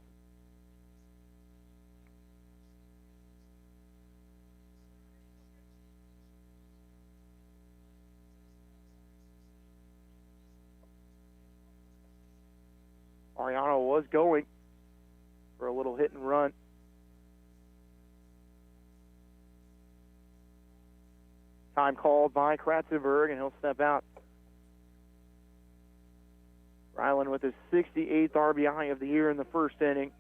Ariano was going for a little hit and run. Time called by Kratzenberg, and he'll step out. Ryland with his 68th RBI of the year in the first inning.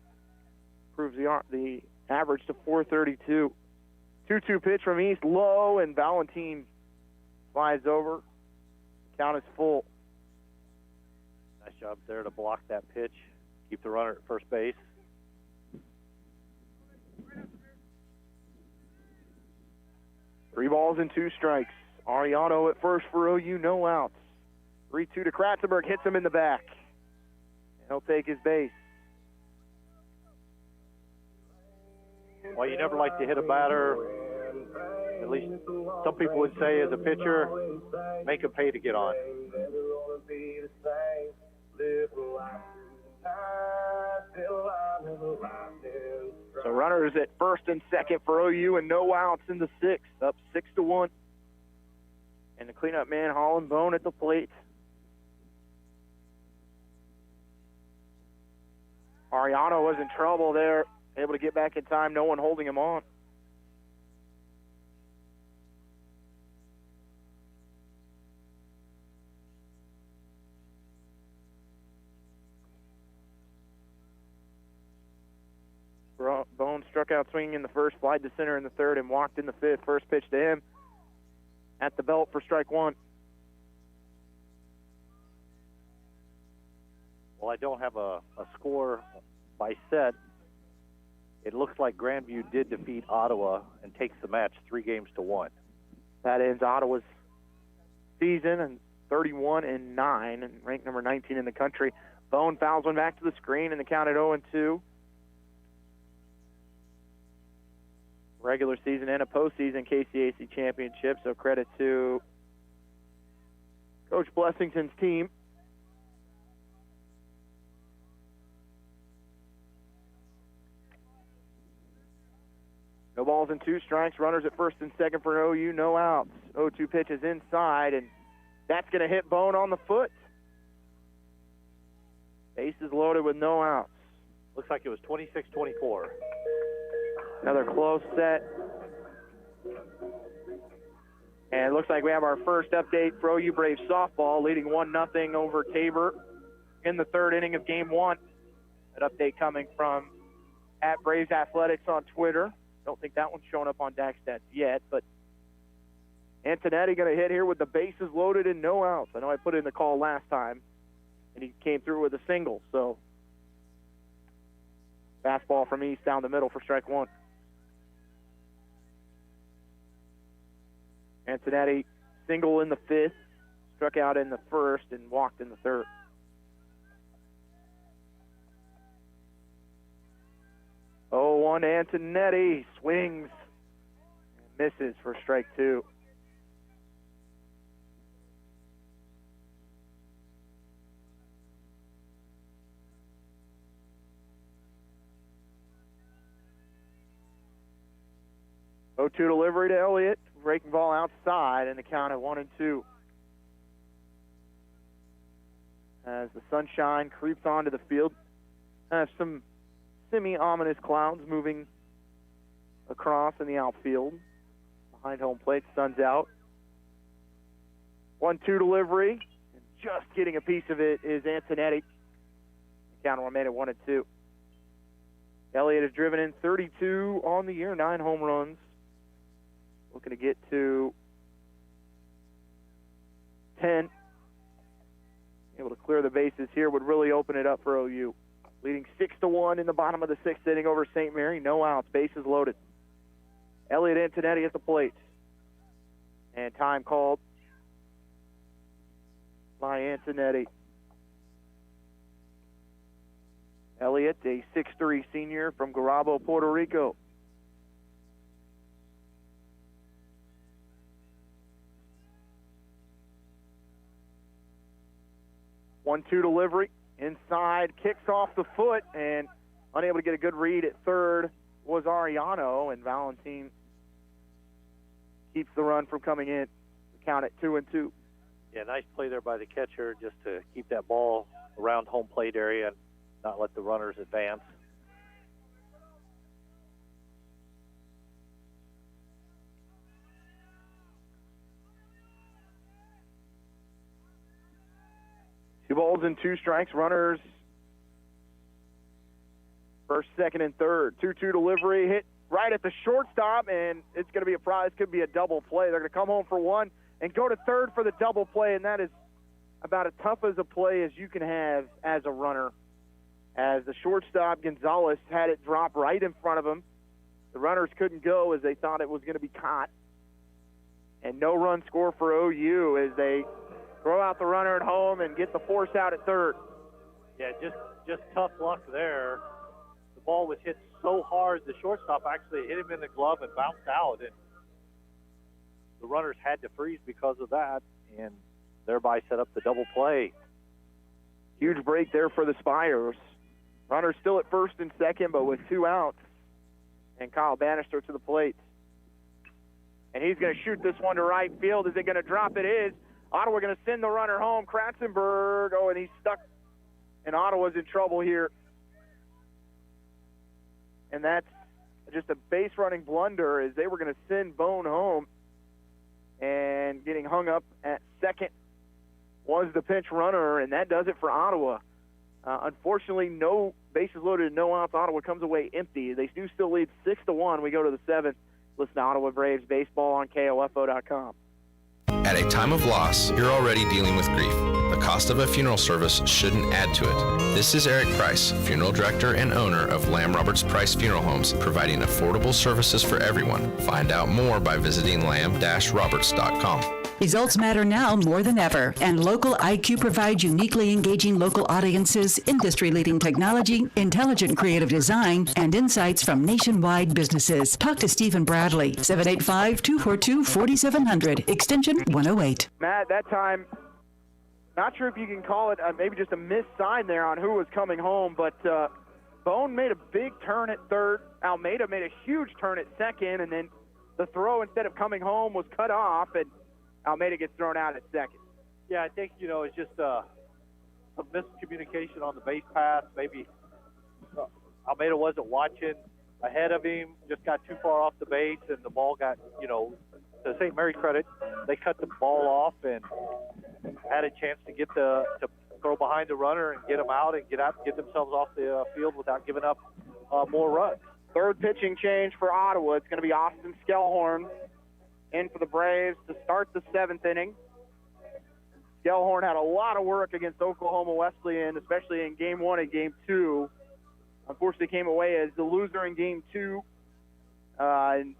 Proves the average to 432. 2-2 pitch from East, low, and Valentine flies over. Count is full. Nice job there to block that pitch, keep the runner at first base. 3 balls and 2 strikes. Ariano at first for OU, no outs. 3-2 to Kratzenberg, hits him in the back. And he'll take his base. Well, you never like to hit a batter, at least some people would say as a pitcher, make him pay to get on. So runners at first and second for OU and no outs in the 6th, up 6-1. And the cleanup man, Holland Bone, at the plate. Ariano was in trouble there, able to get back in time, no one holding him on. Bone struck out swinging in the 1st, flied to center in the 3rd, and walked in the 5th. First pitch to him at the belt for strike 1. Well, I don't have a score by set. It looks like Grandview did defeat Ottawa and takes the match 3-1. That ends Ottawa's season and 31-9 and ranked number 19 in the country. Bone fouls one back to the screen and the count at 0-2. Regular season and a postseason KCAC championship, so credit to Coach Blessington's team. No balls and 2 strikes. Runners at first and second for OU, no outs. 0-2 pitch is inside, and that's going to hit Bone on the foot. Bases loaded with no outs. Looks like it was 26-24. Another close set. And it looks like we have our first update for OU Braves softball, leading 1-0 over Tabor in the 3rd inning of Game 1. That update coming from @Braves Athletics on Twitter. Don't think that one's showing up on DAC Stats yet, but Antonetti going to hit here with the bases loaded and no outs. I know I put in the call last time, and he came through with a single, so fastball from East down the middle for strike 1. Antonetti single in the 5th, struck out in the 1st, and walked in the 3rd. Oh, 1 Antonetti swings and misses for strike 2. Oh, 2 delivery to Elliott. Breaking ball outside, and the count at 1-2. As the sunshine creeps onto the field, some semi-ominous clouds moving across in the outfield. Behind home plate, sun's out. 1-2 delivery, and just getting a piece of it is Antonetti. The count remained at 1-2. Elliott has driven in 32 on the year, 9 home runs. Looking to get to 10. Able to clear the bases here would really open it up for OU. Leading 6-1 in the bottom of the 6th inning over St. Mary. No outs, bases loaded. Elliott Antonetti at the plate. And time called by Antonetti. Elliott, a 6'3" senior from Garabo, Puerto Rico. One-two delivery, inside, kicks off the foot, and unable to get a good read at 3rd was Ariano, and Valentine keeps the run from coming in. The count at 2-2. Yeah, nice play there by the catcher just to keep that ball around home plate area and not let the runners advance. Two balls and 2 strikes. Runners first, second, and 3rd. 2-2 delivery, hit right at the shortstop, and it's going to be a prize. Could be a double play. They're going to come home for 1 and go to 3rd for the double play, and that is about as tough as a play as you can have as a runner. As the shortstop, Gonzalez, had it drop right in front of him, The runners couldn't go as they thought it was going to be caught. And no run score for OU as they throw out the runner at home and get the force out at third. Yeah, just tough luck there. The ball was hit so hard, the shortstop actually hit him in the glove and bounced out. And the runners had to freeze because of that and thereby set up the double play. Huge break there for the Spires. Runners still at first and second, but with 2 outs. And Kyle Bannister to the plate. And he's going to shoot this one to right field. Is it going to drop? It is. Ottawa going to send the runner home. Kratzenberg, and he's stuck. And Ottawa's in trouble here. And that's just a base running blunder as they were going to send Bone home. And getting hung up at second was the pinch runner, and that does it for Ottawa. Unfortunately, no bases loaded, no outs. Ottawa comes away empty. They do still lead 6-1. We go to the 7th. Listen to Ottawa Braves baseball on KOFO.com. At a time of loss, you're already dealing with grief. The cost of a funeral service shouldn't add to it. This is Eric Price, funeral director and owner of Lamb Roberts Price Funeral Homes, providing affordable services for everyone. Find out more by visiting lamb-roberts.com. Results matter now more than ever, and Local IQ provides uniquely engaging local audiences, industry-leading technology, intelligent creative design, and insights from nationwide businesses. Talk to Stephen Bradley, 785-242-4700, extension 108. Matt, that time, not sure if you can call it maybe just a missed sign there on who was coming home, but Bone made a big turn at third. Almeida made a huge turn at second, and then the throw, instead of coming home, was cut off, and Almeida gets thrown out at second. Yeah, I think, it's just some miscommunication on the base pass. Maybe Almeida wasn't watching ahead of him, just got too far off the base, and the ball got, to St. Mary's credit, they cut the ball off and had a chance to get to throw behind the runner and get them out and get themselves off the field without giving up more runs. Third pitching change for Ottawa. It's going to be Austin Skellhorn in for the Braves to start the 7th inning. Skellhorn had a lot of work against Oklahoma Wesleyan, especially in Game 1 and Game 2. Unfortunately, came away as the loser in Game 2 and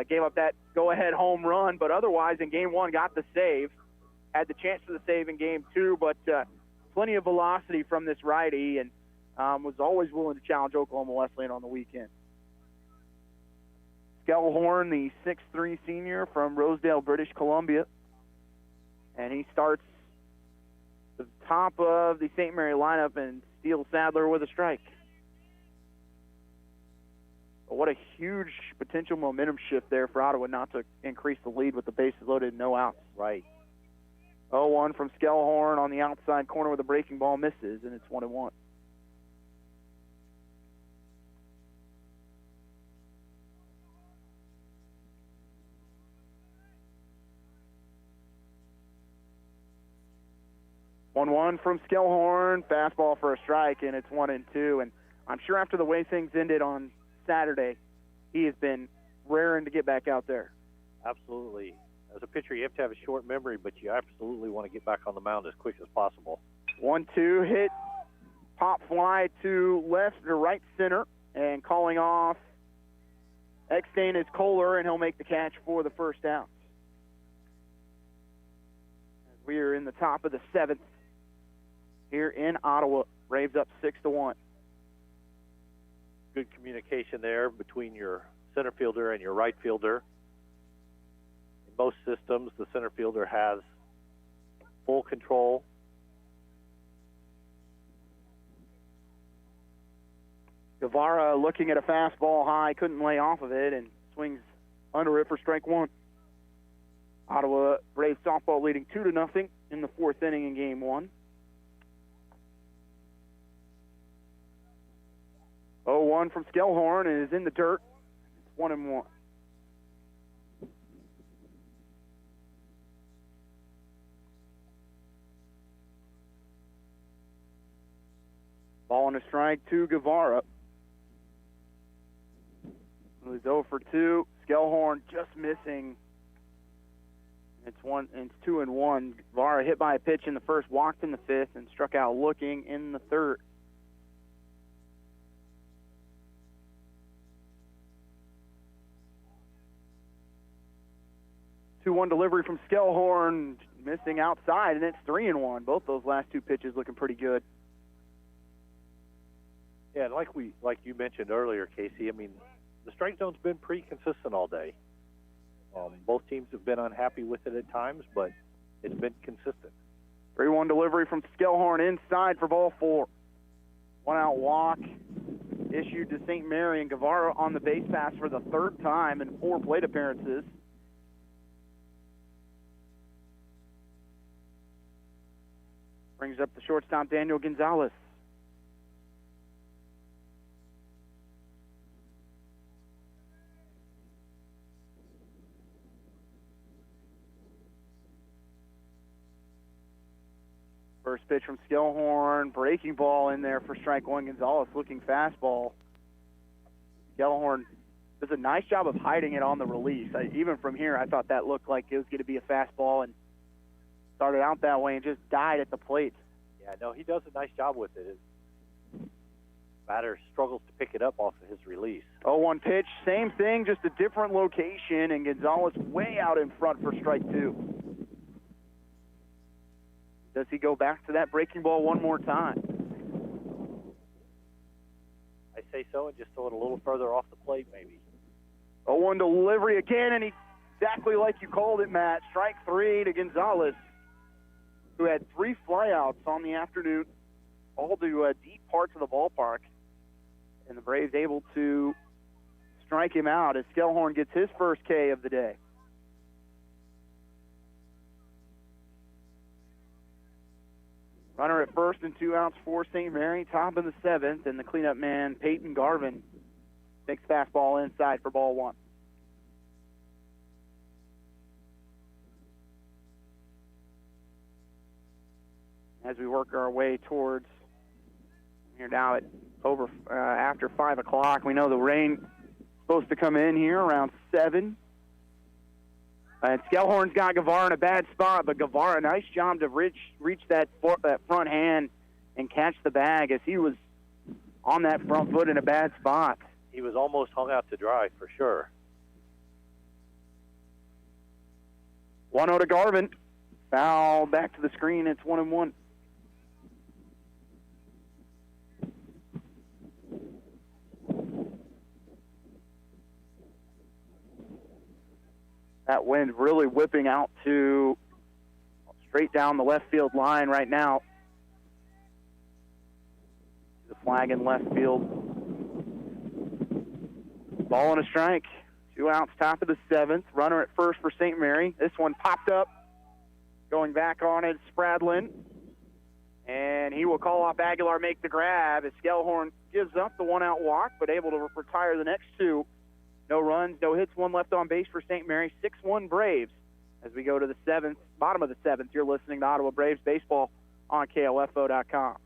gave up that go-ahead home run. But otherwise, in Game 1, got the save. Had the chance for the save in Game 2, but plenty of velocity from this righty and was always willing to challenge Oklahoma Wesleyan on the weekend. Skellhorn, the 6'3" senior from Rosedale, British Columbia. And he starts the top of the St. Mary lineup and steals Sadler with a strike. But what a huge potential momentum shift there for Ottawa not to increase the lead with the bases loaded and no outs. Right. 0-1 from Skellhorn on the outside corner with a breaking ball, misses, and it's 1-1. From Skellhorn, fastball for a strike, and it's 1-2. And I'm sure after the way things ended on Saturday, he has been raring to get back out there. Absolutely. As a pitcher, you have to have a short memory, but you absolutely want to get back on the mound as quick as possible. 1-2 hit, pop fly to left or right center, and calling off Eckstein is Kohler, and he'll make the catch for the first out. We are in the top of the 7th. Here in Ottawa, Braves up 6-1. Good communication there between your center fielder and your right fielder. In most systems, the center fielder has full control. Guevara looking at a fastball high, couldn't lay off of it, and swings under it for strike one. Ottawa Braves softball leading 2-0 in the 4th inning in Game 1. 0-1 from Skellhorn and is in the dirt. It's 1-1. Ball on a strike to Guevara. He's 0 for 2. Skellhorn just missing. It's 2-1. Guevara hit by a pitch in the first, walked in the 5th, and struck out looking in the 3rd. 2-1 delivery from Skellhorn, missing outside, and it's 3-1. Both those last two pitches looking pretty good. Yeah, and like you mentioned earlier, Casey, I mean, the strike zone's been pretty consistent all day. Both teams have been unhappy with it at times, but it's been consistent. 3-1 delivery from Skellhorn inside for ball 4. 1-out walk issued to St. Mary, and Guevara on the base pass for the third time in 4 plate appearances. Brings up the shortstop, Daniel Gonzalez. First pitch from Skellhorn, breaking ball in there for strike 1. Gonzalez looking fastball. Skellhorn does a nice job of hiding it on the release. Even from here, I thought that looked like it was going to be a fastball, and started out that way and just died at the plate. Yeah, no, he does a nice job with it. Batter struggles to pick it up off of his release. 0-1 pitch, same thing, just a different location, and Gonzalez way out in front for strike 2. Does he go back to that breaking ball one more time? I say so, and just throw it a little further off the plate maybe. 0-1 delivery again, and exactly like you called it, Matt. Strike 3 to Gonzalez, who had 3 flyouts on the afternoon, all to deep parts of the ballpark. And the Braves able to strike him out as Skellhorn gets his first K of the day. Runner at first and 2 outs for St. Mary, top of the 7th, and the cleanup man, Peyton Garvin, takes fastball inside for ball 1. As we work our way towards, here now at after 5 o'clock, we know the rain is supposed to come in here around 7. And Skellhorn's got Guevara in a bad spot, but Guevara, nice job to reach that front hand and catch the bag as he was on that front foot in a bad spot. He was almost hung out to dry for sure. 1-0 to Garvin. Foul back to the screen. It's 1-1. That wind really whipping out to straight down the left field line right now. The flag in left field. Ball and a strike. 2 outs, top of the 7th. Runner at first for St. Mary. This one popped up. Going back on it, Spradlin. And he will call off Aguilar, make the grab as Skellhorn gives up the 1-out walk, but able to retire the next 2. No runs, no hits, 1 left on base for St. Mary. 6-1 Braves as we go to the 7th, bottom of the 7th. You're listening to Ottawa Braves Baseball on KOFO.com.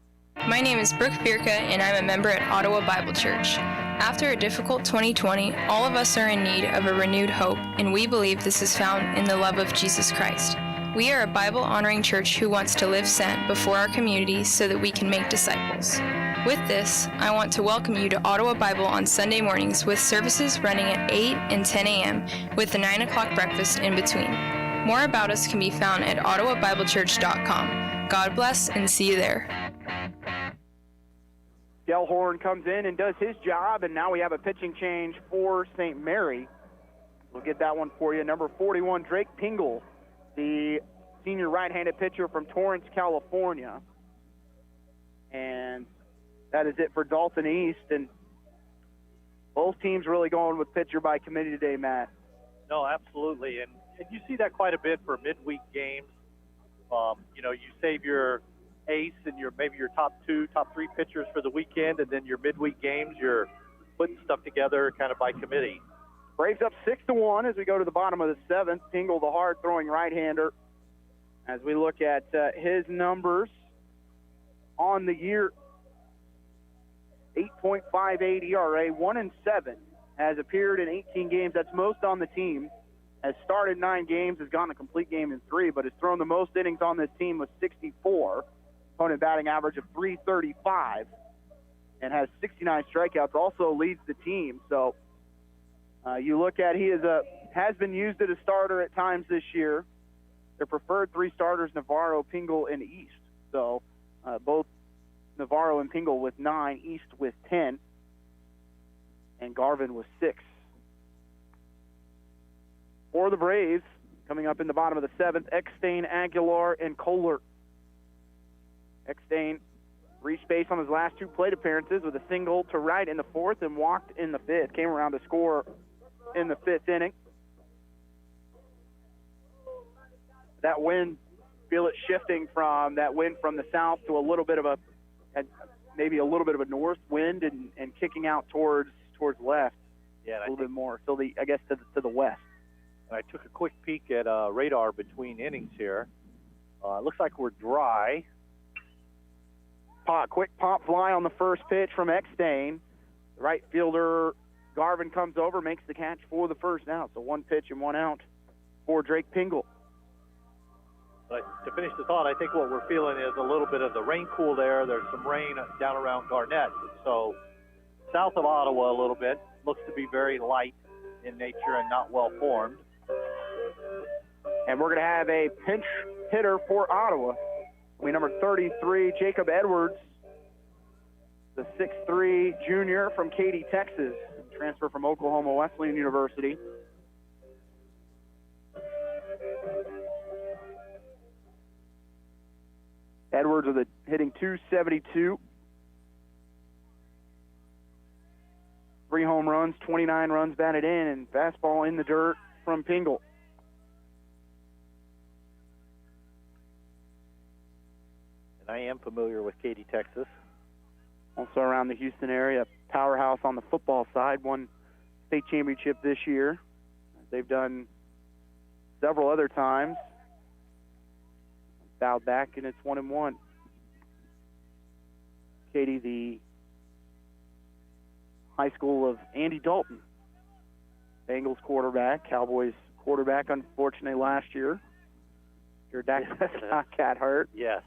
My name is Brooke Birka, and I'm a member at Ottawa Bible Church. After a difficult 2020, all of us are in need of a renewed hope, and we believe this is found in the love of Jesus Christ. We are a Bible-honoring church who wants to live sent before our community so that we can make disciples. With this, I want to welcome you to Ottawa Bible on Sunday mornings with services running at 8 and 10 a.m. with the 9 o'clock breakfast in between. More about us can be found at ottawabiblechurch.com. God bless and see you there. Skellhorn comes in and does his job, and now we have a pitching change for St. Mary. We'll get that one for you. Number 41, Drake Pingle, the senior right-handed pitcher from Torrance, California. And that is it for Dalton East, and both teams really going with pitcher by committee today, Matt. No, absolutely, and you see that quite a bit for midweek games. You save your ace and maybe your top 2, top 3 pitchers for the weekend, and then your midweek games, you're putting stuff together kind of by committee. Braves up 6-1 as we go to the bottom of the 7th. Pingle, the hard-throwing right-hander. As we look at his numbers on the year, 8.58 ERA, 1-7, has appeared in 18 games. That's most on the team. Has started 9 games, has gotten a complete game in 3, but has thrown the most innings on this team with 64. Opponent batting average of .335, and has 69 strikeouts. Also leads the team. So you look at, he is a has been used as a starter at times this year. Their preferred three starters, Navarro, Pingle, and East. So both Navarro and Pingle with 9, East with 10, and Garvin with 6. For the Braves, coming up in the bottom of the 7th, Eckstein, Aguilar, and Kohler. Eckstein reached base on his last 2 plate appearances with a single to right in the 4th and walked in the 5th. Came around to score in the 5th inning. That wind, feel it shifting from that wind from the south to a little bit of a north wind and kicking out towards left. Yeah, a little bit more. So I guess to the west. I took a quick peek at radar between innings here. It looks like we're dry. Quick pop fly on the first pitch from Eckstein. The right fielder Garvin comes over, makes the catch for the first out. So 1 pitch and 1 out for Drake Pingle. But to finish the thought, I think what we're feeling is a little bit of the rain cool there. There's some rain down around Garnett. So south of Ottawa a little bit. Looks to be very light in nature and not well formed. And we're going to have a pinch hitter for Ottawa. Number 33, Jacob Edwards, the 6'3 junior from Katy, Texas, transfer from Oklahoma Wesleyan University. Edwards with hitting .272. 3 home runs, 29 runs batted in, and fastball in the dirt from Pingle. And I am familiar with Katy, Texas. Also around the Houston area, powerhouse on the football side, won state championship this year. They've done several other times. Fouled back, and it's 1-1. Katy, the high school of Andy Dalton, Bengals quarterback, Cowboys quarterback, unfortunately last year. Your Dak Prescott got hurt. Yes.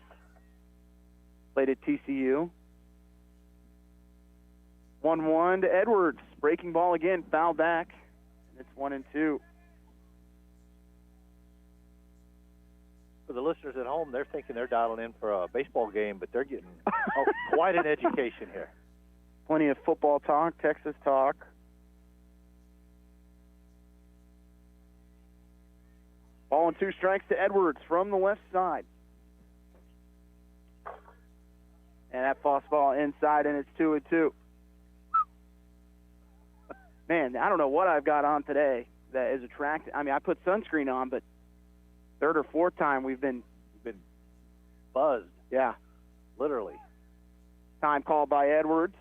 Played at TCU. 1-1 to Edwards. Breaking ball again, foul back. And it's 1-2. For the listeners at home, they're thinking they're dialing in for a baseball game, but they're getting quite an education here. Plenty of football talk, Texas talk. Ball and 2 strikes to Edwards from the left side. And that fastball inside, and it's 2-2. Man, I don't know what I've got on today that is attractive. I mean, I put sunscreen on, but third or fourth time we've been buzzed. Yeah. Literally. Time called by Edwards.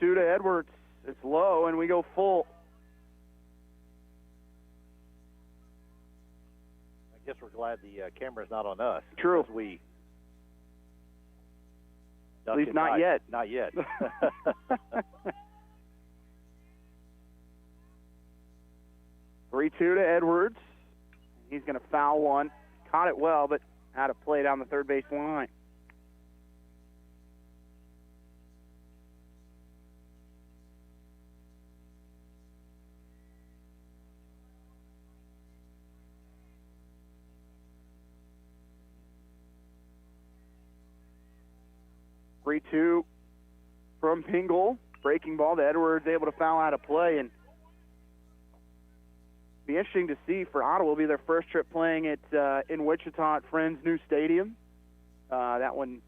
Two to Edwards. It's low, and we go full. I guess we're glad the camera's not on us. True. We At least not yet. Not yet. 3-2 to Edwards. He's going to foul one. Caught it well, but had to play down the third base line. Two from Pingle. Breaking ball to Edwards, able to foul out of play. And be interesting to see for Ottawa. Will be their first trip playing it in Wichita at Friends' new stadium. That one,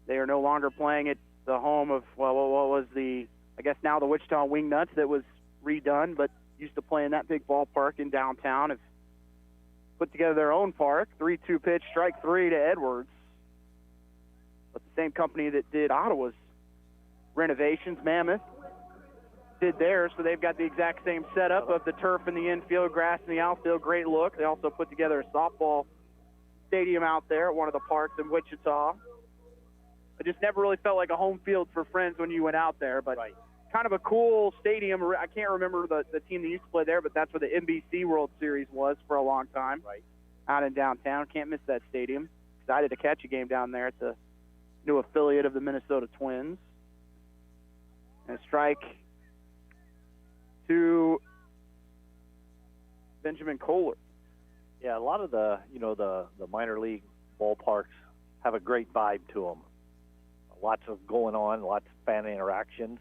they are no longer playing at the home of, well, what was I guess now the Wichita Wingnuts that was redone, but used to play in that big ballpark in downtown. Have put together their own park. 3-2 pitch, strike 3 to Edwards. But the same company that did Ottawa's renovations, Mammoth, did theirs, so they've got the exact same setup of the turf in the infield, grass in the outfield. Great look. They also put together a softball stadium out there at one of the parks in Wichita. It just never really felt like a home field for Friends when you went out there, but kind of a cool stadium. I can't remember the team that used to play there, but that's where the NBC World Series was for a long time. Right. out in downtown. Can't miss that stadium. Excited to catch a game down there at the new affiliate of the Minnesota Twins. And a strike to Benjamin Kohler. Yeah, a lot of the minor league ballparks have a great vibe to them. Lots of going on, lots of fan interactions.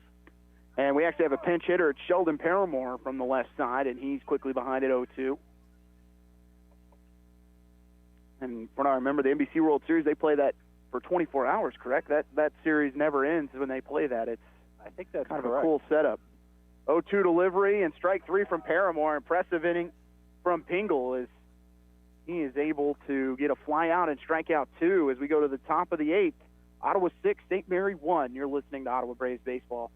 And we actually have a pinch hitter. It's Sheldon Paramore from the left side, and he's quickly behind at 0-2. And from what I remember, the NBC World Series, they play that for 24 hours, correct? That series never ends when they play that. I think that's kind correct. of a cool setup. 0-2 delivery and strike 3 from Paramore. Impressive inning from Pingle as he is able to get a fly out and strike out 2 as we go to the top of the 8th. Ottawa 6, St. Mary 1. You're listening to Ottawa Braves Baseball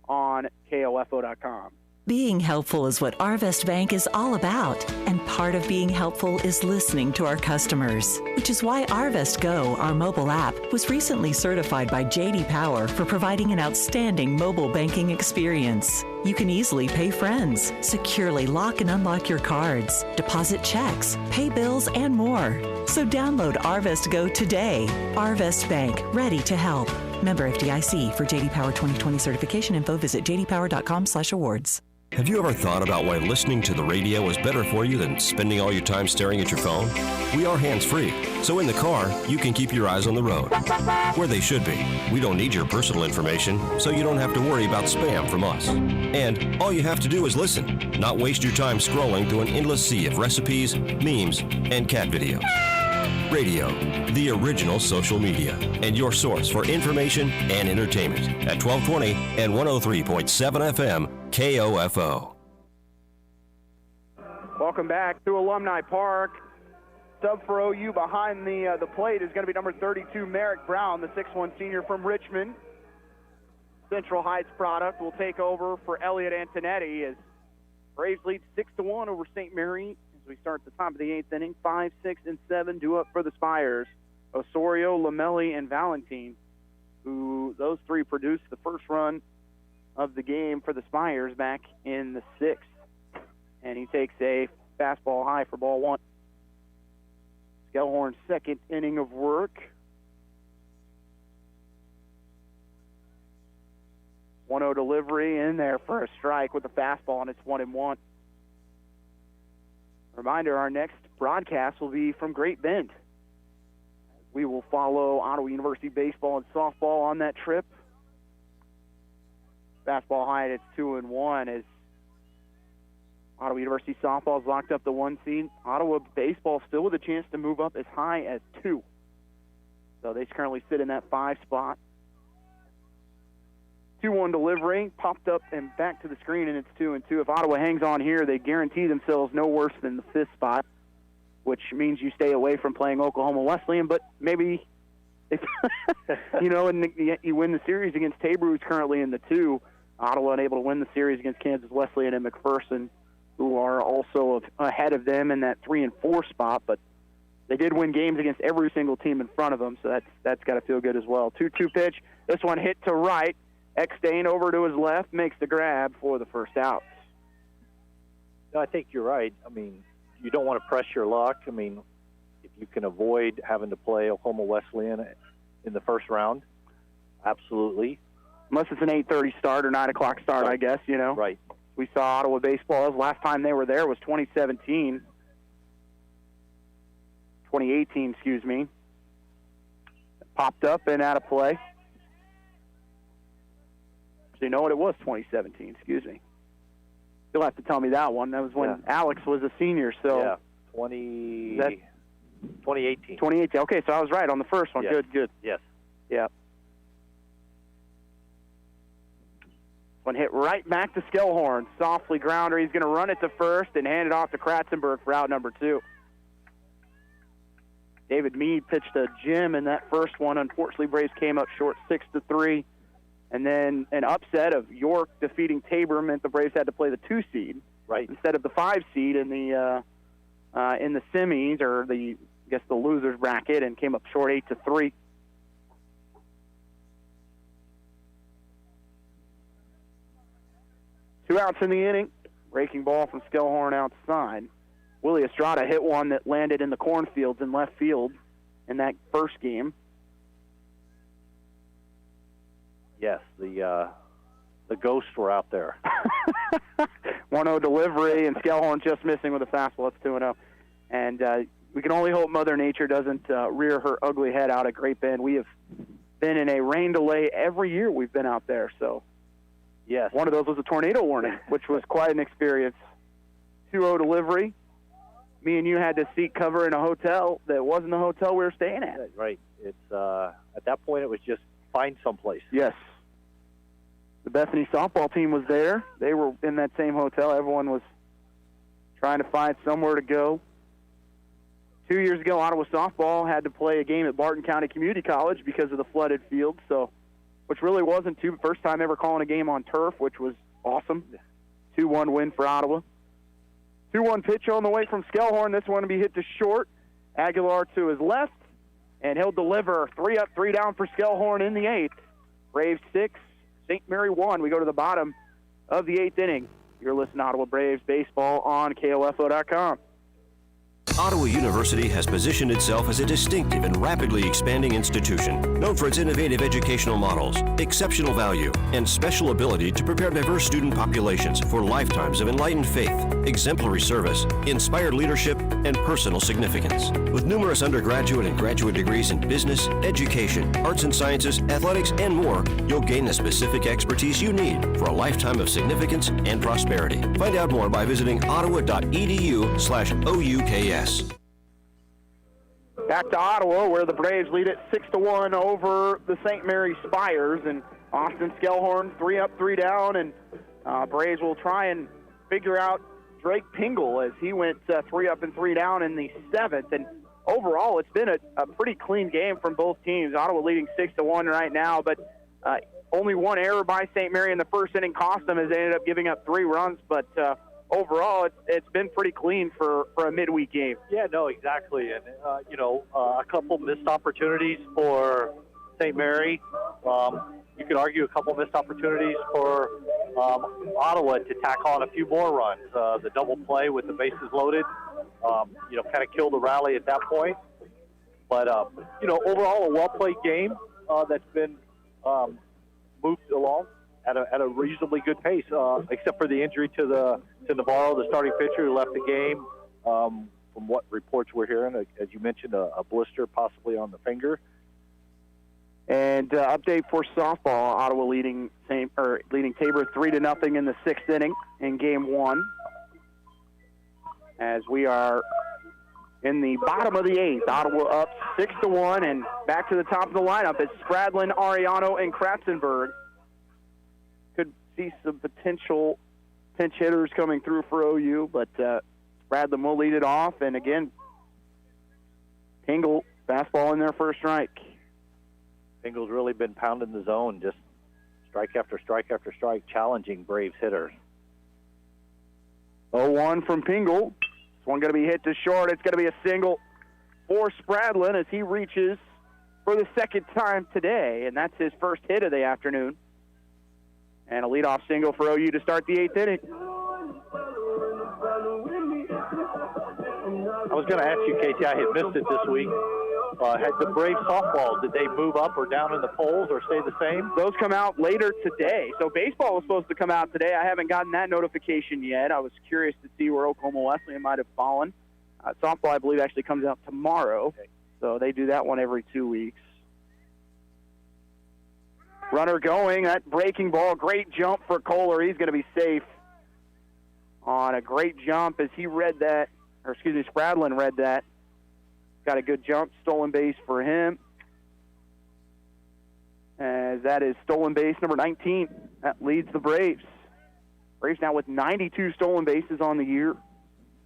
on KOFO.com. Being helpful is what Arvest Bank is all about, and part of being helpful is listening to our customers, which is why Arvest Go, our mobile app, was recently certified by J.D. Power for providing an outstanding mobile banking experience. You can easily pay friends, securely lock and unlock your cards, deposit checks, pay bills, and more. So download Arvest Go today. Arvest Bank, ready to help. Member FDIC. For J.D. Power 2020 certification info, visit jdpower.com/awards. Have you ever thought about why listening to the radio is better for you than spending all your time staring at your phone? We are hands-free, so in the car, you can keep your eyes on the road, where they should be. We don't need your personal information, so you don't have to worry about spam from us. And all you have to do is listen, not waste your time scrolling through an endless sea of recipes, memes, and cat videos. Radio, the original social media, and your source for information and entertainment at 1220 and 103.7 FM KOFO. Welcome back to Alumni Park. Sub for OU behind the plate is going to be number 32, Merrick Brown, the 6'1 senior from Richmond. Central Heights product will take over for Elliot Antonetti as Braves lead 6-1 over St. Mary. As we start the top of the 8th inning, 5, 6, and 7 due up for the Spires. Osorio, Lomeli, and Valentine, who those three produced the first run of the game for the Spires back in the 6th. And he takes a fastball high for ball 1. Skellhorn's second inning of work. 1-0 delivery in there for a strike with a fastball, and it's 1-1. Reminder, our next broadcast will be from Great Bend. We will follow Ottawa University baseball and softball on that trip. Fastball high, and it's 2-1 as Ottawa University softball has locked up the 1 seed. Ottawa baseball still with a chance to move up as high as 2. So they currently sit in that 5 spot. 2-1 delivery, popped up and back to the screen, and it's 2-2. If Ottawa hangs on here, they guarantee themselves no worse than the 5th spot, which means you stay away from playing Oklahoma Wesleyan, but maybe, if, and you win the series against Tabor, who's currently in the 2. Ottawa unable to win the series against Kansas Wesleyan and McPherson, who are also ahead of them in that 3 and 4 spot, but they did win games against every single team in front of them, so that's got to feel good as well. 2-2 pitch. This one hit to right. Eckstein over to his left makes the grab for the first out. No, I think you're right. I mean, you don't want to press your luck. I mean, if you can avoid having to play Oklahoma Wesleyan in the first round, absolutely. Unless it's an 8:30 start or 9 o'clock start, right. I guess, Right. We saw Ottawa baseball. Last time they were there was 2018, excuse me. Popped up and out of play. So you know what, it was 2017, excuse me. You'll have to tell me that one. That was when Alex was a senior, so. Yeah, 2018. 2018, okay, so I was right on the first one. Yes. Good. Yes. Yeah. One hit right back to Skellhorn. Softly grounder. He's going to run it to first and hand it off to Kratzenberg for out number 2. David Meade pitched a gem in that first one. Unfortunately, Braves came up short 6-3. And then an upset of York defeating Tabor meant the Braves had to play the 2 seed instead of the 5 seed in the semis, or the losers bracket, and came up short 8-3. Two outs in the inning. Breaking ball from Skellhorn outside. Willie Estrada hit one that landed in the cornfields in left field in that first game. Yes, the ghosts were out there. 1-0 delivery, and Skellhorn just missing with a fastball. It's 2-0. And we can only hope Mother Nature doesn't rear her ugly head out at Great Bend. We have been in a rain delay every year we've been out there. So, yes, one of those was a tornado warning, which was quite an experience. 2-0 delivery. Me and you had to seek cover in a hotel that wasn't the hotel we were staying at. Right. It's at that point, it was just find someplace. Yes. The Bethany softball team was there. They were in that same hotel. Everyone was trying to find somewhere to go. 2 years ago, Ottawa softball had to play a game at Barton County Community College because of the flooded field, so which really wasn't first time ever calling a game on turf, which was awesome. 2-1 win for Ottawa. 2-1 pitch on the way from Skellhorn. This one to be hit to short. Aguilar to his left, and he'll deliver 3 up, 3 down for Skellhorn in the 8th. Braves 6, St. Mary 1. We go to the bottom of the 8th inning. You're listening to Ottawa Braves baseball on KOFO.com. Ottawa University has positioned itself as a distinctive and rapidly expanding institution, known for its innovative educational models, exceptional value, and special ability to prepare diverse student populations for lifetimes of enlightened faith, exemplary service, inspired leadership, and personal significance. With numerous undergraduate and graduate degrees in business, education, arts and sciences, athletics, and more, you'll gain the specific expertise you need for a lifetime of significance and prosperity. Find out more by visiting ottawa.edu/OUKS. Back to Ottawa, where the Braves lead it 6-1 over the St. Mary Spires, and Austin Skellhorn 3 up, 3 down, and Braves will try and figure out Drake Pingle as he went 3 up and 3 down in the 7th. And overall, it's been a pretty clean game from both teams. Ottawa leading 6-1 right now, but only one error by St. Mary in the first inning cost them as they ended up giving up 3 runs, but overall, it's been pretty clean for a midweek game. Yeah, no, exactly. And, a couple missed opportunities for St. Mary. You could argue a couple missed opportunities for Ottawa to tack on a few more runs. The double play with the bases loaded, kind of killed the rally at that point. But, overall, a well-played game that's been moved along at a reasonably good pace, except for the injury to Navarro, the starting pitcher, who left the game. From what reports we're hearing, as you mentioned, a blister possibly on the finger. And update for softball: Ottawa leading Tabor 3-0 in the 6th inning in Game 1. As we are in the bottom of the 8th, Ottawa up 6-1, and back to the top of the lineup. It's Spradlin, Ariano, and Kratzenberg. Could see some potential pinch hitters coming through for OU, but Spradlin will lead it off. And again, Pingle, fastball in there for a strike. Pingle's really been pounding the zone, just strike after strike after strike, challenging Braves hitters. 0-1 from Pingle. This one going to be hit to short. It's going to be a single for Spradlin as he reaches for the second time today, and that's his first hit of the afternoon. And a leadoff single for OU to start the 8th inning. I was going to ask you, Casey, I had missed it this week. Had the Braves softball, did they move up or down in the polls or stay the same? Those come out later today. So baseball was supposed to come out today. I haven't gotten that notification yet. I was curious to see where Oklahoma Wesleyan might have fallen. Softball, I believe, actually comes out tomorrow. Okay. So they do that one every 2 weeks. Runner going, that breaking ball, great jump for Kohler. He's going to be safe on a great jump as he read that, Spradlin read that. Got a good jump, stolen base for him. As that is stolen base number 19. That leads the Braves. Braves now with 92 stolen bases on the year.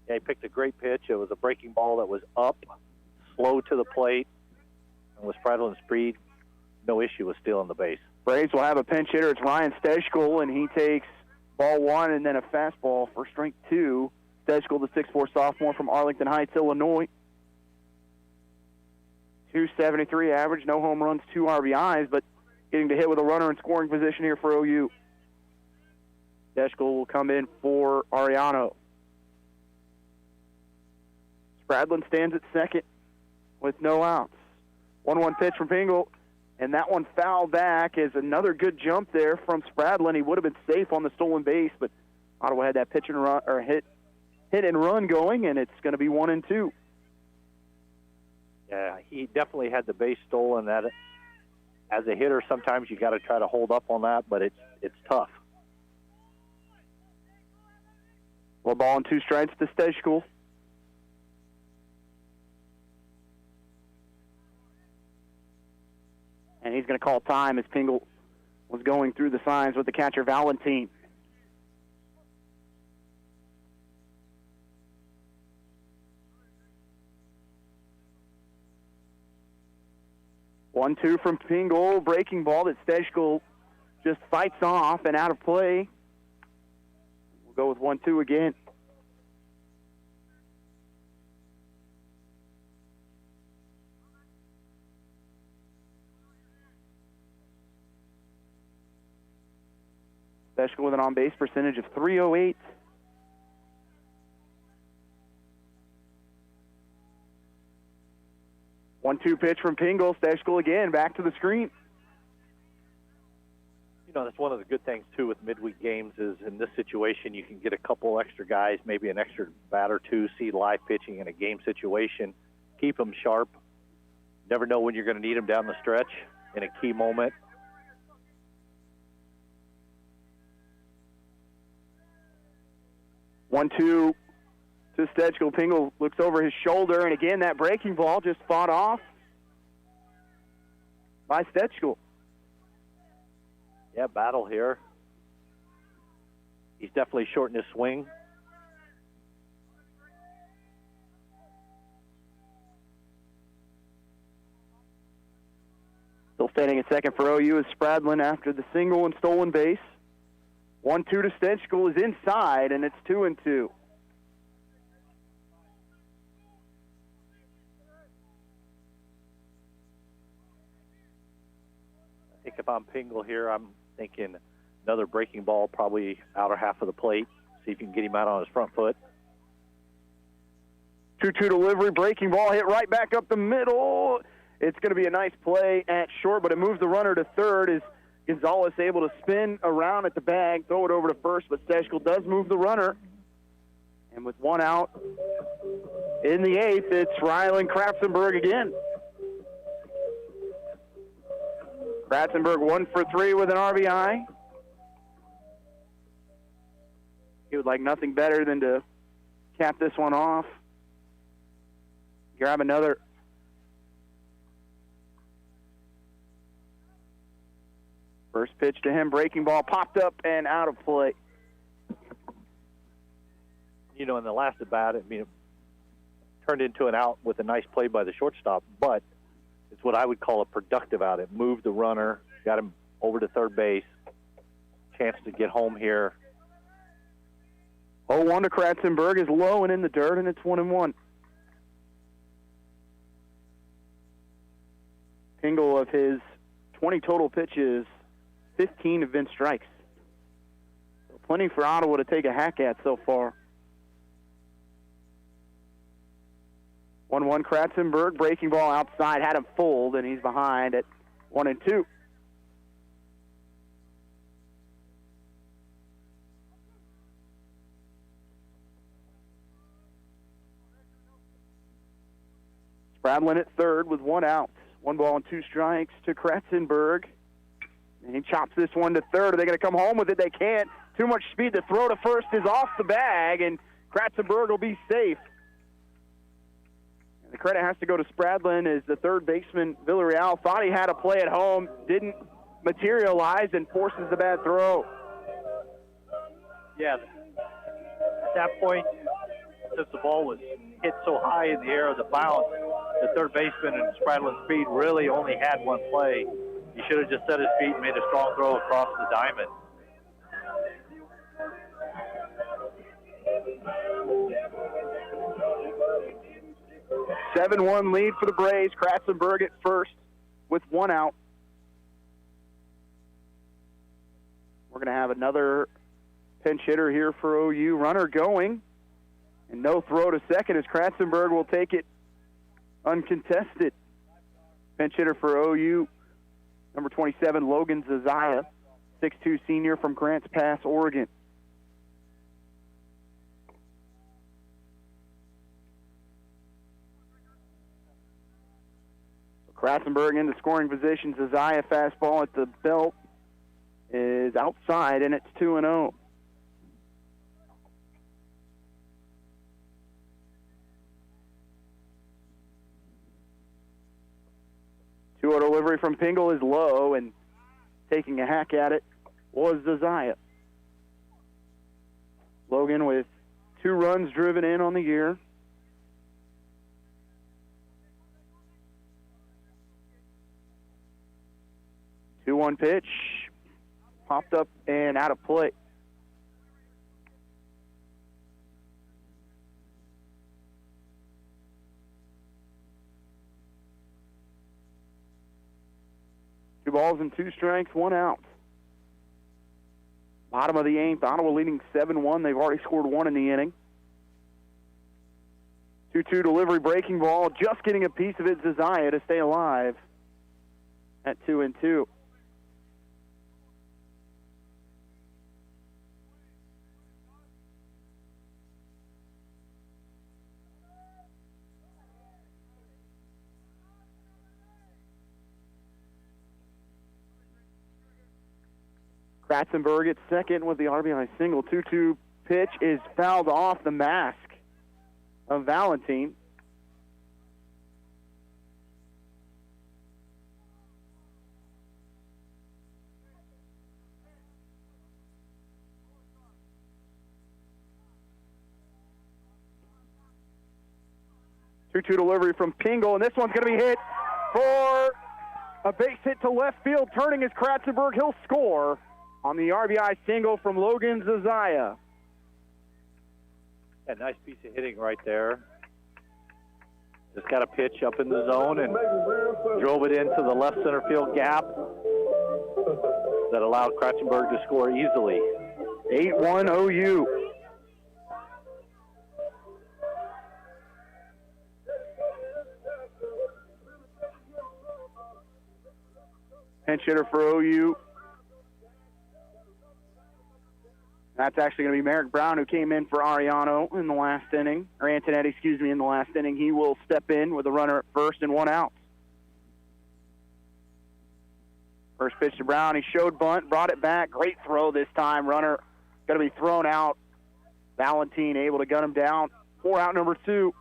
Yeah, he picked a great pitch. It was a breaking ball that was up, slow to the plate, and with Spradlin's speed, no issue with stealing the base. Braves will have a pinch hitter. It's Ryan Stejskal, and he takes ball 1 and then a fastball for strike 2. Stejskal, the 6'4" sophomore from Arlington Heights, Illinois. 273 average, no home runs, 2 RBIs, but getting to hit with a runner in scoring position here for OU. Stejskal will come in for Ariano. Spradlin stands at second with no outs. 1-1 pitch from Pingle, and that one fouled back is another good jump there from Spradlin. He would have been safe on the stolen base, but Ottawa had that pitch and run, or hit and run going, and it's going to be 1-2. Yeah, he definitely had the base stolen. That as a hitter, sometimes you got to try to hold up on that, but it's tough. 1 ball and 2 strikes to Stejskal. And he's going to call time as Pingle was going through the signs with the catcher, Valentine. One-two from Pingle, breaking ball that Stejskal just fights off and out of play. We'll go with 1-2 again. Stejskal with an on-base percentage of .308. One-two pitch from Pingle. Stejskal again, back to the screen. You know, that's one of the good things, too, with midweek games is in this situation you can get a couple extra guys, maybe an extra bat or two, see live pitching in a game situation, keep them sharp. Never know when you're going to need them down the stretch in a key moment. One-two to Stejskal. Pingle looks over his shoulder, and again, that breaking ball just fought off by Stejskal. Yeah, battle here. He's definitely shortened his swing. Still standing at second for OU is Spradlin after the single and stolen base. 1-2 to Stejskal is inside, and it's 2-2. I think if I'm Pingle here, I'm thinking another breaking ball, probably outer half of the plate. See if you can get him out on his front foot. 2-2 delivery, breaking ball hit right back up the middle. It's going to be a nice play at short, but it moves the runner to third. Is Gonzalez able to spin around at the bag, throw it over to first, but Stejskal does move the runner. And with 1 out in the 8th, it's Ryland Kratzenberg again. Kratzenberg 1 for 3 with an RBI. He would like nothing better than to cap this one off. Grab another. First pitch to him, breaking ball, popped up and out of play. You know, in the last at bat, it turned into an out with a nice play by the shortstop, but it's what I would call a productive out. It moved the runner, got him over to third base, chance to get home here. 0-1 to Kratzenberg is low and in the dirt, and it's 1-1. Pingle, of his 20 total pitches, 15 have been strikes. So plenty for Ottawa to take a hack at so far. 1-1 Kratzenberg, breaking ball outside, had him fooled, and he's behind at 1-2. Spradlin at third with 1 out. 1 ball and 2 strikes to Kratzenberg. And he chops this one to third. Are they going to come home with it? They can't. Too much speed. The throw to first is off the bag, and Kratzenberg will be safe. And the credit has to go to Spradlin as the third baseman, Villarreal, thought he had a play at home, didn't materialize, and forces the bad throw. Yeah, at that point, since the ball was hit so high in the air of the bounce, the third baseman and Spradlin's speed really only had one play. He should have just set his feet and made a strong throw across the diamond. – 7-1 lead for the Braves. Kratzenberg at first with 1 out. We're going to have another pinch hitter here for OU. Runner going. And no throw to second as Kratzenberg will take it uncontested. Pinch hitter for OU, number 27, Logan Zazaya, 6'2" senior from Grants Pass, Oregon. Kratzenberg into scoring position. Zazaya fastball at the belt is outside, and it's 2-0. Two-0 delivery from Pingle is low, and taking a hack at it was Zazaya. Logan with 2 runs driven in on the year. Two-one pitch, popped up and out of play. Two balls and 2 strikes, 1 out. Bottom of the 8th, Ottawa leading 7-1. They've already scored 1 in the inning. 2-2 delivery, breaking ball, just getting a piece of it, Zazaya, to stay alive at 2-2. Kratzenberg at second with the RBI single. 2-2 pitch is fouled off the mask of Valentine. Two-two delivery from Pingle, and this one's going to be hit for a base hit to left field. Turning is Kratzenberg. He'll score on the RBI single from Logan Zazaya. Yeah, nice piece of hitting right there. Just got a pitch up in the zone and drove it into the left center field gap that allowed Kratzenberg to score easily. 8-1 OU. Pinch hitter for OU. That's actually going to be Merrick Brown, who came in for Ariano in the last inning, or Antonetti, in the last inning. He will step in with a runner at first and 1 out. First pitch to Brown. He showed bunt, brought it back. Great throw this time. Runner going to be thrown out. Valentine able to gun him down. 4 out, number 2.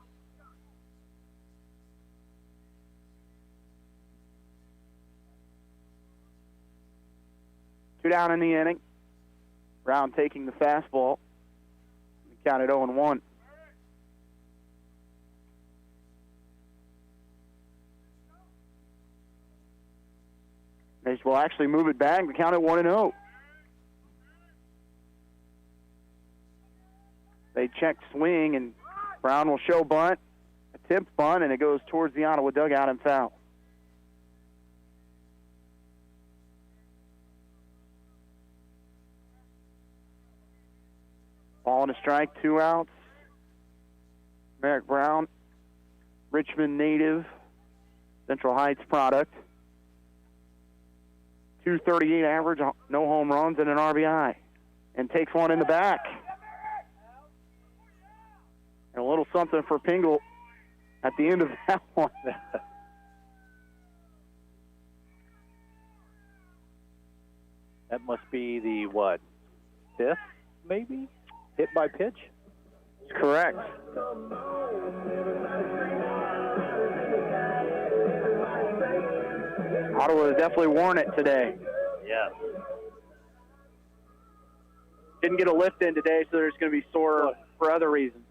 Two down in the inning. Brown taking the fastball. Counted 0-1. They will actually move it back. The count at 1-0. They check swing, and Brown will show bunt. Attempt bunt, and it goes towards the Ottawa dugout and foul. Ball and a strike, 2 outs. Merrick Brown, Richmond native, Central Heights product. .238 average, no home runs, and an RBI. And takes one in the back. And a little something for Pingle at the end of that one. That must be the, 5th, maybe? Hit by pitch? Correct. Ottawa has definitely worn it today. Yeah. Didn't get a lift in today, so there's going to be sore for other reasons.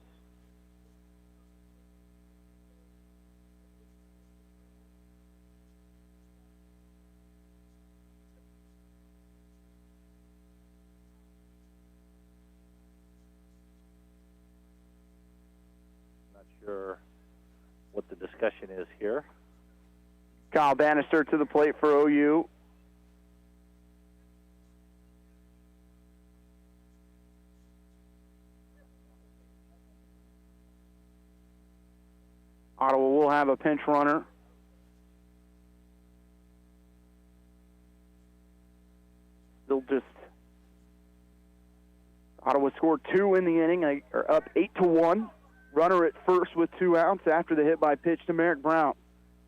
Sure what the discussion is here. Kyle Bannister to the plate for OU. Ottawa will have a pinch runner. They'll just Ottawa scored 2 in the inning. They are up 8-1. Runner at first with 2 outs after the hit by pitch to Merrick Brown.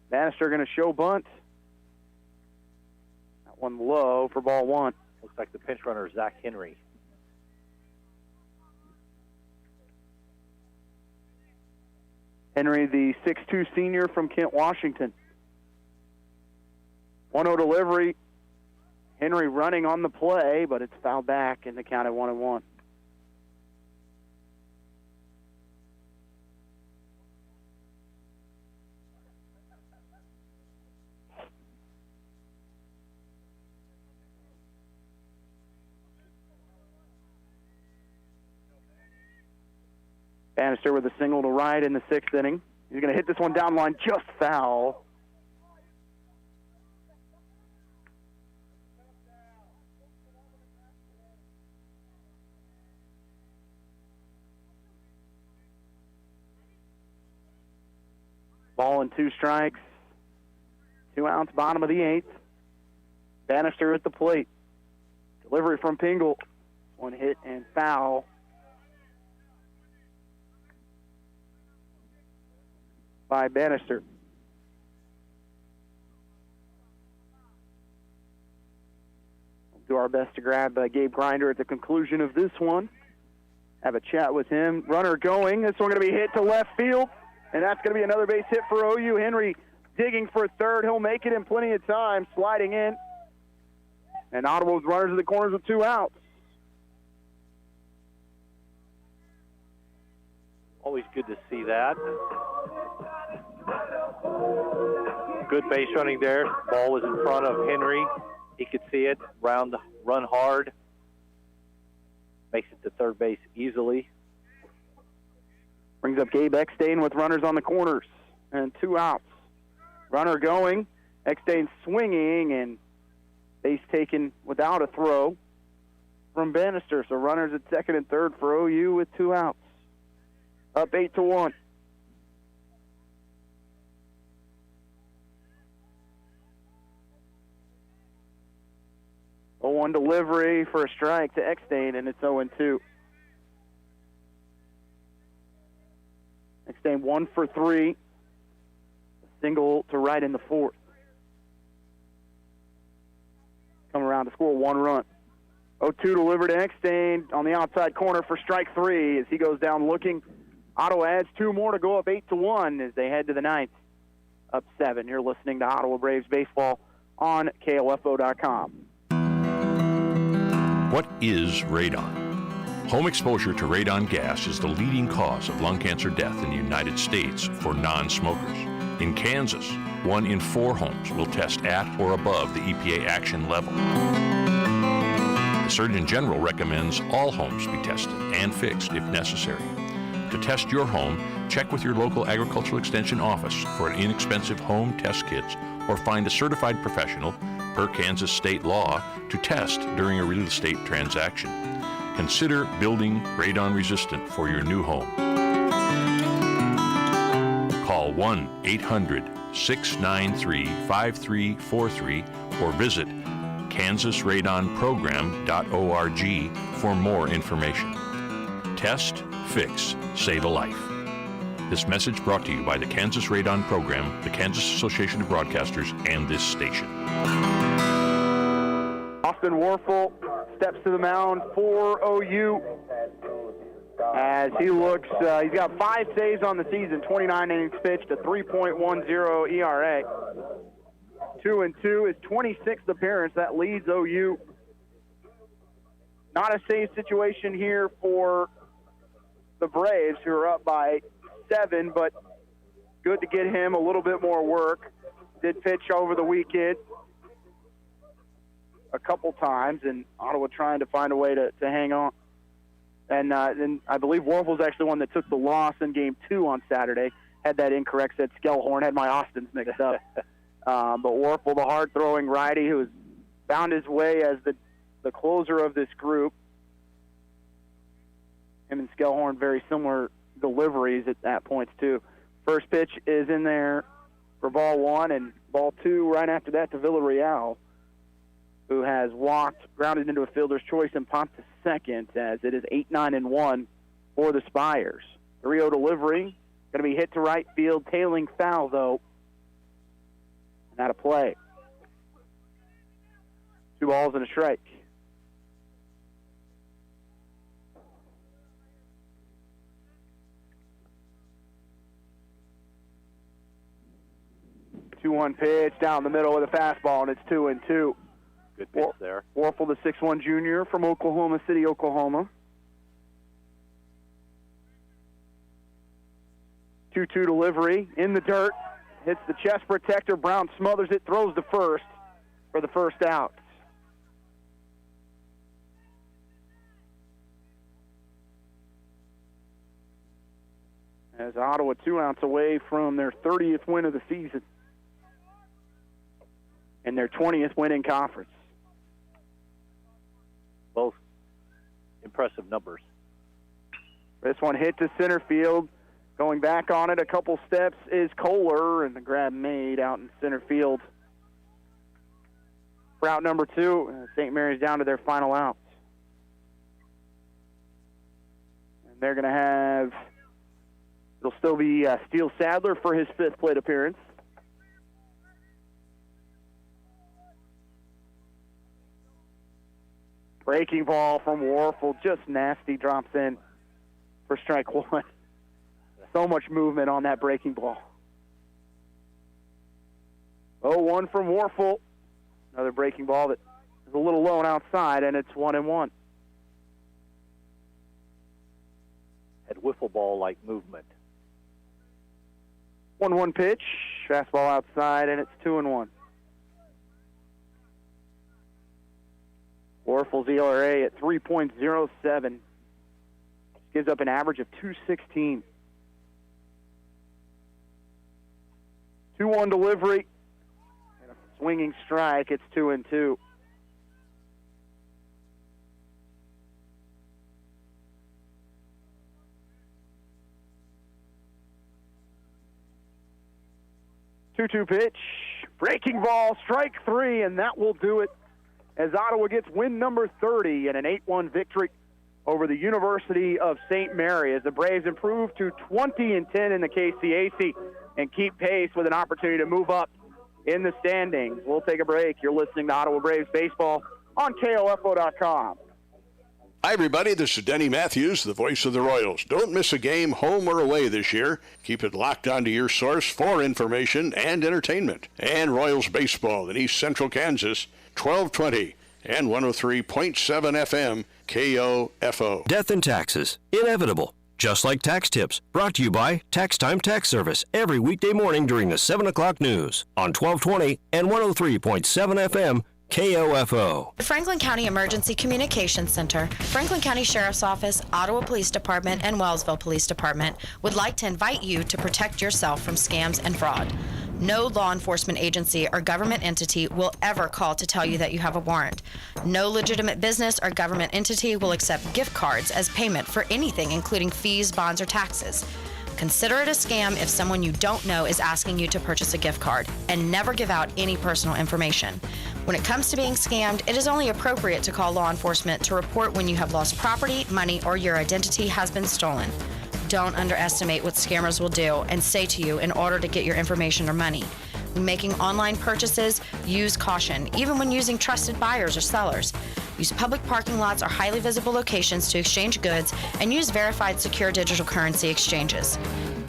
Bannister going to show bunt. That one low for ball 1. Looks like the pinch runner is Zach Henry. Henry, the 6'2 senior from Kent, Washington. 1-0 delivery. Henry running on the play, but it's fouled back in the count at 1-1. Bannister with a single to right in the 6th inning. He's going to hit this one down line, just foul. Ball and 2 strikes. 2 outs, bottom of the 8th. Bannister at the plate. Delivery from Pingle. One hit and foul. By Bannister. We'll do our best to grab Gabe Grinder at the conclusion of this one. Have a chat with him. Runner going. This one going to be hit to left field, and that's going to be another base hit for OU. Henry digging for third. He'll make it in plenty of time, sliding in. And Ottawa's runners in the corners with 2 outs. Always good to see that. Good base running there. Ball was in front of Henry. He could see it. Run hard. Makes it to third base easily. Brings up Gabe Eckstein with runners on the corners and 2 outs. Runner going. Eckstein swinging and base taken without a throw from Bannister. So runners at second and third for OU with 2 outs. Up 8-1. A 1 delivery for a strike to Eckstein, and it's 0-2. Eckstein 1 for 3. A single to right in the 4th. Come around to score 1 run. 0-2 delivered to Eckstein on the outside corner for strike 3 as he goes down looking. Ottawa adds 2 more to go up 8-1 as they head to the 9th. Up 7. You're listening to Ottawa Braves Baseball on KOFO.com. What is radon? Home exposure to radon gas is the leading cause of lung cancer death in the United States for non-smokers. In Kansas, 1 in 4 homes will test at or above the EPA action level. The Surgeon General recommends all homes be tested and fixed if necessary. To test your home, check with your local agricultural extension office for an inexpensive home test kits or find a certified professional, per Kansas state law, to test during a real estate transaction. Consider building radon resistant for your new home. Call 1-800-693-5343 or visit kansasradonprogram.org for more information. Test, fix, save a life. This message brought to you by the Kansas Radon Program, the Kansas Association of Broadcasters, and this station. Austin Warfel steps to the mound for OU as he looks, he's got 5 saves on the season, 29 innings pitched, a 3.10 ERA. 2-2, his 26th appearance. That leads OU. Not a save situation here for the Braves, who are up by 7, but good to get him a little bit more work. Did pitch over the weekend a couple times, and Ottawa trying to find a way to hang on. And then I believe Warfel's actually one that took the loss in Game 2 on Saturday. Had that incorrect, said Skellhorn, had my Austins mixed up. But Warfel, the hard-throwing righty who has found his way as the closer of this group. Him and Skellhorn, very similar deliveries at points, too. First pitch is in there for ball one, and ball two right after that to Villarreal, who has grounded into a fielder's choice and popped to second as it is 8-9-1 for the Spires. 3-0 delivery, going to be hit to right field, tailing foul though, and out of play. 2 balls and a strike. The 2-1 pitch down the middle with a fastball, and it's 2-2. Good pitch there. Warfel, the 6'1 junior from Oklahoma City, Oklahoma. 2-2 delivery in the dirt. Hits the chest protector. Brown smothers it, throws to first for the first out. As Ottawa 2 outs away from their 30th win of the season and their 20th win in conference. Both impressive numbers. This one hit to center field. Going back on it a couple steps is Kohler, and the grab made out in center field. For out number 2, St. Mary's down to their final out. And they're going to have, it'll still be Steele Sadler for his 5th plate appearance. Breaking ball from Warfel, just nasty, drops in for strike 1. So much movement on that breaking ball. 0-1 from Warfel. Another breaking ball that is a little low outside, and it's 1-1. Had wiffle ball-like movement. 1-1 pitch, fastball outside, and it's 2-1. Warfel's ERA at 3.07. Gives up an average of 216. 2-1 delivery. And a swinging strike. It's 2-2. Two-two pitch. Breaking ball. Strike 3, and that will do it as Ottawa gets win number 30 in an 8-1 victory over the University of St. Mary, as the Braves improve to 20-10 in the KCAC and keep pace with an opportunity to move up in the standings. We'll take a break. You're listening to Ottawa Braves Baseball on KOFO.com. Hi, everybody. This is Denny Matthews, the voice of the Royals. Don't miss a game, home or away, this year. Keep it locked onto your source for information and entertainment. And Royals Baseball in East Central Kansas, 1220 and 103.7 FM, KOFO. Death and taxes. Inevitable. Just like tax tips. Brought to you by Tax Time Tax Service every weekday morning during the 7 o'clock news on 1220 and 103.7 FM, KOFO. The Franklin County Emergency Communications Center, Franklin County Sheriff's Office, Ottawa Police Department, and Wellsville Police Department would like to invite you to protect yourself from scams and fraud. No law enforcement agency or government entity will ever call to tell you that you have a warrant. No legitimate business or government entity will accept gift cards as payment for anything, including fees, bonds, or taxes. Consider it a scam if someone you don't know is asking you to purchase a gift card, and never give out any personal information. When it comes to being scammed, it is only appropriate to call law enforcement to report when you have lost property, money, or your identity has been stolen. Don't underestimate what scammers will do and say to you in order to get your information or money. When making online purchases, use caution, even when using trusted buyers or sellers. Use public parking lots or highly visible locations to exchange goods, and use verified secure digital currency exchanges.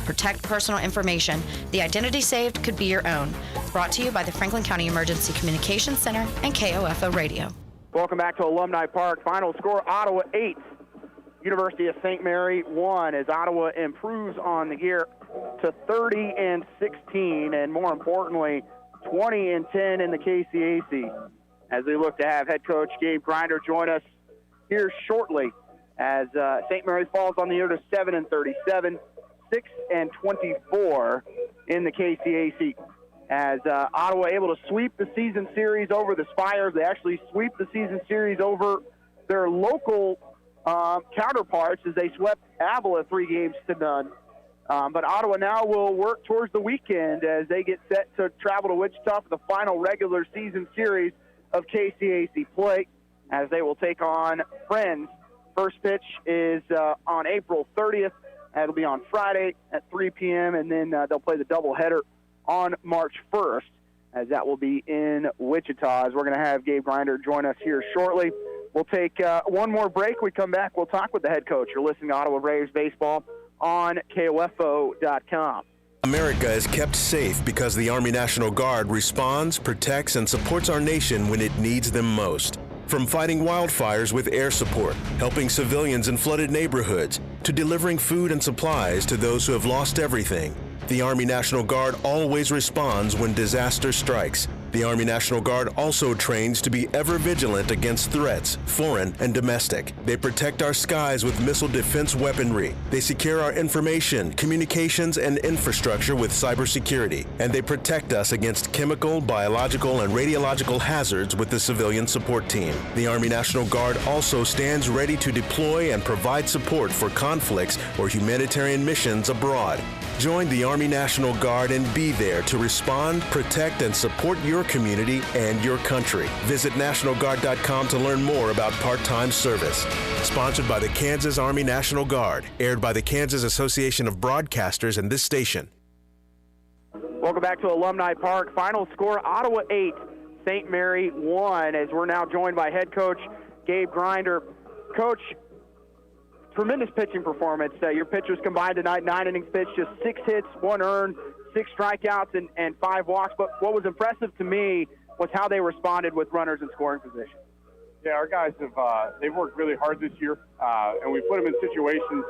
Protect personal information. The identity saved could be your own. Brought to you by the Franklin County Emergency Communications Center and KOFO Radio. Welcome back to Alumni Park. Final score, Ottawa 8. University of St. Mary 1, as Ottawa improves on the year to 30-16, and more importantly, 20-10 in the KCAC. As we look to have head coach Gabe Grinder join us here shortly, as St. Mary falls on the year to 7-37, 6-24 in the KCAC. As Ottawa able to sweep the season series over the Spires, they actually sweep the season series over their local counterparts as they swept Avila 3-0. But Ottawa now will work towards the weekend as they get set to travel to Wichita for the final regular season series of KCAC play, as they will take on Friends. First pitch is on April 30th. That'll be on Friday at 3 p.m., and then they'll play the doubleheader on March 1st, as that will be in Wichita. As we're going to have Gabe Grinder join us here shortly. We'll take one more break. We come back, we'll talk with the head coach. You're listening to Ottawa Braves Baseball on KOFO.com. America is kept safe because the Army National Guard responds, protects, and supports our nation when it needs them most. From fighting wildfires with air support, helping civilians in flooded neighborhoods, to delivering food and supplies to those who have lost everything, the Army National Guard always responds when disaster strikes. The Army National Guard also trains to be ever vigilant against threats, foreign and domestic. They protect our skies with missile defense weaponry. They secure our information, communications, and infrastructure with cybersecurity. And they protect us against chemical, biological, and radiological hazards with the civilian support team. The Army National Guard also stands ready to deploy and provide support for conflicts or humanitarian missions abroad. Join the Army National Guard and be there to respond, protect, and support your community and your country. Visit NationalGuard.com to learn more about part-time service. Sponsored by the Kansas Army National Guard. Aired by the Kansas Association of Broadcasters and this station. Welcome back to Alumni Park. Final score, Ottawa 8, St. Mary 1, as we're now joined by head coach Gabe Grinder. Coach, tremendous pitching performance. Your pitchers combined tonight, 9 innings pitched, just 6 hits, 1 earned, 6 strikeouts, and 5 walks. But what was impressive to me was how they responded with runners in scoring position. Yeah, our guys have they've worked really hard this year, and we put them in situations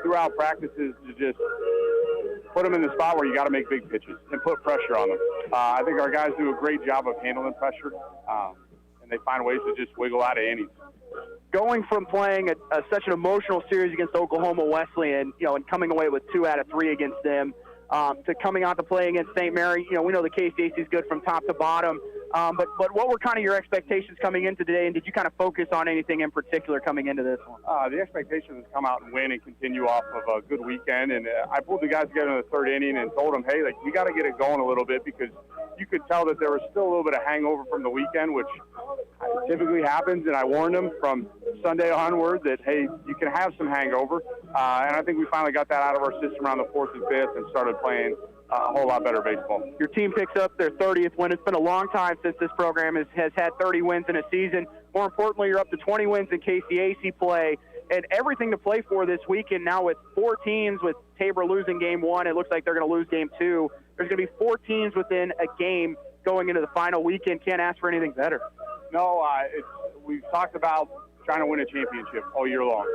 throughout practices to just put them in the spot where you got to make big pitches and put pressure on them. I think our guys do a great job of handling pressure, and they find ways to just wiggle out of innings. Going from playing such an emotional series against Oklahoma Wesleyan, and coming away with 2 out of 3 against them, to coming out to play against St. Mary, we know the KCAC is good from top to bottom. But what were kind of your expectations coming into today, and did you kind of focus on anything in particular coming into this one? The expectation is come out and win and continue off of a good weekend. And I pulled the guys together in the 3rd inning and told them, hey, we got to get it going a little bit, because you could tell that there was still a little bit of hangover from the weekend, which typically happens. And I warned them from Sunday onward that, hey, you can have some hangover. And I think we finally got that out of our system around the 4th and 5th and started playing a whole lot better baseball. Your team picks up their 30th win. It's been a long time since this program has had 30 wins in a season. More importantly, you're up to 20 wins in KCAC play, and everything to play for this weekend. Now with 4 teams, with Tabor losing game 1, it looks like they're going to lose game 2. There's going to be 4 teams within a game going into the final weekend. Can't ask for anything better. No, we've talked about trying to win a championship all year long.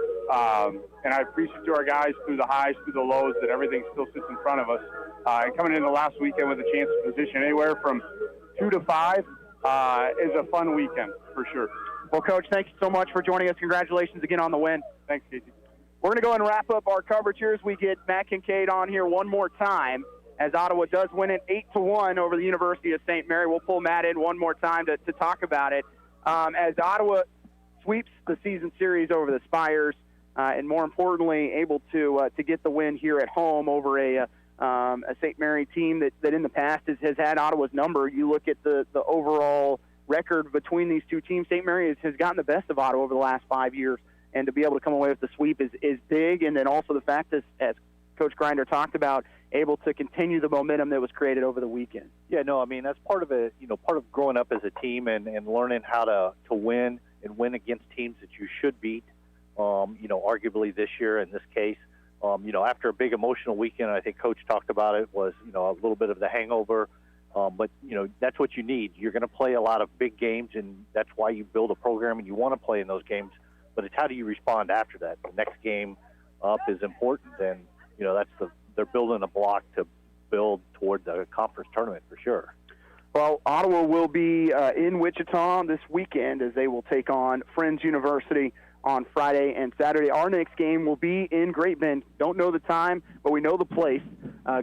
And I appreciate to our guys through the highs, through the lows, that everything still sits in front of us. And coming into last weekend with a chance to position anywhere from 2 to 5 is a fun weekend for sure. Well, Coach, thank you so much for joining us. Congratulations again on the win. Thanks, Casey. We're going to go ahead and wrap up our coverage here as we get Matt Kincaid on here one more time, as Ottawa does win it 8-1 over the University of St. Mary. We'll pull Matt in one more time to talk about it. As Ottawa sweeps the season series over the Spires, and more importantly, able to get the win here at home over a St. Mary team that in the past has had Ottawa's number. You look at the overall record between these two teams, St. Mary has gotten the best of Ottawa over the last 5 years, and to be able to come away with the sweep is big. And then also the fact that, as Coach Grinder talked about, able to continue the momentum that was created over the weekend. Yeah, no, I mean, that's part of it, part of growing up as a team and learning how to win and win against teams that you should beat. Arguably this year in this case, after a big emotional weekend, I think Coach talked about it, was, a little bit of the hangover. But that's what you need. You're going to play a lot of big games, and that's why you build a program and you want to play in those games. But it's how do you respond after that? The next game up is important, and, they're building a block to build toward the conference tournament for sure. Well, Ottawa will be in Wichita this weekend as they will take on Friends University on Friday and Saturday. Our next game will be in Great Bend. Don't know the time, but we know the place,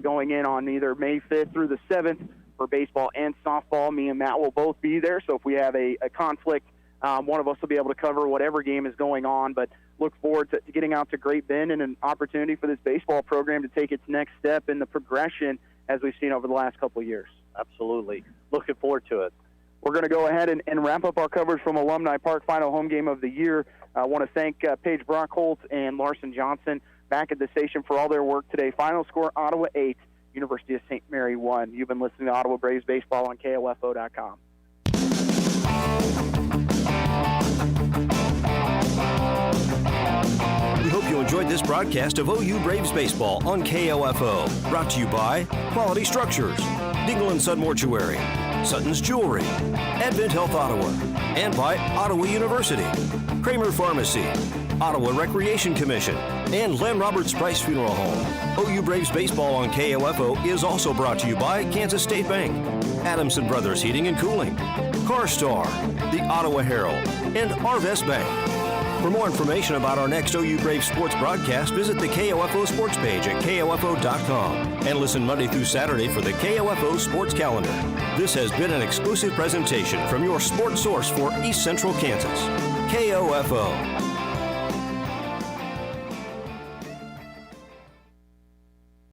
going in on either May 5th through the 7th for baseball and softball. Me and Matt will both be there, so if we have a conflict, one of us will be able to cover whatever game is going on. But look forward to getting out to Great Bend and an opportunity for this baseball program to take its next step in the progression as we've seen over the last couple of years. Absolutely. Looking forward to it. We're going to go ahead and wrap up our coverage from Alumni Park, final home game of the year. I want to thank Paige Brockholt and Larson Johnson back at the station for all their work today. Final score, Ottawa 8, University of St. Mary 1. You've been listening to Ottawa Braves Baseball on KOFO.com. We hope you enjoyed this broadcast of OU Braves Baseball on KOFO. Brought to you by Quality Structures, Dingle & Son Mortuary, Sutton's Jewelry, Advent Health Ottawa, and by Ottawa University, Kramer Pharmacy, Ottawa Recreation Commission, and Len Roberts Price Funeral Home. OU Braves Baseball on KOFO is also brought to you by Kansas State Bank, Adamson Brothers Heating and Cooling, CarStar, the Ottawa Herald, and Arvest Bank. For more information about our next OU Braves sports broadcast, visit the KOFO sports page at KOFO.com and listen Monday through Saturday for the KOFO sports calendar. This has been an exclusive presentation from your sports source for East Central Kansas, KOFO.